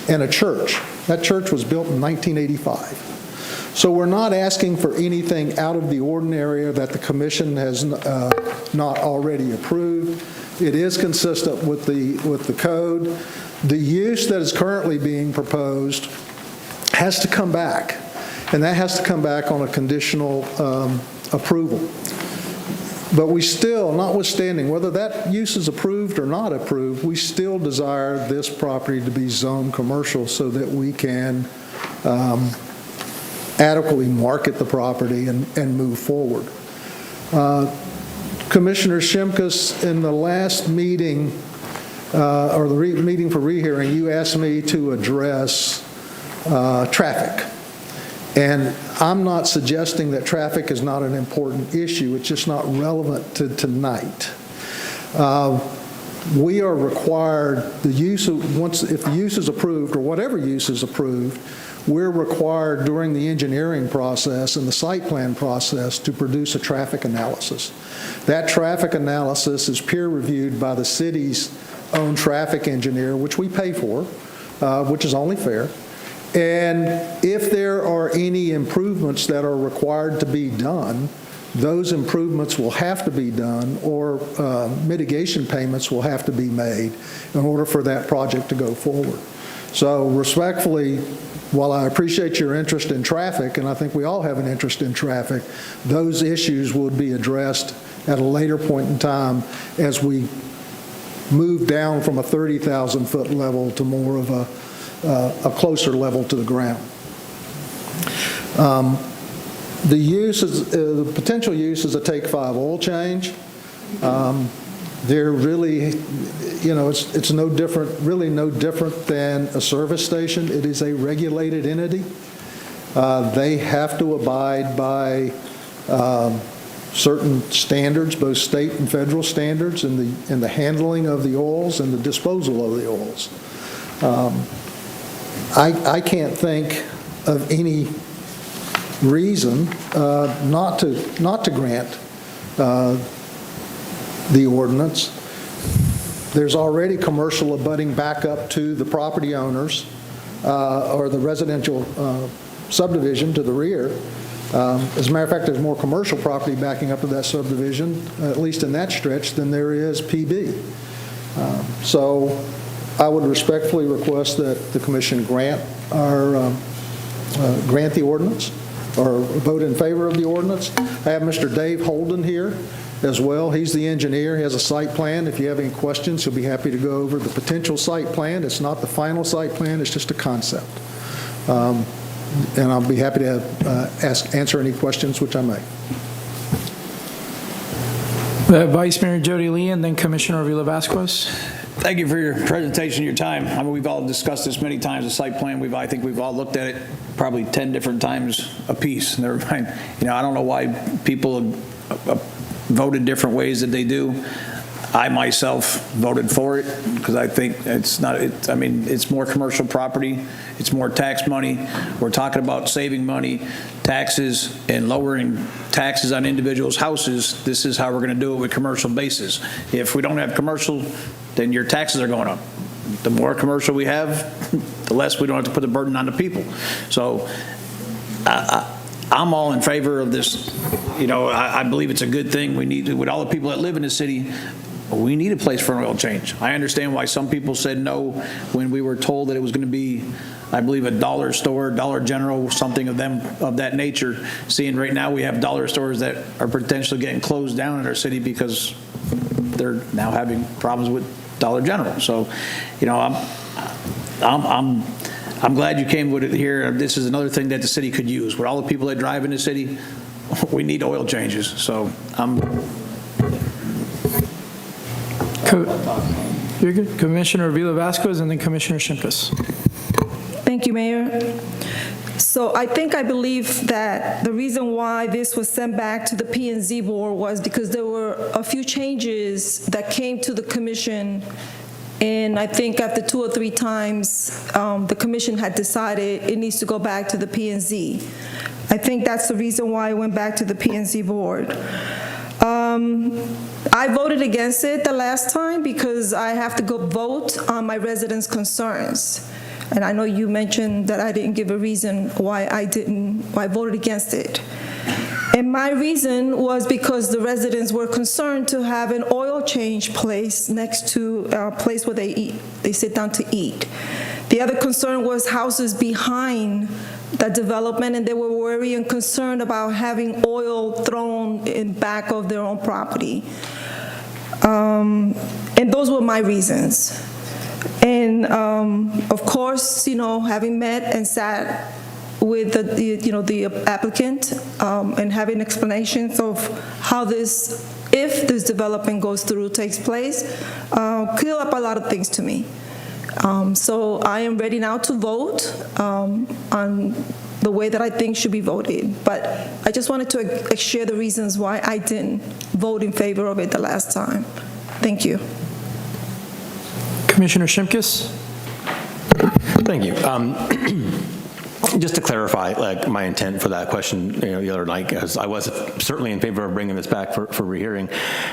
and a church. That church was built in 1985. So we're not asking for anything out of the ordinary that the commission has not already approved. It is consistent with the code. The use that is currently being proposed has to come back, and that has to come back on a conditional approval. But we still, notwithstanding whether that use is approved or not approved, we still desire this property to be zoned commercial so that we can adequately market the property and move forward. Commissioner Shimkus, in the last meeting, or the meeting for rehearing, you asked me to address traffic. And I'm not suggesting that traffic is not an important issue. It's just not relevant to tonight. We are required, if the use is approved, or whatever use is approved, we're required during the engineering process and the site plan process to produce a traffic analysis. That traffic analysis is peer-reviewed by the city's own traffic engineer, which we pay for, which is only fair. And if there are any improvements that are required to be done, those improvements will have to be done, or mitigation payments will have to be made in order for that project to go forward. So respectfully, while I appreciate your interest in traffic, and I think we all have an interest in traffic, those issues would be addressed at a later point in time as we move down from a 30,000-foot level to more of a closer level to the ground. The use is, the potential use is a Take 5 oil change. They're really, you know, it's no different, really no different than a service station. It is a regulated entity. They have to abide by certain standards, both state and federal standards, in the handling of the oils and the disposal of the oils. I can't think of any reason not to grant the ordinance. There's already commercial abutting back up to the property owners or the residential subdivision to the rear. As a matter of fact, there's more commercial property backing up to that subdivision, at least in that stretch, than there is PB. So I would respectfully request that the commission grant the ordinance, or vote in favor of the ordinance. I have Mr. Dave Holden here as well. He's the engineer. He has a site plan. If you have any questions, he'll be happy to go over the potential site plan. It's not the final site plan. It's just a concept. And I'll be happy to answer any questions which I may. Vice Mayor Jody Lee, and then Commissioner Avila Vasquez. Thank you for your presentation, your time. I mean, we've all discussed this many times, the site plan. I think we've all looked at it probably 10 different times a piece. Never mind, you know, I don't know why people voted different ways that they do. I myself voted for it because I think I mean, it's more commercial property. It's more tax money. We're talking about saving money, taxes, and lowering taxes on individuals' houses. This is how we're going to do it with commercial bases. If we don't have commercial, then your taxes are going up. The more commercial we have, the less we don't have to put the burden on the people. So I'm all in favor of this. You know, I believe it's a good thing. We need to, with all the people that live in the city, we need a place for an oil change. I understand why some people said no when we were told that it was going to be, I believe, a dollar store, Dollar General, something of that nature. Seeing right now we have dollar stores that are potentially getting closed down in our city because they're now having problems with Dollar General. So, you know, I'm glad you came with it here. This is another thing that the city could use. With all the people that drive in the city, we need oil changes. So You're good. Commissioner Avila Vasquez, and then Commissioner Shimkus. Thank you, Mayor. So I believe that the reason why this was sent back to the P&Z board was because there were a few changes that came to the commission, and I think after 2 or 3 times, the commission had decided it needs to go back to the P&Z. I think that's the reason why it went back to the P&Z board. I voted against it the last time because I have to go vote on my residents' concerns. And I know you mentioned that I didn't give a reason why I voted against it. And my reason was because the residents were concerned to have an oil change place next to a place where they sit down to eat. The other concern was houses behind the development, and they were worried and concerned about having oil thrown in back of their own property. And those were my reasons. And of course, you know, having met and sat with the applicant and having explanations of how if this development goes through, takes place, clear up a lot of things to me. So I am ready now to vote on the way that I think should be voted. But I just wanted to share the reasons why I didn't vote in favor of it the last time. Thank you. Commissioner Shimkus. Thank you. just to clarify, like, my intent for that question, the other night, because I was certainly in favor of bringing this back for rehearing.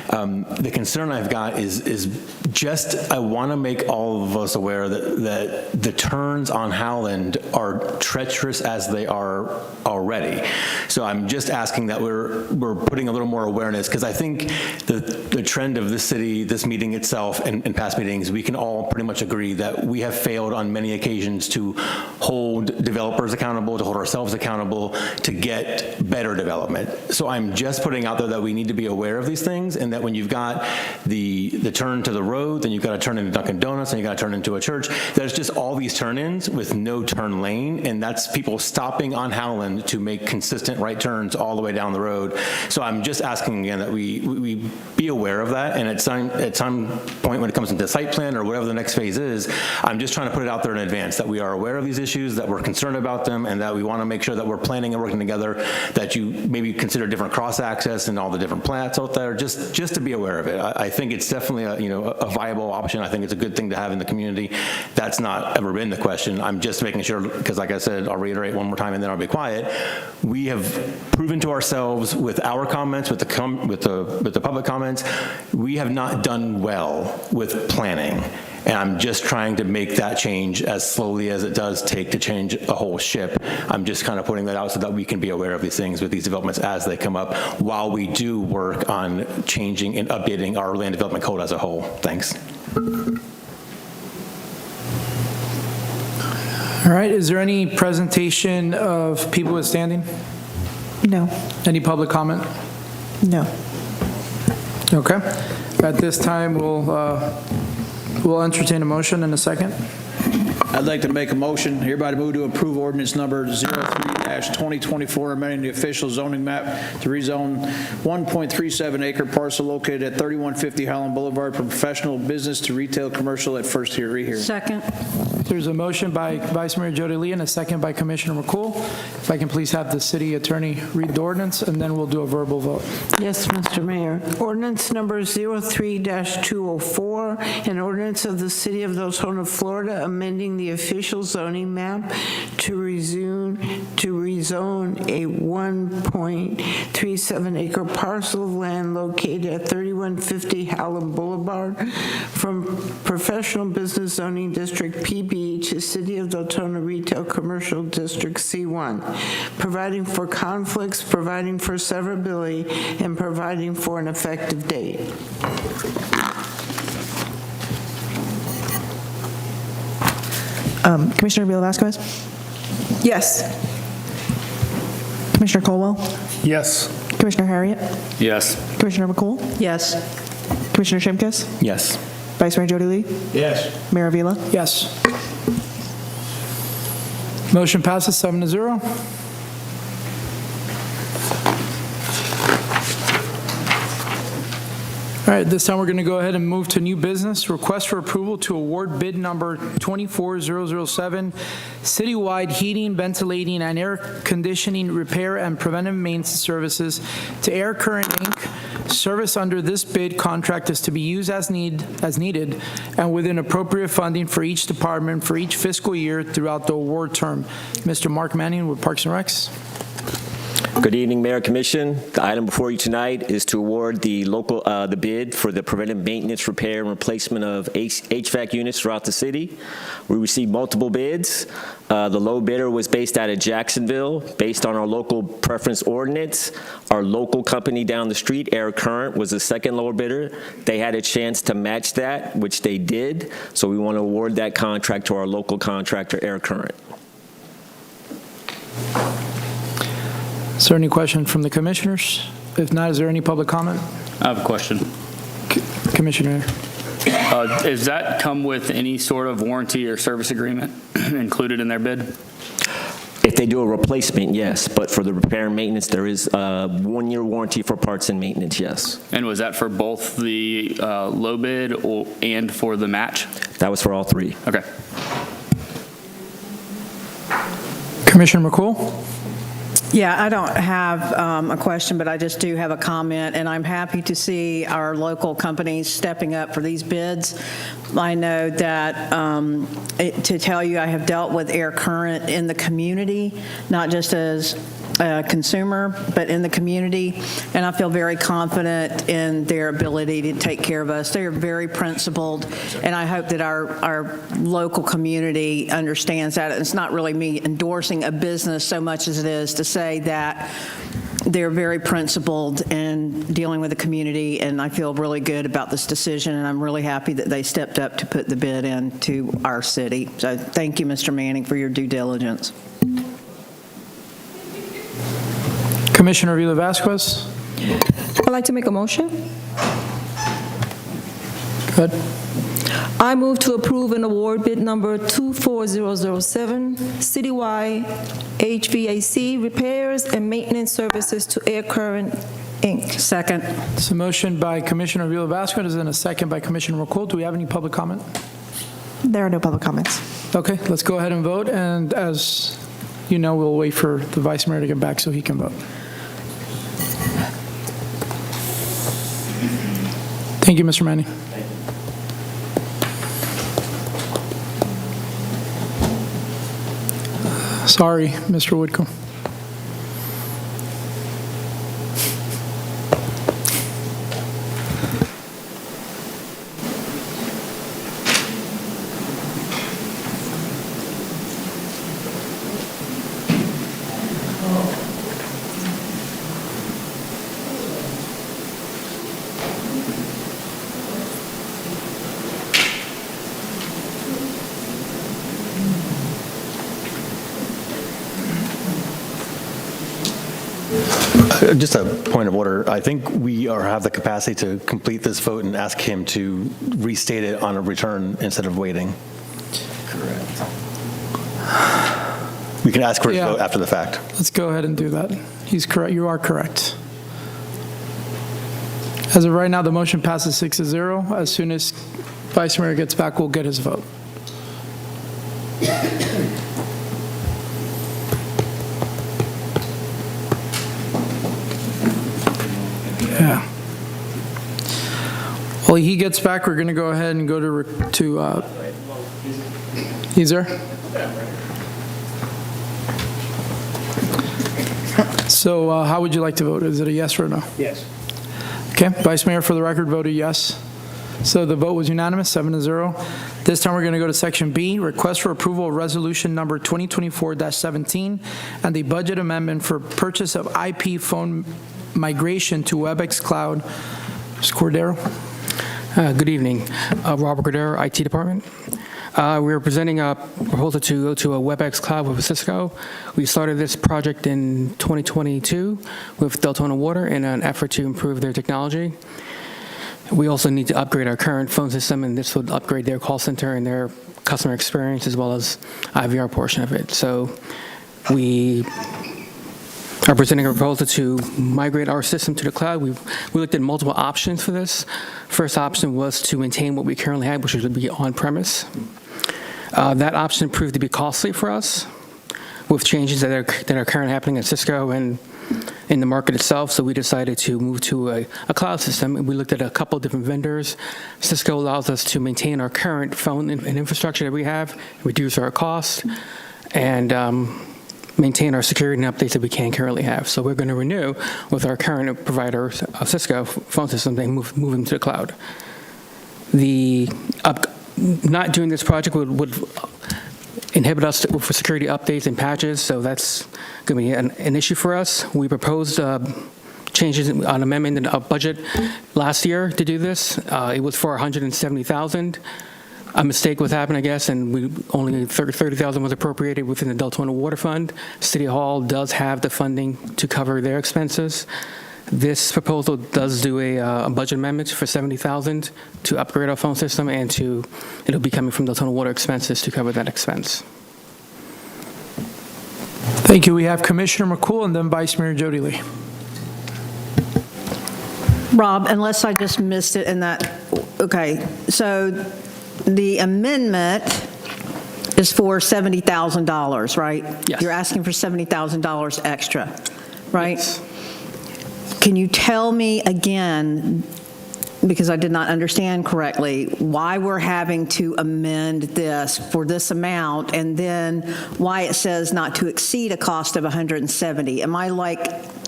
The concern I've got is just, I want to make all of us aware that the turns on Howland are treacherous as they are already. So I'm just asking that we're putting a little more awareness, because I think the trend of this city, this meeting itself, and past meetings, we can all pretty much agree that we have failed on many occasions to hold developers accountable, to hold ourselves accountable, to get better development. So I'm just putting out there that we need to be aware of these things, and that when you've got the turn to the road, then you've got to turn into Dunkin' Donuts, and you've got to turn into a church. There's just all these turn-ins with no turn lane, and that's people stopping on Howland to make consistent right turns all the way down the road. So I'm just asking again that we be aware of that, and at some point when it comes into site plan or whatever the next phase is, I'm just trying to put it out there in advance that we are aware of these issues, that we're concerned about them, and that we want to make sure that we're planning and working together, that you maybe consider different cross-access and all the different plats out there, just to be aware of it. I think it's definitely a viable option. I think it's a good thing to have in the community. That's not ever been the question. I'm just making sure, because like I said, I'll reiterate one more time and then I'll be quiet. We have proven to ourselves with our comments, with the public comments, we have not done well with planning. And I'm just trying to make that change as slowly as it does take to change a whole ship. I'm just kind of putting that out so that we can be aware of these things with these developments as they come up, while we do work on changing and updating our land development code as a whole. Thanks. All right, is there any presentation of people withstanding? No. Any public comment? No. Okay. At this time, we'll entertain a motion in a second. I'd like to make a motion, hereby to move to approve ordinance number 03-2024, amending the official zoning map to rezone 1.37 acre parcel located at 3150 Highland Boulevard from professional business to retail commercial at first rehearing. Second. There's a motion by Vice Mayor Jody Lee and a second by Commissioner McCool. If I can please have the city attorney read the ordinance, and then we'll do a verbal vote. Yes, Mr. Mayor. Ordinance number 03-204, an ordinance of the City of Deltona, Florida, amending the official zoning map to rezone a 1.37 acre parcel of land located at 3150 Howland Boulevard from Professional Business Zoning District PB to City of Deltona Retail Commercial District C1, providing for conflicts, providing for severability, and providing for an effective date. Commissioner Villa-Vasquez? Yes. Commissioner Colwell? Yes. Commissioner Harriet? Yes. Commissioner McCool? Yes. Commissioner Shimkus? Yes. Vice Mayor Jody Lee? Yes. Mayor Avila? Yes. Motion passes 7-0. All right, this time we're going to go ahead and move to new business. Request for approval to award bid number 24007, citywide heating, ventilating, and air conditioning repair and preventive maintenance services to Air Current, Inc. Service under this bid contract is to be used as needed and within appropriate funding for each department for each fiscal year throughout the award term. Mr. Mark Manning with Parks and Recs. Good evening, Mayor Commission. The item before you tonight is to award the bid for the preventive maintenance, repair, and replacement of HVAC units throughout the city. We received multiple bids. The low bidder was based out of Jacksonville, based on our local preference ordinance. Our local company down the street, Air Current, was the second lower bidder. They had a chance to match that, which they did. So we want to award that contract to our local contractor, Air Current. Is there any question from the commissioners? If not, is there any public comment? I have a question. Commissioner. Does that come with any sort of warranty or service agreement included in their bid? If they do a replacement, yes. But for the repair and maintenance, there is a 1-year warranty for parts and maintenance, yes. And was that for both the low bid and for the match? That was for all three. Okay. Commissioner McCool? Yeah, I don't have a question, but I just do have a comment, and I'm happy to see our local companies stepping up for these bids. I know that, to tell you, I have dealt with Air Current in the community, not just as a consumer, but in the community, and I feel very confident in their ability to take care of us. They are very principled, and I hope that our local community understands that. It's not really me endorsing a business so much as it is to say that they're very principled in dealing with the community, and I feel really good about this decision, and I'm really happy that they stepped up to put the bid into our city. So thank you, Mr. Manning, for your due diligence. Commissioner Villa-Vasquez? I'd like to make a motion. Go ahead. I move to approve and award bid number 24007, citywide HVAC repairs and maintenance services to Air Current, Inc. Second. It's a motion by Commissioner Villa-Vasquez and a second by Commissioner McCool. Do we have any public comment? There are no public comments. Okay, let's go ahead and vote, and as you know, we'll wait for the Vice Mayor to get back so he can vote. Thank you, Mr. Manning. Sorry, Mr. Whitcomb. Just a point of order. I think we have the capacity to complete this vote and ask him to restate it on a return instead of waiting. Correct. We can ask for his vote after the fact. Let's go ahead and do that. He's correct. You are correct. As of right now, the motion passes 6-0. As soon as Vice Mayor gets back, we'll get his vote. Yeah. Well, he gets back, we're going to go ahead and go to he's there? So how would you like to vote? Is it a yes or a no? Yes. Okay, Vice Mayor, for the record, voted yes. So the vote was unanimous, 7-0. This time we're going to go to Section B, request for approval of resolution number 2024-17 and the budget amendment for purchase of IP phone migration to WebEx Cloud. Mr. Cordero? Good evening. Robert Cordero, IT Department. We're presenting a proposal to go to a WebEx Cloud with Cisco. We started this project in 2022 with Deltona Water in an effort to improve their technology. We also need to upgrade our current phone system, and this would upgrade their call center and their customer experience as well as IVR portion of it. So we are presenting a proposal to migrate our system to the cloud. We looked at multiple options for this. First option was to maintain what we currently had, which would be on-premise. That option proved to be costly for us with changes that are currently happening at Cisco and in the market itself, so we decided to move to a cloud system. We looked at a couple of different vendors. Cisco allows us to maintain our current phone and infrastructure that we have, reduce our costs, and maintain our security and updates that we can currently have. So we're going to renew with our current provider, Cisco phone system, and move them to the cloud. Not doing this project would inhibit us for security updates and patches, so that's going to be an issue for us. We proposed changes on amendment in our budget last year to do this. It was for $170,000. A mistake was happened, I guess, and only $30,000 was appropriated within the Deltona Water Fund. City Hall does have the funding to cover their expenses. This proposal does do a budget amendment for $70,000 to upgrade our phone system, and it'll be coming from Deltona Water expenses to cover that expense. Thank you. We have Commissioner McCool and then Vice Mayor Jody Lee. Rob, unless I just missed it in that, okay, so the amendment is for $70,000, right? Yes. You're asking for $70,000 extra, right? Can you tell me again, because I did not understand correctly, why we're having to amend this for this amount, and then why it says not to exceed a cost of 170? Am I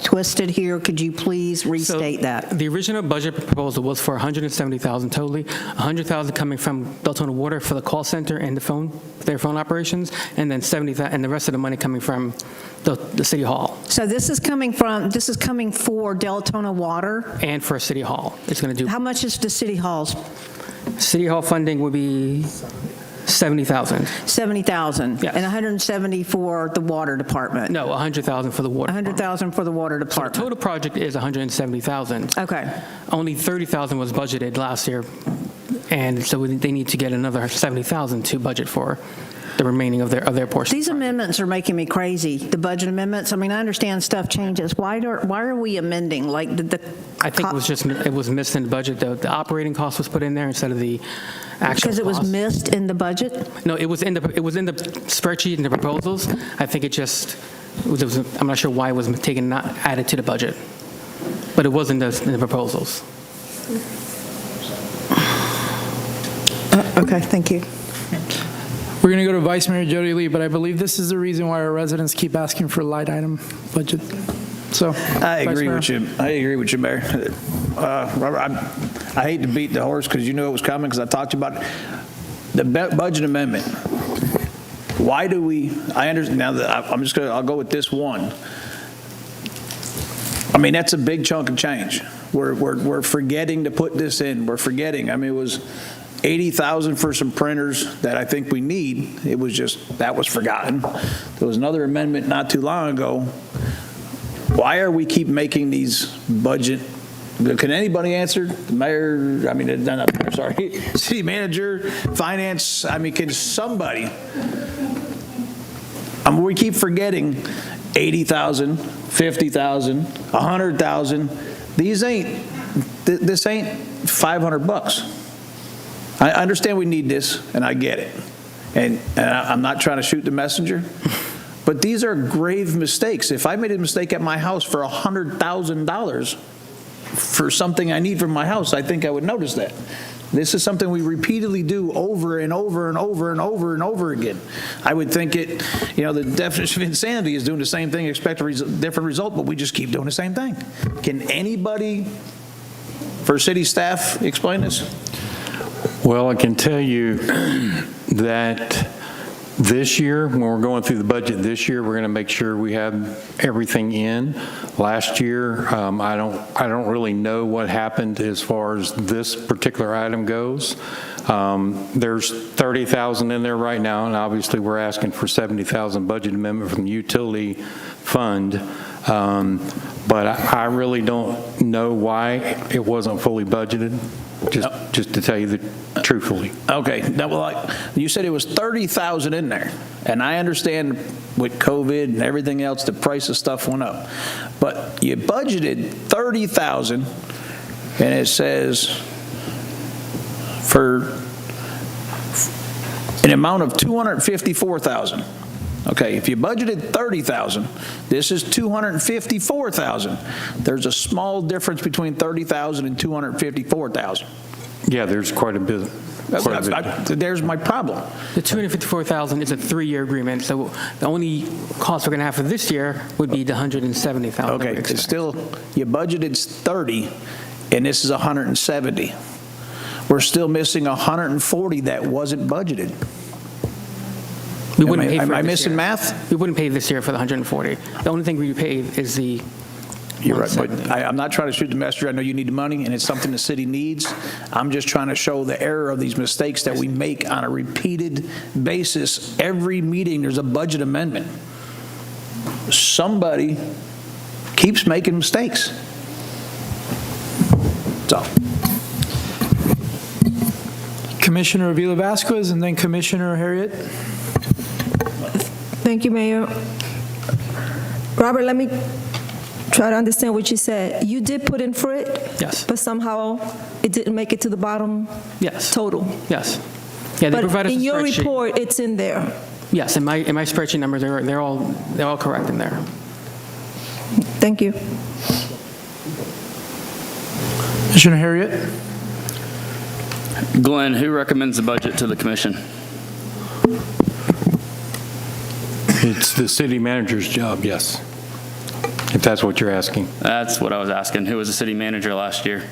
twisted here? Could you please restate that? The original budget proposal was for $170,000 totally, $100,000 coming from Deltona Water for the call center and their phone operations, and then $70,000, and the rest of the money coming from the City Hall. So this is coming for Deltona Water? And for City Hall. It's going to do. How much is the City Hall's? City Hall funding would be $70,000. $70,000? Yes. And 170 for the Water Department? No, $100,000 for the water. $100,000 for the Water So Department? the total project is $170,000. Okay. Only $30,000 was budgeted last year, and so they need to get another $70,000 to budget for the remaining of their portion. These amendments are making me crazy, the budget amendments. I mean, I understand stuff changes. Why are we amending? I think it was missed in the budget. The operating cost was put in there instead of the actual Because it was cost. missed in the budget? No, it was in the spreadsheet and the proposals. I think it just I'm not sure why it was taken, not added to the budget, but it was in the proposals. Okay, thank you. We're going to go to Vice Mayor Jody Lee, but I believe this is the reason why our residents keep asking for light item budget. So, I agree with you. Mayor. Robert, I hate to beat the horse because you knew it was coming because I talked about it. The budget amendment. Why do we? I understand now that I'll go with this one. I mean, that's a big chunk of change. We're forgetting to put this in. We're forgetting. I mean, it was $80,000 for some printers that I think we need. It was just, that was forgotten. There was another amendment not too long ago. Why are we keep making these budget? Can anybody answer? The mayor, I mean, not mayor, sorry, city manager, finance, I mean, can somebody? We keep forgetting 80,000, 50,000, 100,000. This ain't $500. I understand we need this, and I get it. And I'm not trying to shoot the messenger, but these are grave mistakes. If I made a mistake at my house for $100,000 for something I need from my house, I think I would notice that. This is something we repeatedly do over and over and over and over and over again. I would think the definition of insanity is doing the same thing, expect a different result, but we just keep doing the same thing. Can anybody for city staff explain this? Well, I can tell you that this year, when we're going through the budget this year, we're going to make sure we have everything in. Last year, I don't really know what happened as far as this particular item goes. There's $30,000 in there right now, and obviously we're asking for $70,000 budget amendment from the utility fund. But I really don't know why it wasn't fully budgeted. Just to tell you truthfully. Okay. Now, well, you said it was $30,000 in there, and I understand with COVID and everything else, the price of stuff went up. But you budgeted $30,000, and it says for an amount of $254,000. Okay, if you budgeted $30,000, this is $254,000. There's a small difference between $30,000 and $254,000. Yeah, there's quite a bit. There's my problem. The $254,000 is a 3-year agreement, so the only cost we're going to have for this year would be the $170,000. Okay, it's still, you budgeted 30, and this is 170. We're still missing 140 that wasn't budgeted. We wouldn't pay for Am I it this missing year. math? We wouldn't pay this year for the 140. The only thing we pay is the You're right, but I'm not trying to shoot the messenger. I know you need the money, and it's something the city needs. I'm just trying to show the error of these mistakes that we make on a repeated basis. Every meeting, there's a budget amendment. Somebody keeps making mistakes. So. Commissioner Avila Vasquez and then Commissioner Harriet. Thank you, Mayor. Robert, let me try to understand what you said. You did put in for it? Yes. But somehow it didn't make it to the bottom Yes. total? Yes. Yeah, they provide But us a in your spreadsheet. report, it's in there. Yes, in my spreadsheet numbers, they're all correct in there. Thank you. Commissioner Harriet? Glenn, who recommends the budget to the commission? It's the city manager's job, yes, if that's what you're asking. That's what I was asking. Who was the city manager last year?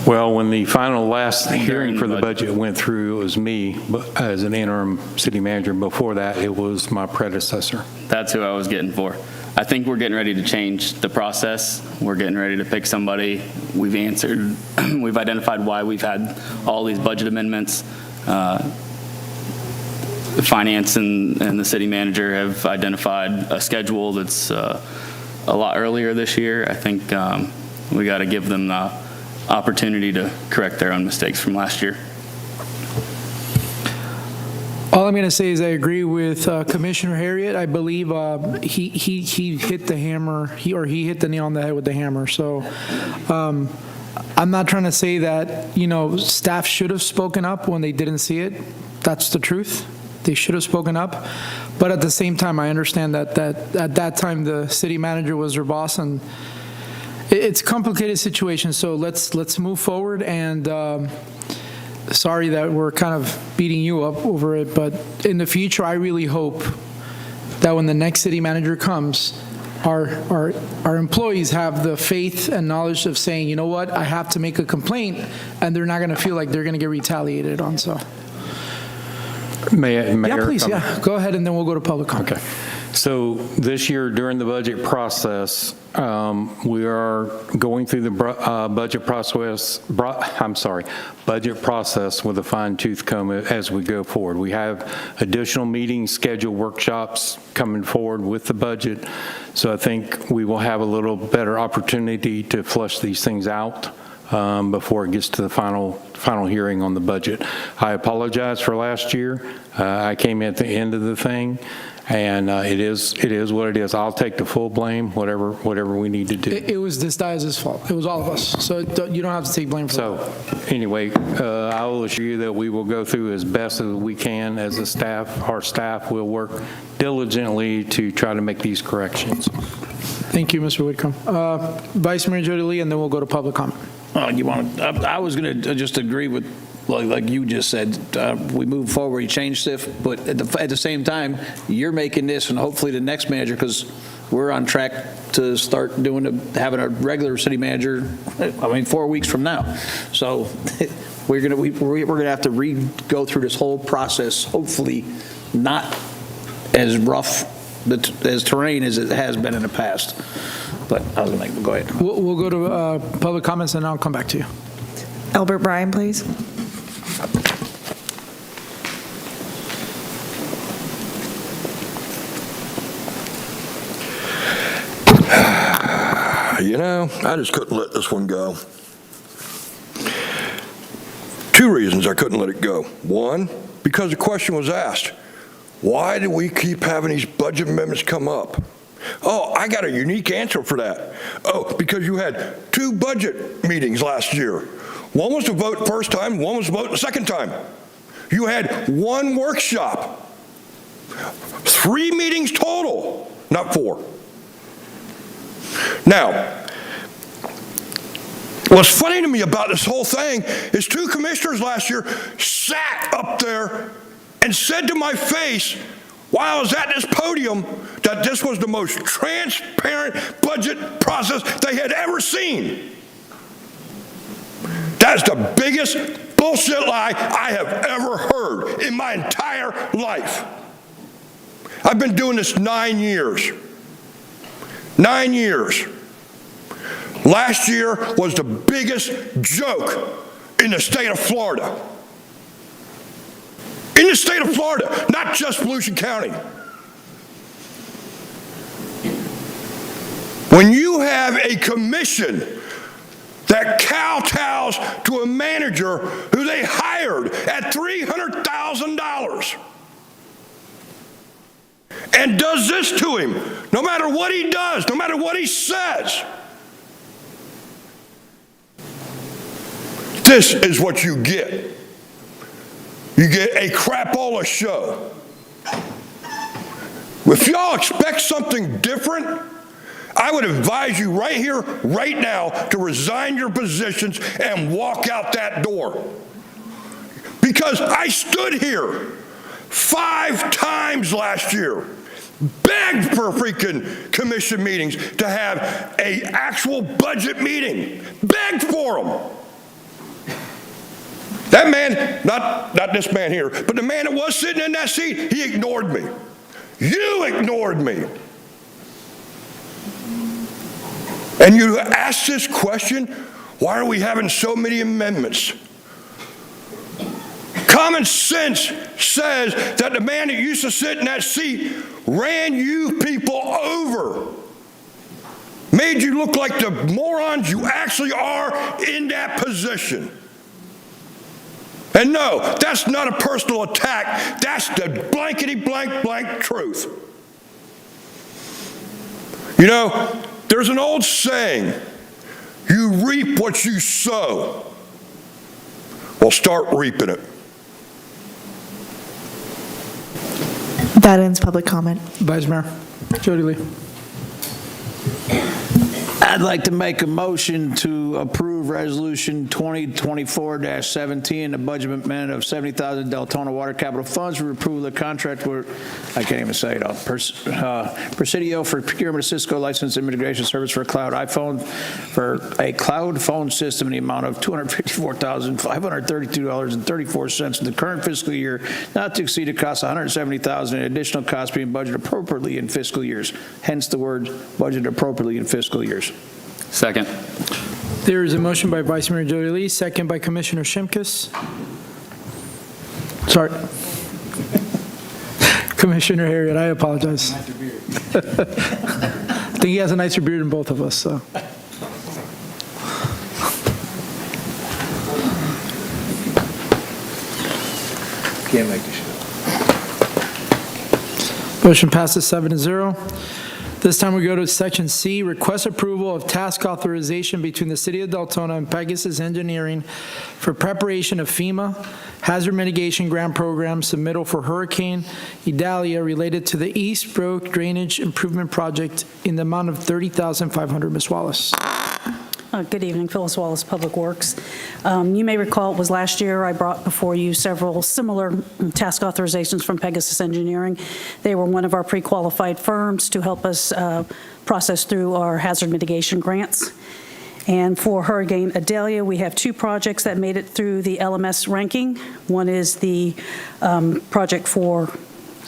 Well, when the final last During hearing the for the budget. budget went through, it was me but as an interim city manager. Before that, it was my predecessor. That's who I was getting for. I think we're getting ready to change the process. We're getting ready to pick somebody. We've answered, we've identified why we've had all these budget amendments. The finance and the city manager have identified a schedule that's a lot earlier this year. I think we got to give them the opportunity to correct their own mistakes from last year. All I'm going to say is I agree with Commissioner Harriet. I believe he hit the hammer, he hit the nail on the head with the hammer. So I'm not trying to say that, staff should have spoken up when they didn't see it. That's the truth. They should have spoken up. But at the same time, I understand that at that time the city manager was their boss, and it's a complicated situation. So let's move forward. And sorry that we're kind of beating you up over it, but in the future, I really hope that when the next city manager comes, our employees have the faith and knowledge of saying, you know what, I have to make a complaint, and they're not going to feel like they're going to get retaliated on. So, Mayor, yeah, please, yeah, go ahead, and then we'll go to public comment. Okay. So this year during the budget process, we are going through the budget process with a fine-tooth comb as we go forward. We have additional meetings, scheduled workshops coming forward with the budget. So I think we will have a little better opportunity to flush these things out before it gets to the final hearing on the budget. I apologize for last year. I came at the end of the thing. And it is what it is. I'll take the full blame, whatever we need to do. It was this guy's fault. It was all of us. So you don't have to take blame for that. So anyway, I will assure you that we will go through as best as we can as a staff. Our staff will work diligently to try to make these corrections. Thank you, Mr. Whitcomb. Vice Mayor Jody Lee, and then we'll go to public comment. I was going to just agree with, like you just said, we move forward, you change stuff, but at the same time, you're making this, and hopefully the next manager, because we're on track to start having a regular city manager, 4 weeks from now. So we're going to have to go through this whole process, hopefully not as rough as terrain as it has been in the past. But I was going to go ahead. We'll go to public comments, and I'll come back to you. Albert Bryan, please. I just couldn't let this one go. 2 reasons I couldn't let it go. One, because the question was asked, why do we keep having these budget amendments come up? Oh, I got a unique answer for that. Oh, because you had 2 budget meetings last year. One was to vote first time, one was to vote the second time. You had 1 workshop. 3 meetings total, not 4. Now, what's funny to me about this whole thing is 2 commissioners last year sat up there and said to my face while I was at this podium that this was the most transparent budget process they had ever seen. That's the biggest bullshit lie I have ever heard in my entire life. I've been doing this 9 years. 9 years. Last year was the biggest joke in the state of Florida. In the state of Florida, not just Volusia County. When you have a commission that kowtows to a manager who they hired at $300,000 and does this to him, no matter what he does, no matter what he says, this is what you get. you get a crapola show. If y'all expect something different, I would advise you right here, right now, to resign your positions and walk out that door. Because I stood here 5 times last year, begged for freaking commission meetings to have an actual budget meeting, begged for them. That man, not this man here, but the man that was sitting in that seat, he ignored me. You ignored me. And you ask this question, why are we having so many amendments? Common sense says that the man that used to sit in that seat ran you people over, made you look like the morons you actually are in that position. And no, that's not a personal attack. That's the blankety blank blank truth. You know, there's an old saying, you reap what you sow. Well, start reaping it. That ends public comment. Vice Mayor Jody Lee. I'd like to make a motion to approve Resolution 2024-17, the budget amendment of $70,000 Deltona Water Capital Funds for approval of the contract with, I can't even say it all, Presidio for procurement of Cisco licensed immigration service for a cloud phone system in the amount of $254,532.34 in the current fiscal year, not to exceed a cost of $170,000 and additional costs being budgeted appropriately in fiscal years. Hence the word budgeted appropriately in fiscal years. Second. There is a motion by Vice Mayor Jody Lee, second by Commissioner Shimkus. Sorry. Commissioner Harriet, I apologize. I think he has a nicer beard than both of us, so. Can't make this shit up. Motion passes 7-0. This time we go to Section C, request approval of task authorization between the City of Deltona and Pegasus Engineering for preparation of FEMA Hazard Mitigation Grant Program submittal for Hurricane Idalia related to the East Brook Drainage Improvement Project in the amount of $30,500. Ms. Wallace. Good evening, Phyllis Wallace, Public Works. You may recall it was last year I brought before you several similar task authorizations from Pegasus Engineering. They were one of our pre-qualified firms to help us process through our hazard mitigation grants. And for Hurricane Idalia, we have 2 projects that made it through the LMS ranking. One is the project for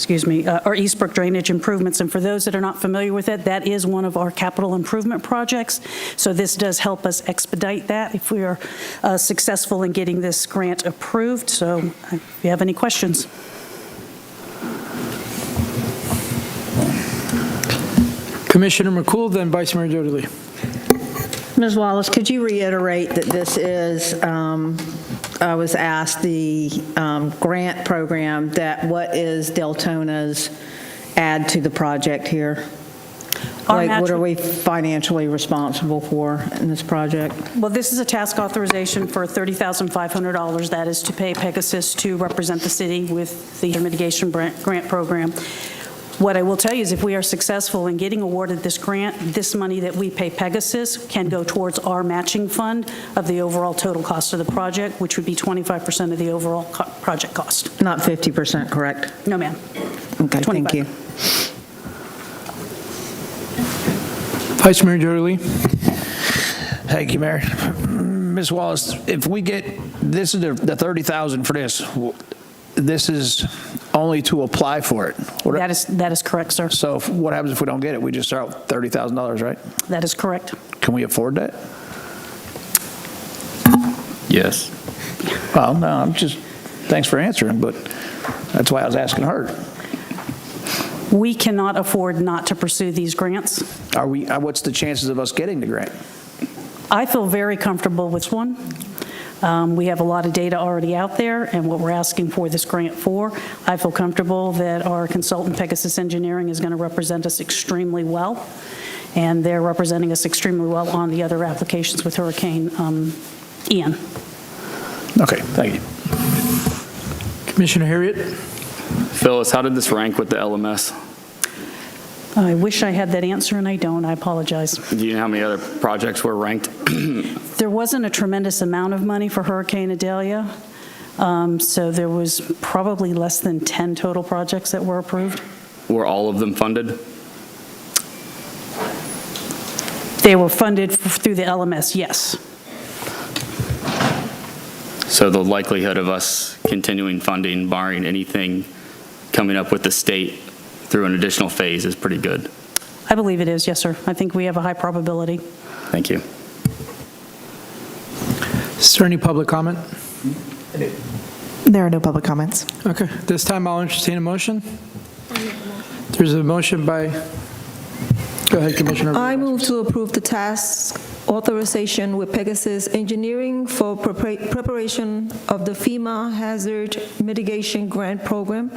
our East Brook drainage improvements. And for those that are not familiar with it, that is one of our capital improvement projects. So this does help us expedite that if we are successful in getting this grant approved. So if you have any questions. Commissioner McCool, then Vice Mayor Jody Lee. Ms. Wallace, could you reiterate that this is, I was asked, the grant program, that what is Deltona's add to the project here? Like, what are we financially responsible for in this project? Well, this is a task authorization for $30,500. That is to pay Pegasus to represent the city with the mitigation grant program. What I will tell you is if we are successful in getting awarded this grant, this money that we pay Pegasus can go towards our matching fund of the overall total cost of the project, which would be 25% of the overall project cost. Not 50%, correct? No, ma'am. Okay, 25. thank you. Vice Mayor Jody Lee. Thank you, Mayor. Ms. Wallace, if we get, this is the $30,000 for this is only to apply for it. That is correct, sir. So what happens if we don't get it? We just start out $30,000, right? That is correct. Can we afford that? Yes. Well, no, I'm just, thanks for answering, but that's why I was asking her. We cannot afford not to pursue these grants. What's the chances of us getting the grant? I feel very comfortable with one. We have a lot of data already out there, and what we're asking for this grant for, I feel comfortable that our consultant, Pegasus Engineering, is going to represent us extremely well, and they're representing us extremely well on the other applications with Hurricane Ian. Okay, thank you. Commissioner Harriet? Phyllis, how did this rank with the LMS? I wish I had that answer, and I don't. I apologize. Do you know how many other projects were ranked? There wasn't a tremendous amount of money for Hurricane Idalia, so there was probably less than 10 total projects that were approved. Were all of them funded? They were funded through the LMS, yes. So the likelihood of us continuing funding, barring anything coming up with the state through an additional phase, is pretty good. I believe it is, yes, sir. I think we have a high probability. Thank you. Is there any public comment? There are no public comments. Okay, this time I'll entertain a motion. There's a motion by, go ahead, Commissioner. I move to approve the task authorization with Pegasus Engineering for preparation of the FEMA Hazard Mitigation Grant Program,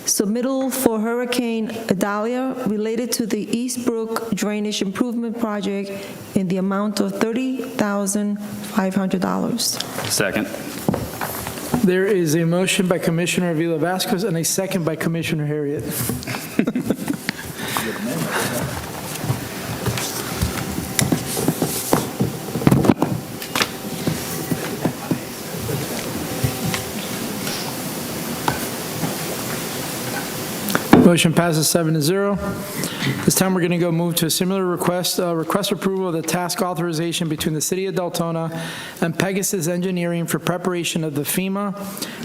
submittal for Hurricane Idalia related to the Eastbrook Drainage Improvement Project in the amount of $30,500. Second. There is a motion by Commissioner Avila Vasquez and a second by Commissioner Harriet. Motion passes 7-0. This time, we're going to go move to a similar request approval of the task authorization between the City of Deltona and Pegasus Engineering for preparation of the FEMA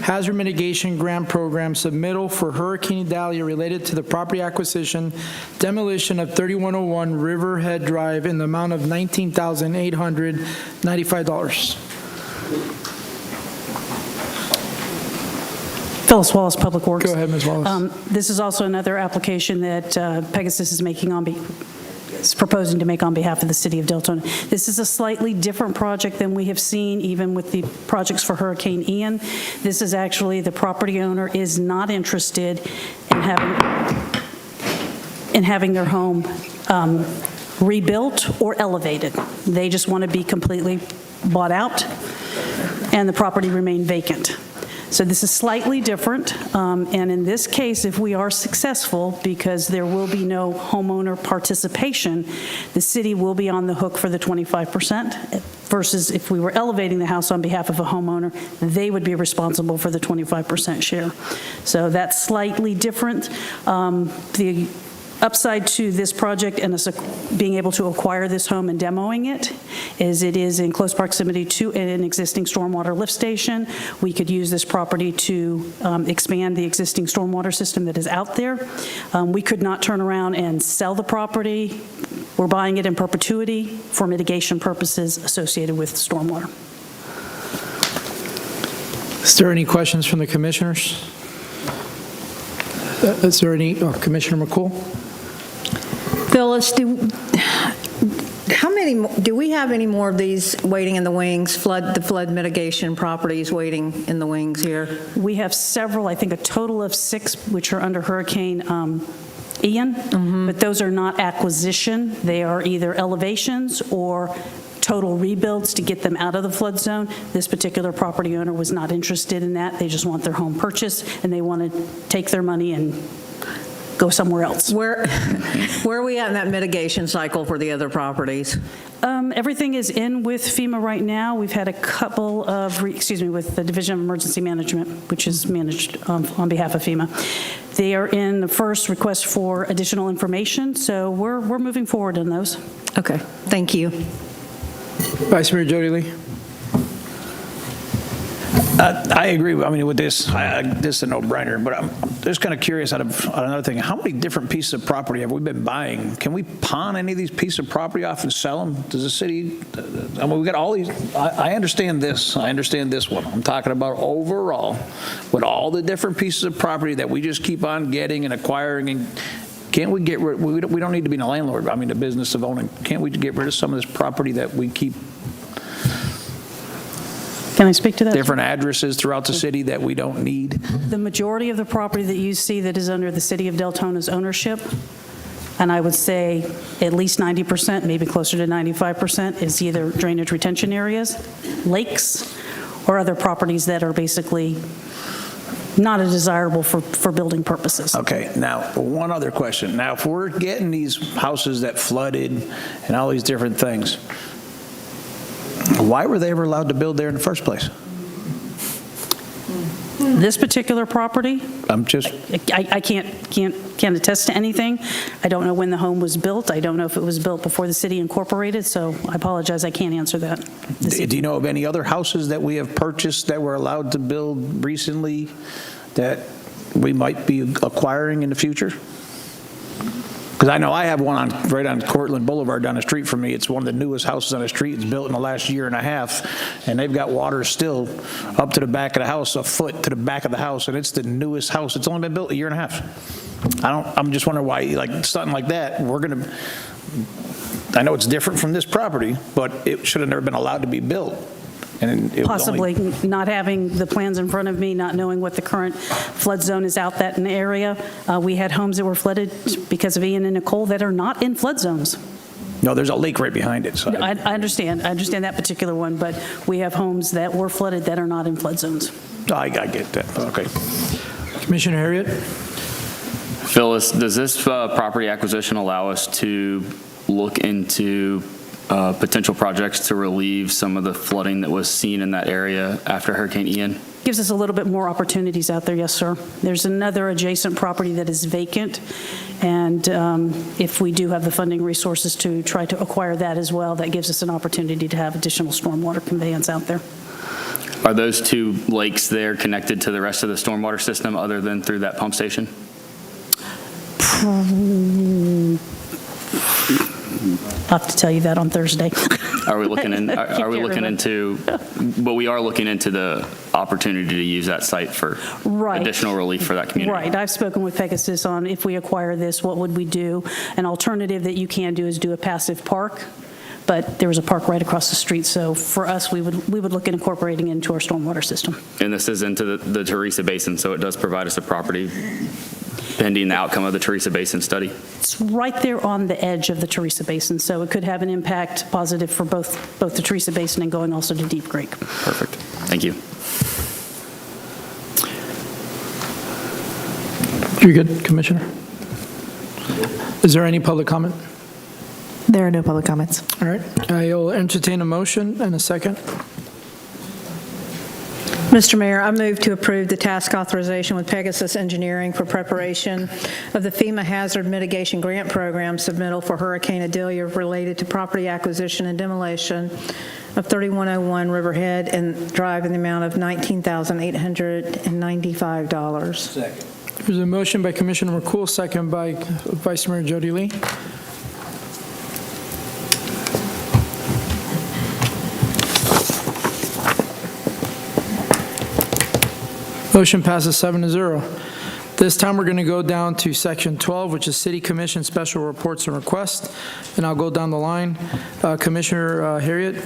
Hazard Mitigation Grant Program submittal for Hurricane Idalia related to the property acquisition, demolition of 3101 Riverhead Drive in the amount of $19,895. Phyllis Wallace, Public Works. Go ahead, Ms. Wallace. This is also another application that Pegasus is making is proposing to make on behalf of the City of Deltona. This is a slightly different project than we have seen even with the projects for Hurricane Ian. This is actually the property owner is not interested in having their home rebuilt or elevated. They just want to be completely bought out and the property remain vacant. So this is slightly different, and in this case, if we are successful, because there will be no homeowner participation, the city will be on the hook for the 25%, versus if we were elevating the house on behalf of a homeowner, they would be responsible for the 25% share. So that's slightly different. The upside to this project and us being able to acquire this home and demoing it is in close proximity to an existing stormwater lift station. We could use this property to expand the existing stormwater system that is out there. We could not turn around and sell the property. We're buying it in perpetuity for mitigation purposes associated with stormwater. Is there any questions from the commissioners? Is there any, Commissioner McCool? Phyllis, do we have any more of these waiting in the wings, the flood mitigation properties waiting in the wings here? We have several, I think a total of 6, which are under Hurricane Ian, but those are not acquisition. They are either elevations or total rebuilds to get them out of the flood zone. This particular property owner was not interested in that. They just want their home purchased, and they want to take their money and go somewhere else. Where are we at in that mitigation cycle for the other properties? Everything is in with FEMA right now. We've had a couple of, with the Division of Emergency Management, which is managed on behalf of FEMA. They are in the first request for additional information, so we're moving forward on those. Okay, thank you. Vice Mayor Jody Lee. I agree. I mean, with this, this is a no-brainer, but I'm just kind of curious on another thing. How many different pieces of property have we been buying? Can we pawn any of these pieces of property off and sell them? Does the city, I mean, we got all these, I understand this. I understand this one. I'm talking about overall, with all the different pieces of property that we just keep on getting and acquiring, and can't we get rid, we don't need to be a landlord, I mean, the business of owning. Can't we get rid of some of this property that we keep? Can I speak to that? Different addresses throughout the city that we don't need? The majority of the property that you see that is under the City of Deltona's ownership, and I would say at least 90%, maybe closer to 95%, is either drainage retention areas, lakes, or other properties that are basically not a desirable for building purposes. Okay, now, one other question. Now, if we're getting these houses that flooded and all these different things, why were they ever allowed to build there in the first place? This particular property, I'm just, I can't attest to anything. I don't know when the home was built. I don't know if it was built before the city incorporated, so I apologize, I can't answer that. do you know of any other houses that we have purchased that were allowed to build recently that we might be acquiring in the future? Because I know I have one right on Cortland Boulevard down the street from me. It's one of the newest houses on the street. It's built in the last year and a half, and they've got water still up to the back of the house, a foot to the back of the house, and it's the newest house. It's only been built a year and a half. I'm just wondering why, like, something like that, I know it's different from this property, but it should have never been allowed to be built. And it was Possibly not having the plans in front of me, not knowing what the current flood zone is out that in the area. We had homes that were flooded because of Ian and Nicole that are not in flood zones. No, there's a lake right behind it. So I understand. I understand that particular one, but we have homes that were flooded that are not in flood zones. I get that. Okay. Commissioner Harriet? Phyllis, does this property acquisition allow us to look into potential projects to relieve some of the flooding that was seen in that area after Hurricane Ian? Gives us a little bit more opportunities out there, yes, sir. There's another adjacent property that is vacant, and if we do have the funding resources to try to acquire that as well, that gives us an opportunity to have additional stormwater conveyance out there. Are those two lakes there connected to the rest of the stormwater system other than through that pump station? I'll have to tell you that on Thursday. Are we looking in? Are we looking into? But we are looking into the opportunity to use that site for additional relief for that community. Right. I've spoken with Pegasus on if we acquire this, what would we do? An alternative that you can do is do a passive park, but there was a park right across the street. So for us, we would look at incorporating it into our stormwater system. And this is into the Teresa Basin, so it does provide us a property pending the outcome of the Teresa Basin study. It's right there on the edge of the Teresa Basin, so it could have an impact positive for both the Teresa Basin and going also to Deep Creek. Perfect. Thank you. You're good, Commissioner? Is there any public comment? There are no public comments. All right. I'll entertain a motion and a second. Mr. Mayor, I move to approve the task authorization with Pegasus Engineering for preparation of the FEMA Hazard Mitigation Grant Program submittal for Hurricane Idalia related to property acquisition and demolition of 3101 Riverhead and Drive in the amount of $19,895. Second. There's a motion by Commissioner McCool, second by Vice Mayor Jody Lee. Motion passes 7-0. This time, we're going to go down to Section 12, which is City Commission Special Reports and Requests, and I'll go down the line. Commissioner Harriet?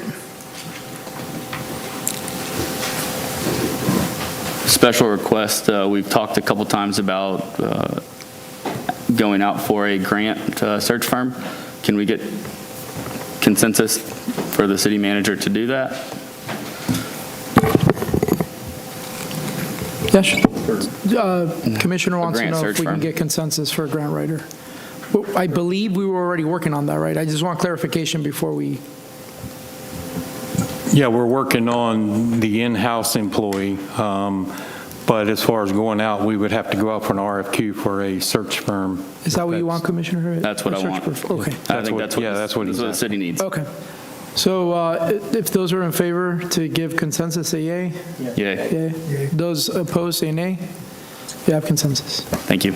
Special request, we've talked a couple times about going out for a grant search firm. Can we get consensus for the city manager to do that? Yes. Commissioner wants to grant know search if we can firm. get consensus for a grant writer. Well, I believe we were already working on that, right? I just want clarification before we... Yeah, we're working on the in-house employee, but as far as going out, we would have to go out for an RFQ for a search firm. Is that what you want, Commissioner Harriet? That's what A I search want. firm. Okay. I think that's what the city needs. Okay. So if those are in favor to give consensus, say yay. Yay. Yay. Those opposed, say nay. You have consensus. Thank you.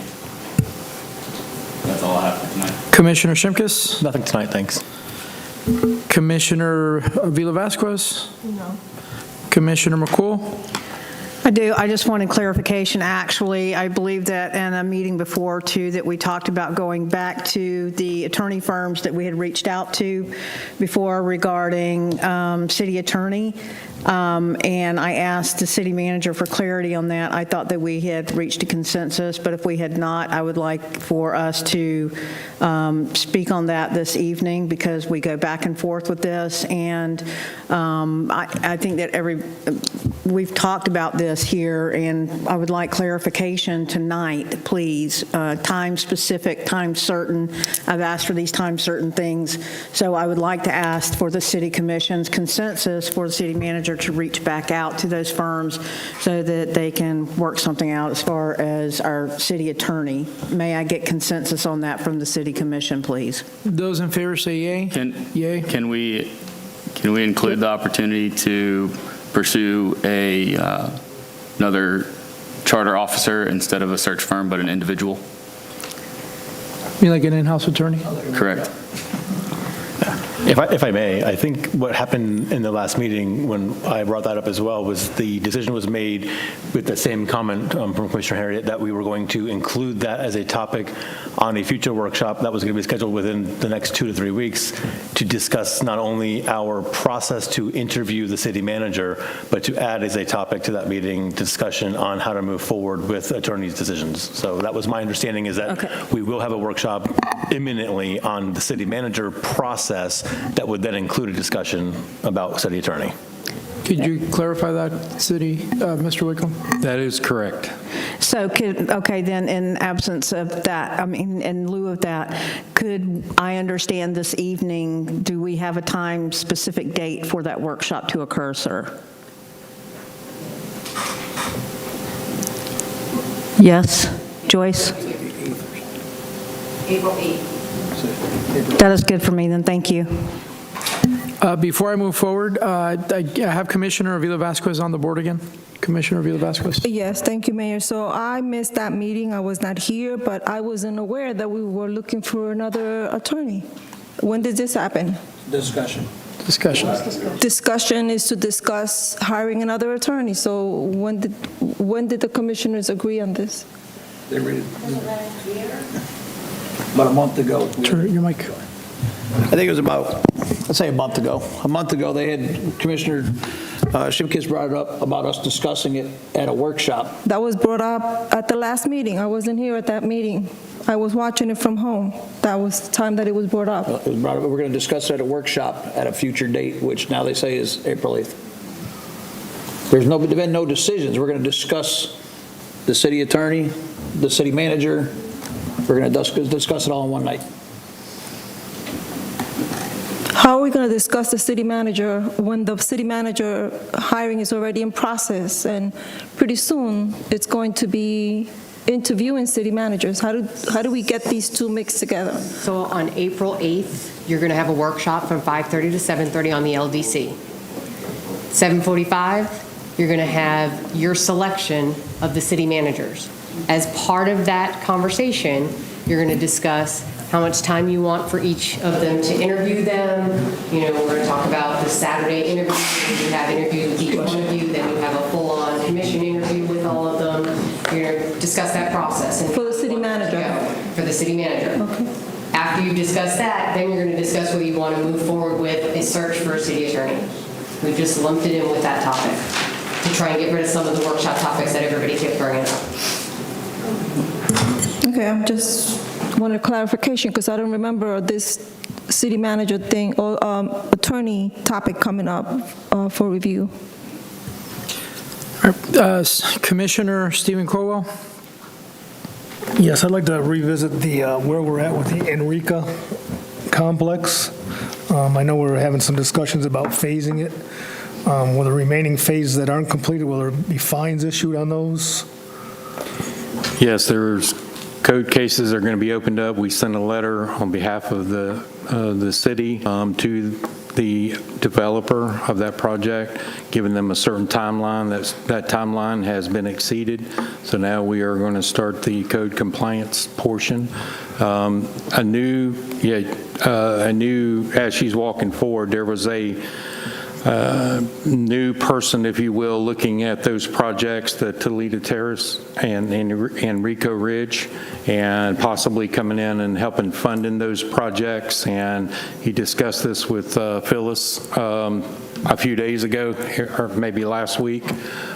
That's all I have for tonight. Commissioner Shimkus? Nothing tonight, thanks. Commissioner Vila Vasquez? No. Commissioner McCool? I do. I just wanted clarification. Actually, I believe that in a meeting before, too, that we talked about going back to the attorney firms that we had reached out to before regarding city attorney. And I asked the city manager for clarity on that. I thought that we had reached a consensus, but if we had not, I would like for us to speak on that this evening because we go back and forth with this. And I think that we've talked about this this here, and I would like clarification tonight, please. Time specific, time certain. I've asked for these time certain things, so I would like to ask for the City Commission's consensus for the city manager to reach back out to those firms so that they can work something out as far as our city attorney. May I get consensus on that from the City Commission, please? Those in favor say yay. Yay. Can we include the opportunity to pursue another charter officer instead of a search firm, but an individual? You like an in-house attorney? Correct. If I may, I think what happened in the last meeting when I brought that up as well was the decision was made with the same comment from Commissioner Harriet that we were going to include that as a topic on a future workshop that was going to be scheduled within the next 2 to 3 weeks to discuss not only our process to interview the city manager, but to add as a topic to that meeting discussion on how to move forward with attorneys' decisions. So that was my understanding, is that we will have a workshop imminently on the city manager process that would then include a discussion about city attorney. Could you clarify that, Mr. Wickham? That is correct. So okay, then in absence of that, I mean, in lieu of that, could I understand this evening, do we have a time specific date for that workshop to occur, sir? Yes, Joyce? April 8th. That is good for me, then, thank you. Before I move forward, I have Commissioner Avila Vasquez on the board again. Commissioner Avila Vasquez. Yes, thank you, Mayor. So I missed that meeting. I was not here, but I wasn't aware that we were looking for another attorney. When did this happen? Discussion. Discussion is to discuss hiring another attorney. So when did the commissioners agree on this? They read it. About a month ago. Turn your mic. I think it was about, let's say a month ago. A month ago, they had, Commissioner Shimkus brought it up about us discussing it at a workshop. That was brought up at the last meeting. I wasn't here at that meeting. I was watching it from home. That was the time that it was brought up. It was brought up. We're going to discuss it at a workshop at a future date, which now they say is April 8th. There's been no decisions. We're going to discuss the city attorney, the city manager. We're going to discuss it all in one night. How are we going to discuss the city manager when the city manager hiring is already in process, and pretty soon it's going to be interviewing city managers? How do we get these two mixed together? So on April 8th, you're going to have a workshop from 5:30 to 7:30 on the LDC. 7:45, you're going to have your selection of the city managers. As part of that conversation, you're going to discuss how much time you want for each of them to interview them. You know, we're going to talk about the Saturday interview. You have interviews with each one of you, then you have a full-on commission interview with all of them. You're going to discuss that process. And For the city manager? For the city manager. Okay. After you discuss that, then you're going to discuss whether you want to move forward with a search for a city attorney. We've just lumped it in with that topic to try and get rid of some of the workshop topics that everybody kept bringing up. Okay, I'm just wanted clarification because I don't remember this city manager thing or attorney topic coming up for review. Commissioner Stephen Crowell. Yes, I'd like to revisit the where we're at with the Enrica complex. I know we're having some discussions about phasing it. With the remaining phases that aren't completed, will there be fines issued on those? Yes, there's code cases are going to be opened up. We sent a letter on behalf of the city to the developer of that project, giving them a certain timeline. That timeline has been exceeded, so now we are going to start the code compliance portion. A new, as she's walking forward, there was a new person, if you will, looking at those projects, the Toledo Terrace and Enrico Ridge, and possibly coming in and helping funding those projects. And he discussed this with Phyllis a few days ago, or maybe last week.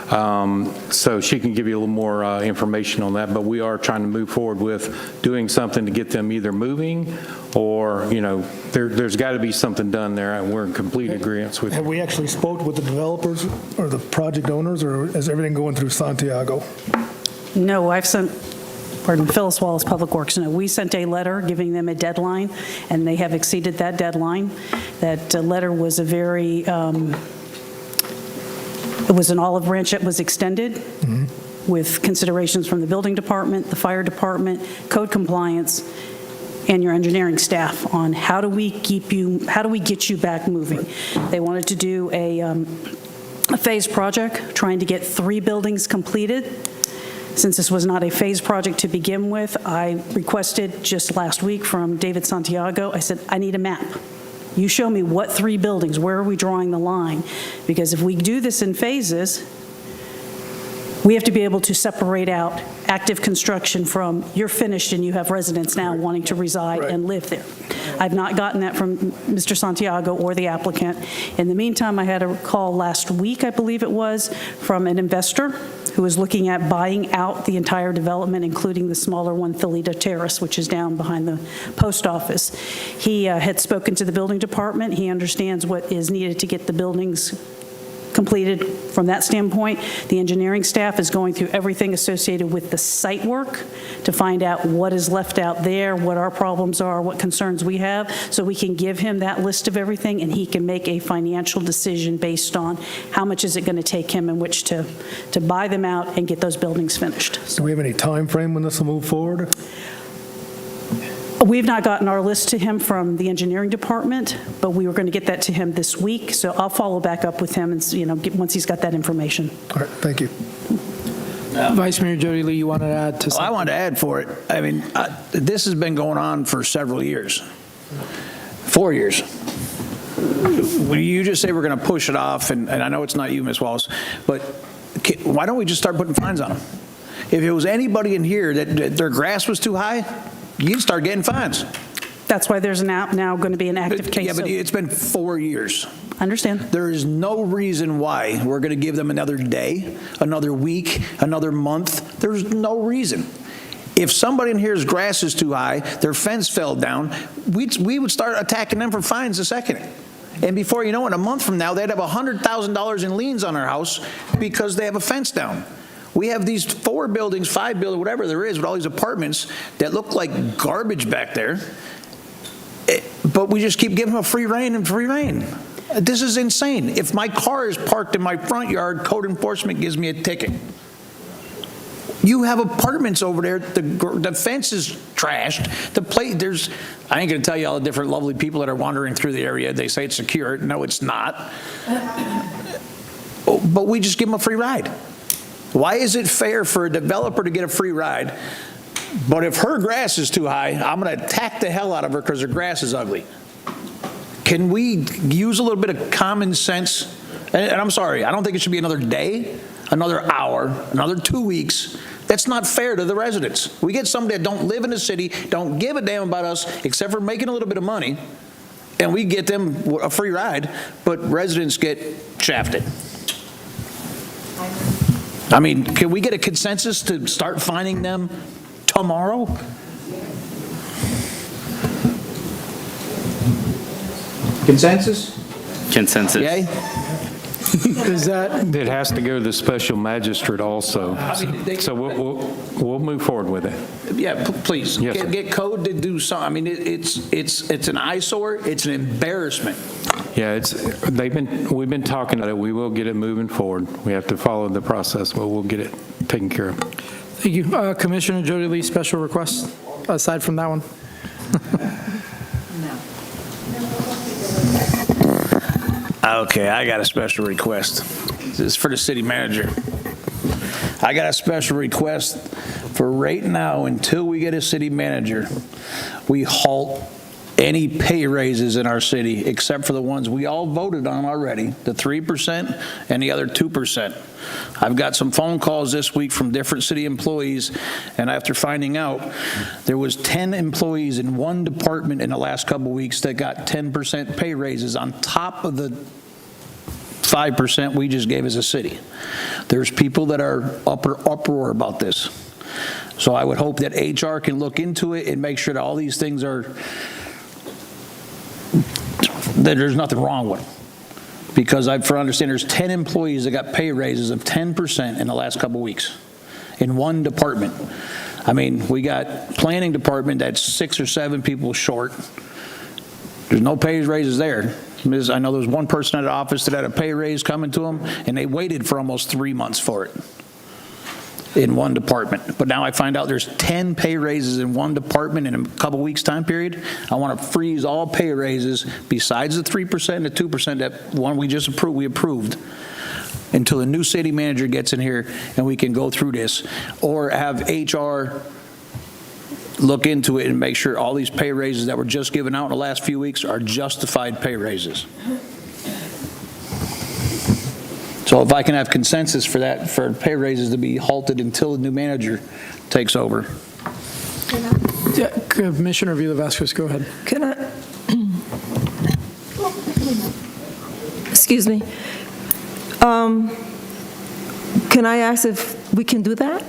So she can give you a little more information on that, but we are trying to move forward with doing something to get them either moving or, there's got to be something done there, and we're in complete agreement with you. Have we actually spoke with the developers or the project owners, or is everything going through Santiago? No, Phyllis Wallace, Public Works. No, we sent a letter giving them a deadline, and they have exceeded that deadline. That letter was it was an olive branch that was extended with considerations from the building department, the fire department, code compliance, and your engineering staff on how do we get you back moving. They wanted to do a phased project, trying to get 3 buildings completed. Since this was not a phased project to begin with, I requested just last week from David Santiago, I said, I need a map. You show me what 3 buildings, where are we drawing the line? Because if we do this in phases, we have to be able to separate out active construction from you're finished and you have residents now wanting to reside and live there. I've not gotten that from Mr. Santiago or the applicant. In the meantime, I had a call last week, I believe it was, from an investor who is looking at buying out the entire development, including the smaller one, Thalita Terrace, which is down behind the post office. He had spoken to the building department. He understands what is needed to get the buildings completed from that standpoint. The engineering staff is going through everything associated with the site work to find out what is left out there, what our problems are, what concerns we have, so we can give him that list of everything and he can make a financial decision based on how much is it going to take him in which to buy them out and get those buildings finished. Do we have any time frame when this will move forward? We've not gotten our list to him from the engineering department, but we were going to get that to him this week, so I'll follow back up with him and, once he's got that information. All right, thank you. Vice Mayor Jody Lee, you wanted to add to something? I wanted to add for it. I mean, this has been going on for several years. 4 years. You just say we're going to push it off, and I know it's not you, Ms. Wallace, but why don't we just start putting fines on them? If it was anybody in here that their grass was too high, you'd start getting fines. That's why there's now going to be an active case. Yeah, but it's been 4 years. Understand. There is no reason why we're going to give them another day, another week, another month. There's no reason. If somebody in here's grass is too high, their fence fell down, we would start attacking them for fines a second. And before you know it, a month from now, they'd have $100,000 in liens on their house because they have a fence down. We have these 4 buildings, 5 buildings, whatever there is, with all these apartments that look like garbage back there. But we just keep giving them a free rein and free rein. This is insane. If my car is parked in my front yard, code enforcement gives me a ticket. You have apartments over there, the fence is trashed, I ain't gonna tell you all the different lovely people that are wandering through the area. They say it's secure. No, it's not. But we just give them a free ride. Why is it fair for a developer to get a free ride, but if her grass is too high, I'm going to attack the hell out of her because her grass is ugly? Can we use a little bit of common sense? And I'm sorry, I don't think it should be another day, another hour, another 2 weeks. That's not fair to the residents. We get somebody that don't live in the city, don't give a damn about us except for making a little bit of money, and we get them a free ride, but residents get shafted. I mean, can we get a consensus to start fining them tomorrow? Consensus? Consensus. Yay? Is that, It has to go to the special magistrate also. So we'll move forward with it. Yeah, please. Yes, sir. Get code to do something. I mean, it's an eyesore. It's an embarrassment. Yeah, we've been talking about it. We will get it moving forward. We have to follow the process, but we'll get it taken care of. thank you. Commissioner Jody Lee, special request, aside from that one? Okay, I got a special request. This is for the city manager. I got a special request for right now, until we get a city manager, we halt any pay raises in our city except for the ones we all voted on already, the 3% and the other 2%. I've got some phone calls this week from different city employees, and after finding out there was 10 employees in one department in the last couple of weeks that got 10% pay raises on top of the 5% we just gave as a city. There's people that are uproar about this. So I would hope that HR can look into it and make sure that all these things are there's nothing wrong with them. Because I understand there's 10 employees that got pay raises of 10% in the last couple weeks in one department. I mean, we got planning department that's 6 or 7 people short. There's no pay raises there. I know there was one person at the office that had a pay raise coming to them, and they waited for almost 3 months for it in one department. But now I find out there's 10 pay raises in one department in a couple weeks' time period. I want to freeze all pay raises besides the 3% and the 2% that one we just approved until the new city manager gets in here and we can go through this, or have HR look into it and make sure all these pay raises that were just given out in the last few weeks are justified pay raises. So if I can have consensus for that, for pay raises to be halted until the new manager takes over. Yeah, Commissioner Villa-Vasquez, go ahead. Can I, excuse me, can I ask if we can do that?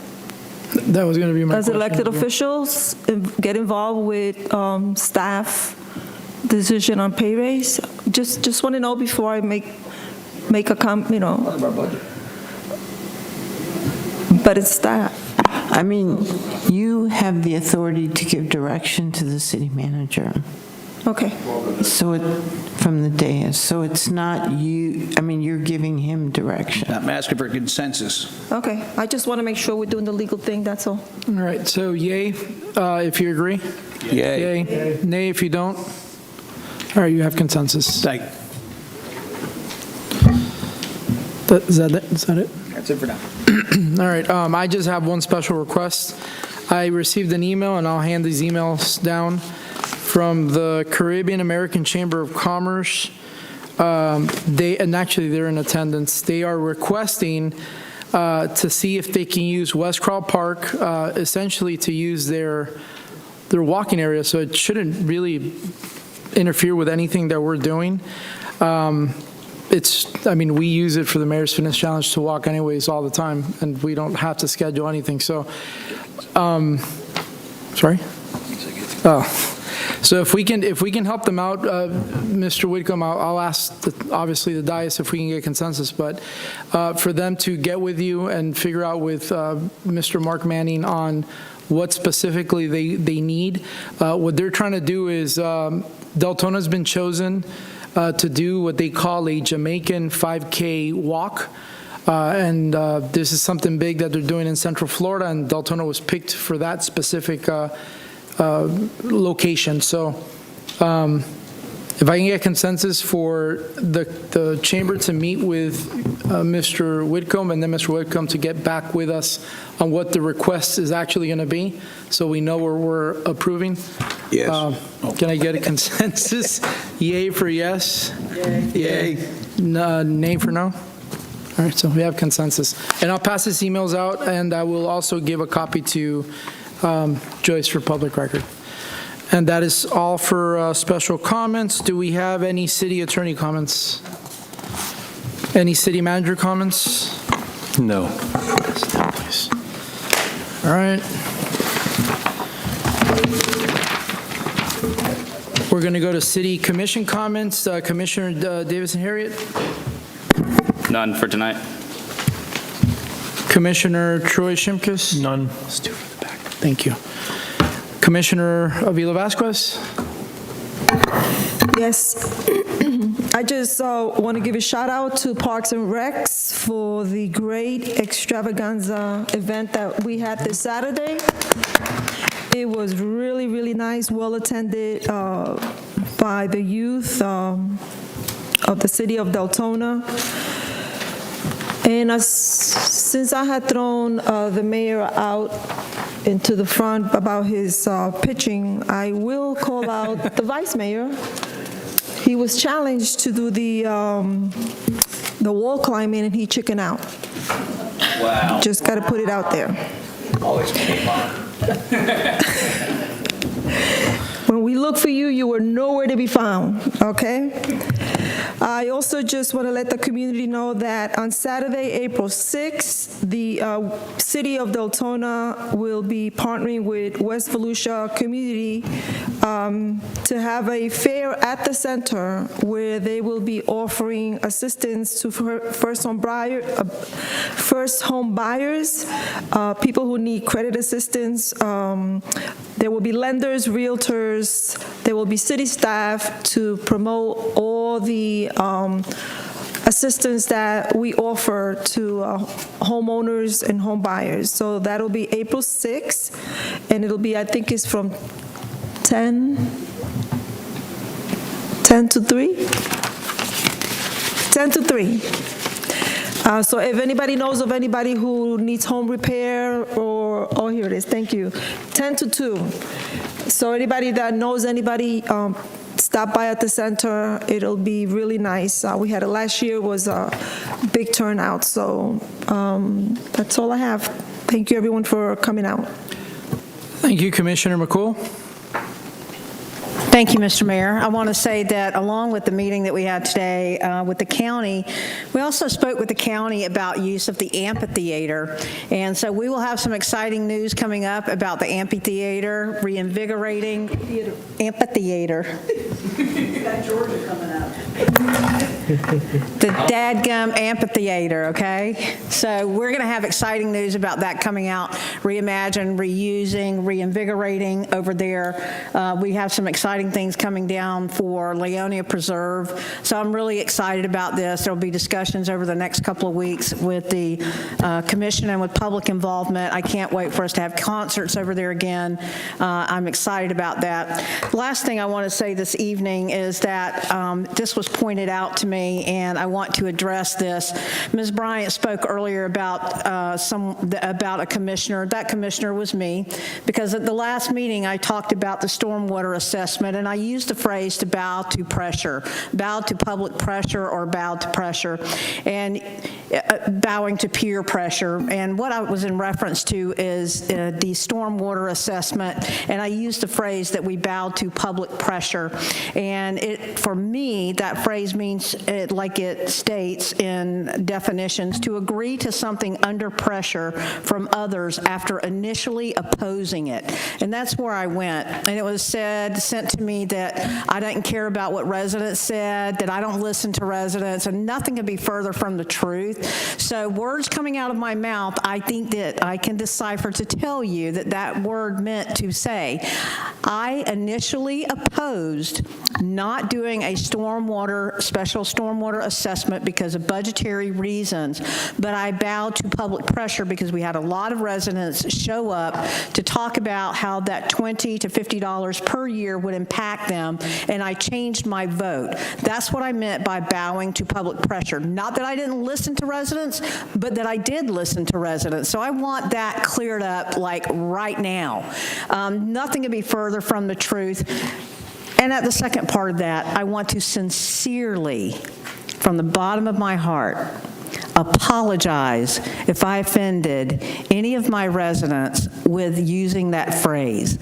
That was going to be my As question. elected officials, get involved with staff decision on pay raise? Just want to know before I make a but it's staff. I mean, you have the authority to give direction to the city manager. Okay. So from the dais, so it's not you, I mean, you're giving him direction. I'm asking for consensus. Okay, I just want to make sure we're doing the legal thing, that's all. All right, so yay if you agree? Yay. Yay. Nay if you don't? All right, you have consensus. Like, Is that it? Is that it? that's it for now. All right, I just have one special request. I received an email, and I'll hand these emails down, from the Caribbean American Chamber of Commerce. And actually they're in attendance. They are requesting to see if they can use West Crawl Park essentially to use their walking area, so it shouldn't really interfere with anything that we're doing. I mean, we use it for the Mayor's Fitness Challenge to walk anyways all the time, and we don't have to schedule anything, so, sorry? Oh. So if we can help them out, Mr. Whitcomb, I'll ask, obviously, the dais if we can get consensus, but for them to get with you and figure out with Mr. Mark Manning on what specifically they need. What they're trying to do is, Deltona's been chosen to do what they call a Jamaican 5K walk. And this is something big that they're doing in Central Florida, and Deltona was picked for that specific location. So if I can get consensus for the chamber to meet with Mr. Whitcomb, and then Mr. Whitcomb to get back with us on what the request is actually going to be, so we know where we're approving. Yes. Can I get a consensus? Yay for yes? Yay. Nay for no? All right, so we have consensus. And I'll pass these emails out, and I will also give a copy to Joyce for public record. And that is all for special comments. Do we have any city attorney comments? Any city manager comments? No. All right. We're going to go to city commission comments. Commissioner Davis and Harriet? None for tonight. Commissioner Troy Shimkus? None. Let's do it for the back. Thank you. Commissioner Avila Vasquez? Yes. I just want to give a shout out to Parks and Recs for the great extravaganza event that we had this Saturday. It was really, really nice, well attended by the youth of the city of Deltona. And since I had thrown the mayor out into the front about his pitching, I will call out the vice mayor. He was challenged to do the wall climbing, and he chickened out. Wow. Just got to put it out there. Always keep on. When we look for you, you were nowhere to be found, okay? I also just want to let the community know that on Saturday, April 6th, the city of Deltona will be partnering with West Volusia Community to have a fair at the center where they will be offering assistance to first home buyers, people who need credit assistance. There will be lenders, realtors, there will be city staff to promote all the assistance that we offer to homeowners and home buyers. So that'll be April 6th, and it'll be, I think it's from 10 to 3? 10 to 3. So if anybody knows of anybody who needs home repair oh, here it is, thank you. 10 to 2. So anybody that knows anybody, stop by at the center. It'll be really nice. We had it last year, was a big turnout. So that's all I have. Thank you, everyone, for coming out. Thank you, Commissioner McCool. Thank you, Mr. Mayor. I want to say that along with the meeting that we had today with the county, we also spoke with the county about use of the amphitheater. And so we will have some exciting news coming up about the amphitheater, reinvigorating amphitheater. Got Georgia coming up. The dadgum amphitheater, okay? So we're going to have exciting news about that coming out, reimagine, reusing, reinvigorating over there. We have some exciting things coming down for Leonia Preserve. So I'm really excited about this. There will be discussions over the next couple of weeks with the commission and with public involvement. I can't wait for us to have concerts over there again. I'm excited about that. The last thing I want to say this evening is that this was pointed out to me, and I want to address this. Ms. Bryant spoke earlier about about a commissioner. That commissioner was me, because at the last meeting I talked about the stormwater assessment, and I used the phrase to bow to pressure, bow to public pressure or bow to pressure, and bowing to peer pressure. And what I was in reference to is the stormwater assessment, and I used the phrase that we bowed to public pressure. And for me, that phrase means, like it states in definitions, to agree to something under pressure from others after initially opposing it. And that's where I went. And it was sent to me that I didn't care about what residents said, that I don't listen to residents, and nothing could be further from the truth. So words coming out of my mouth, I think that I can decipher to tell you that that word meant to say, I initially opposed not doing a special stormwater assessment because of budgetary reasons, but I bowed to public pressure because we had a lot of residents show up to talk about how that $20 to $50 per year would impact them, and I changed my vote. That's what I meant by bowing to public pressure. Not that I didn't listen to residents, but that I did listen to residents. So I want that cleared up like right now. Nothing could be further from the truth. And at the second part of that, I want to sincerely, from the bottom of my heart, apologize if I offended any of my residents with using that phrase,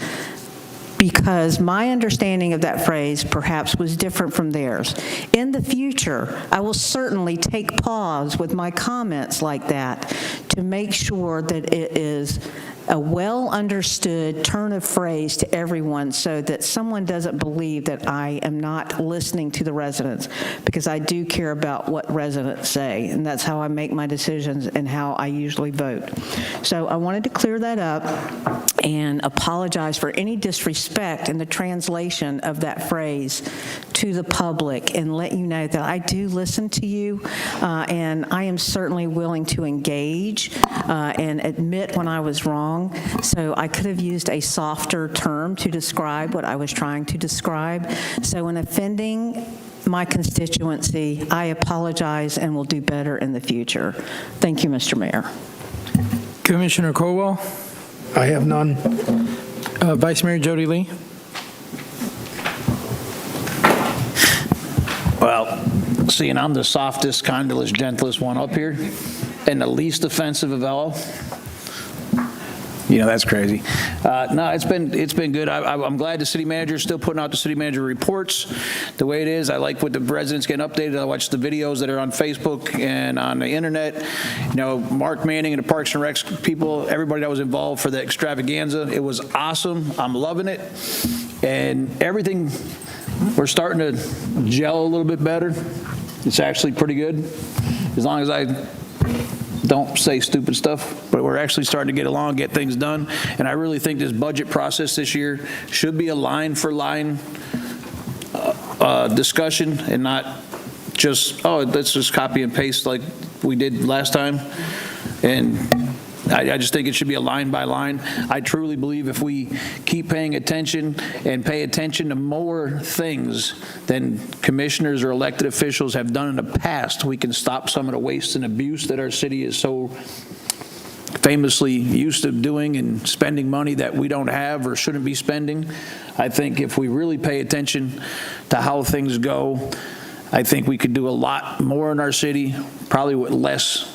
because my understanding of that phrase perhaps was different from theirs. In the future, I will certainly take pause with my comments like that to make sure that it is a well-understood turn of phrase to everyone so that someone doesn't believe that I am not listening to the residents, because I do care about what residents say, and that's how I make my decisions and how I usually vote. So I wanted to clear that up and apologize for any disrespect in the translation of that phrase to the public, and let you know that I do listen to you, and I am certainly willing to engage and admit when I was wrong. So I could have used a softer term to describe what I was trying to describe. So in offending my constituency, I apologize and will do better in the future. Thank you, Mr. Mayor. Commissioner Colwell. I have none. Vice Mayor Jody Lee. Well, seeing I'm the softest, kindest, gentlest one up here, and the least offensive of all, That's crazy. No, it's been good. I'm glad the city manager is still putting out the city manager reports the way it is. I like what the residents getting updated. I watch the videos that are on Facebook and on the internet. Mark Manning and the Parks and Recs people, everybody that was involved for the extravaganza, it was awesome. I'm loving it. And everything, we're starting to gel a little bit better. It's actually pretty good, as long as I don't say stupid stuff, but we're actually starting to get along, get things done. And I really think this budget process this year should be a line-for-line discussion and not just, let's just copy and paste like we did last time. And I just think it should be a line by line. I truly believe if we keep paying attention and pay attention to more things than commissioners or elected officials have done in the past, we can stop some of the waste and abuse that our city is so famously used to doing and spending money that we don't have or shouldn't be spending. I think if we really pay attention to how things go, I think we could do a lot more in our city, probably with less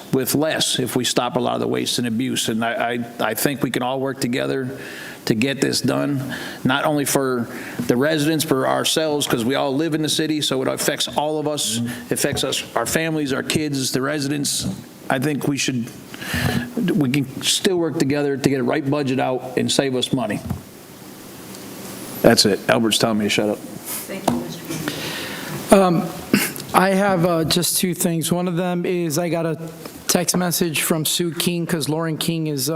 if we stop a lot of the waste and abuse. And I think we can all work together to get this done, not only for the residents, but ourselves, because we all live in the city, so it affects all of us. It affects us, our families, our kids, the residents. I think we can still work together to get a right budget out and save us money. That's it. Albert's telling me to shut up. Thank you, Mr. I have just two things. One of them is I got a text message from Sue King, because Lauren King is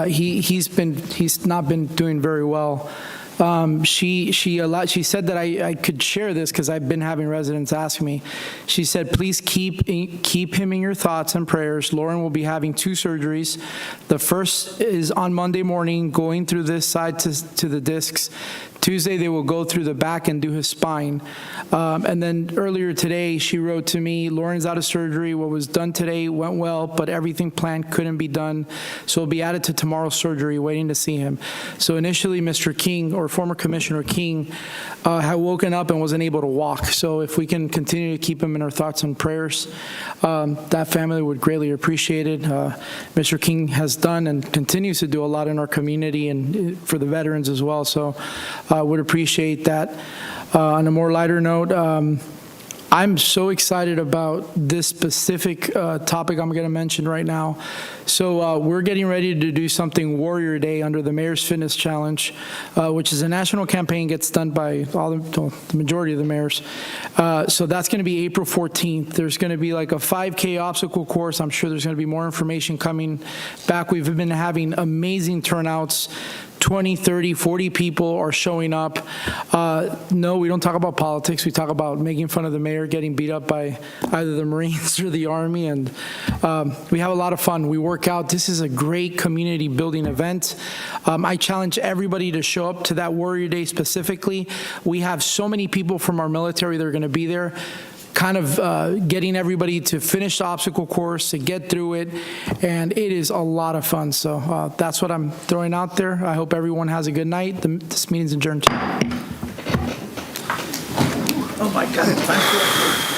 he's not been doing very well. She said that I could share this because I've been having residents ask me. She said, please keep him in your thoughts and prayers. Lauren will be having 2 surgeries. The first is on Monday morning, going through this side to the discs. Tuesday, they will go through the back and do his spine. And then earlier today, she wrote to me, Lauren's out of surgery. What was done today went well, but everything planned couldn't be done. So it'll be added to tomorrow's surgery, waiting to see him. So initially, Mr. King, or former Commissioner King, had woken up and wasn't able to walk. So if we can continue to keep him in our thoughts and prayers, that family would greatly appreciate it. Mr. King has done and continues to do a lot in our community and for the veterans as well. So I would appreciate that. On a more lighter note, I'm so excited about this specific topic I'm going to mention right now. So we're getting ready to do something Warrior Day under the Mayor's Fitness Challenge, which is a national campaign gets done by the majority of the mayors. So that's going to be April 14th. There's going to be like a 5K obstacle course. I'm sure there's going to be more information coming back. We've been having amazing turnouts. 20, 30, 40 people are showing up. No, we don't talk about politics. We talk about making fun of the mayor getting beat up by either the Marines or the Army, and we have a lot of fun. We work out. This is a great community building event. I challenge everybody to show up to that Warrior Day specifically. We have so many people from our military that are going to be there, kind of getting everybody to finish the obstacle course, to get through it, and it is a lot of fun. So that's what I'm throwing out there. I hope everyone has a good night. This meeting's adjourned. Oh my God.